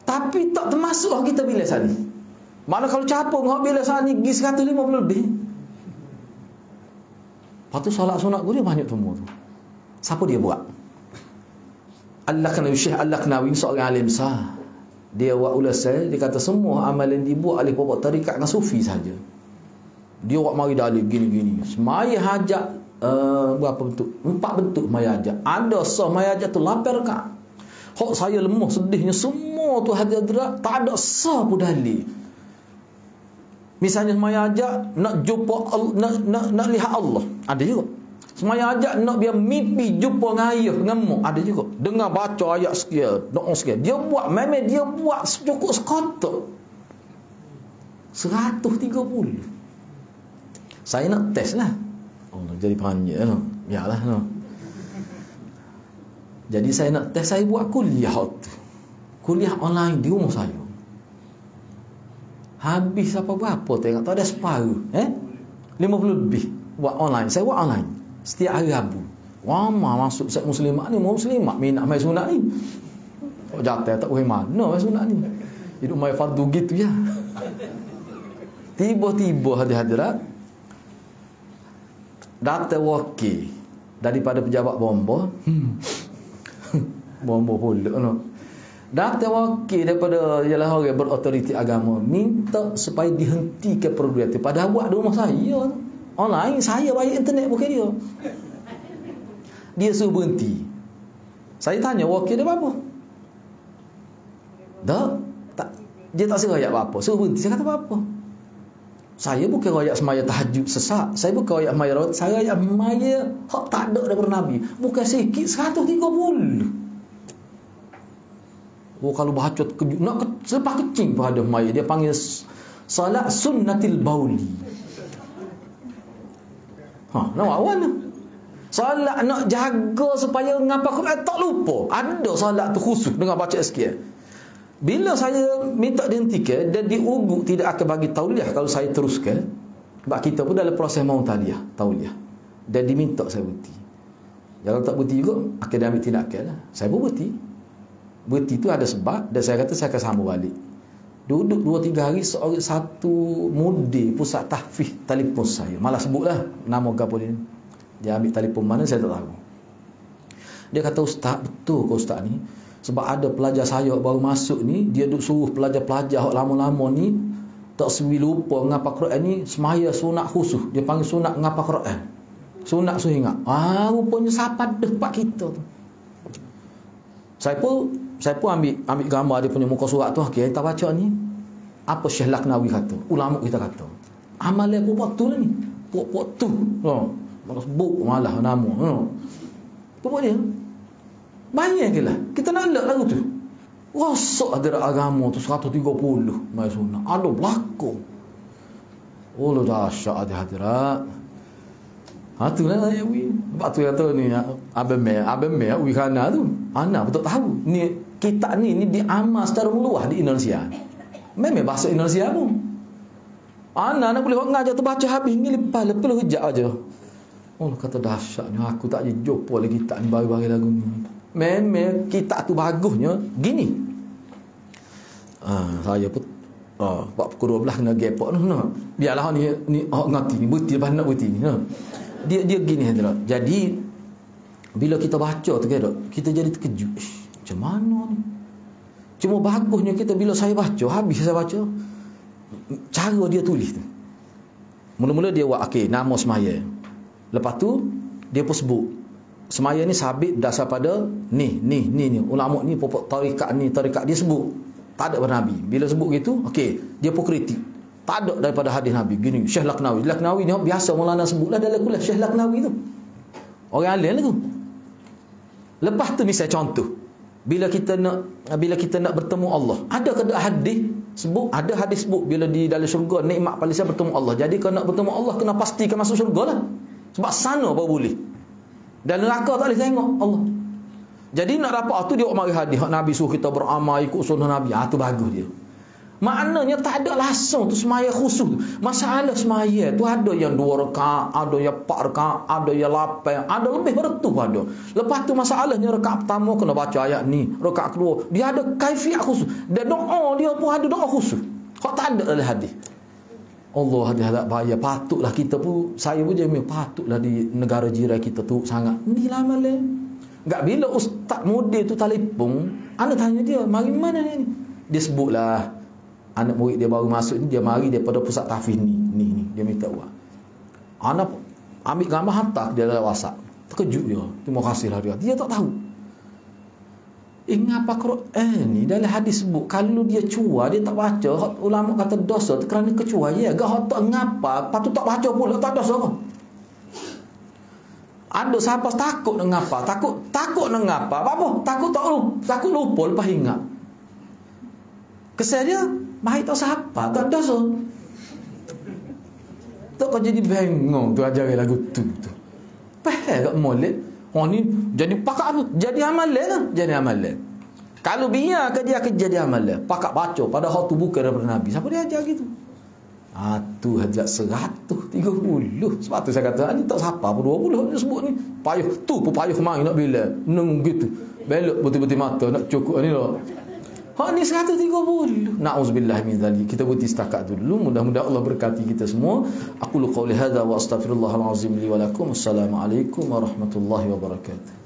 Tapi tak termasuk kita bila sani. Mana kalau capung hak bila sani pergi 150 lebih. Lepas tu solat sunat dia banyak semua tu. Siapa dia buat? Al-Laknawi, Syekh Al-Laknawi seorang alim sah. Dia buat ulasai, dia kata semua amalan dibuat oleh pokok tarikat dengan sufi saja. Dia buat mari dalil gini-gini. Semaya hajat berapa bentuk? 4 bentuk maya hajat. Ada sah maya hajat tu 8 rakaat. Hak saya lemah sedihnya semua tu hadrat tak ada sah pun dalil. Misalnya semaya ajak nak jumpa nak lihat Allah, ada juga. Semaya ajak nak biar mimpi jumpa dengan ayah, dengan mak, ada juga. Dengar baca ayat sekian, doa sekian. Dia buat, memang dia buat cukup sekotak. 130. Saya nak test lah. Oh, jadi panjang no. Biarlah no. Jadi saya nak test, saya buat kuliah tu. Kuliah online di rumah saya. Habis apa-apa tengok tak ada separuh. 50 lebih buat online. Saya buat online setiap hari Rabu. Wama masuk set muslimat ni, muslimat minat mai sunat ni. Oh jatuh tak boleh mana mai sunat ni. Hidup mai fardu gitu ya. Tiba-tiba hadirat datang wakil daripada pejabat bomba. Bomba pula no. Datang wakil daripada ialah orang berautoriti agama minta supaya dihentikan program itu. Padahal buat di rumah saya online, saya bayar internet bukan dia. Dia suruh berhenti. Saya tanya wakil dia apa? Tak, dia tak suruh ayat apa-apa. Suruh berhenti. Saya kata apa-apa. Saya bukan ayat semaya tahajud sesak. Saya bukan ayat semaya rawat. Saya ayat semaya hak tak ada daripada Nabi. Bukan sikit, 130. Oh, kalau baca terkejut, nak selepas kecing pada semaya. Dia panggil salat sunnatil bauli. Nak awal lah. Salat nak jaga supaya ngapa Quran tak lupa. Ada salat tu khusus dengan baca sekian. Bila saya minta dihentikan dan diugut tidak akan bagi tauliah kalau saya teruskan. Sebab kita pun dalam proses mau tauliah. Dan diminta saya berhenti. Kalau tak berhenti juga, akan diambil tindakan lah. Saya pun berhenti. Berhenti tu ada sebab dan saya kata saya akan sambung balik. Duduk 2-3 hari satu mudir pusat tahfiz telefon saya. Malah sebutlah nama gapo dia. Dia ambil telefon mana saya tak tahu. Dia kata, "Ustaz, betul ke ustaz ni? Sebab ada pelajar saya baru masuk ni, dia duk suruh pelajar-pelajar hak lama-lama ni tak sewi lupa ngapa Quran ni semaya sunat khusus. Dia panggil sunat ngapa Quran. Sunat suhingat. Rupanya sapat dekat kita tu." Saya pun ambil gambar dia punya muka surat tu. Okey, kita baca ni. Apa Syekh Laknawi kata? Ulama kita kata. Amalan aku buat tu lah ni. Buat tu. Malah sebut malah nama. Apa buat dia? Banyak ke lah. Kita nak elak lagu tu. Rosak ada agama tu 130. Mai sunat. Ada belakang. Oh, lo dahsyat hadirat. Itulah yang wi. Sebab tu kata ni abang me wi kana tu. Ana betul tahu. Ni kitab ni diamal secara meluas di Indonesia. Memang bahasa Indonesia pun. Ana nak boleh ngajar tu baca habis ni lepas hujat aja. Oh, kata dahsyatnya aku tak jumpa lagi kitab ni baru-baru lagu ni. Memang kitab tu bagusnya gini. Saya pun buat pukul 12 kena gepok tu. Biarlah ni ngerti ni berhenti lepas nak berhenti ni. Dia gini hadirat. Jadi bila kita baca tu kita jadi terkejut. Macam mana ni? Cuma bagusnya kita bila saya baca, habis saya baca cara dia tulis tu. Mula-mula dia buat nama semaya. Lepas tu dia pun sebut semaya ni sabit berdasar pada ni. Ulama ni pokok tarikat dia sebut. Tak ada pada Nabi. Bila sebut gitu, dia pun kritik. Tak ada daripada hadis Nabi. Gini, Syekh Laknawi ni biasa Maulana sebutlah dalam kuliah Syekh Laknawi tu. Orang alim lah tu. Lepas tu misal contoh, bila kita nak bertemu Allah, ada ke hadis sebut? Ada hadis sebut bila di dalam syurga nikmat paling besar bertemu Allah. Jadi kalau nak bertemu Allah kena pastikan masuk syurga lah. Sebab sana baru boleh. Dan neraka tak boleh tengok Allah. Jadi nak dapat tu dia mari hadis Nabi suruh kita beramal ikut sunnah Nabi. Tu bagus dia. Maknanya tak ada langsung tu semaya khusus. Masalah semaya tu ada yang 2 rakaat, ada yang 4 rakaat, ada yang 8, ada lebih beratus ada. Lepas tu masalahnya rakaat pertama kena baca ayat ni, rakaat kedua dia ada kaifiat khusus. Dan doa dia pun ada doa khusus. Kau tak ada dalam hadis. Allah hadis bahaya. Patutlah kita pun, saya pun je patutlah di negara jiran kita tu sangat. Ni lama le. Enggak bila ustaz mudir tu telefon, ana tanya dia, "Mari mana ni?" Dia sebutlah anak murid dia baru masuk ni, dia mari daripada pusat tahfiz ni dia minta buat. Anak ambil gambar hantar dia dalam WhatsApp. Terkejut dia. Terima kasihlah dia. Dia tak tahu. ngapa Quran ni dalam hadis sebut kalau dia cua dia tak baca, ulama kata dosa tu kerana kecua ya, gak hot tak ngapa patut tak baca pula tak dosa apa. Ada siapa takut nak ngapa, takut nak ngapa apa, takut lupa lepas ingat. Kesal dia baik tak siapa tak dosa. Tak kau jadi bengong tu ajar lagu tu. Pahal kat molek. Oh ni jadi pakak apa? Jadi amalan lah. Jadi amalan. Kalau biar ke dia akan jadi amalan. Pakak baca pada waktu bukan daripada Nabi. Siapa dia ajar gitu? Tu hajat 130. Sebab tu saya kata, ni tak siapa pun 20 dia sebut ni. Payuh. Tu pun payuh main nak bila. Nung gitu. Belok betul-betul mata nak cukup ni lah. Ni 130. Na'udzubillah min dzalik. Kita berhenti setakat dulu. Mudah-mudahan Allah berkati kita semua. Aqulu qawli hadza wa astaghfirullahal azim li wa lakum. Assalamualaikum warahmatullahi wabarakatuh.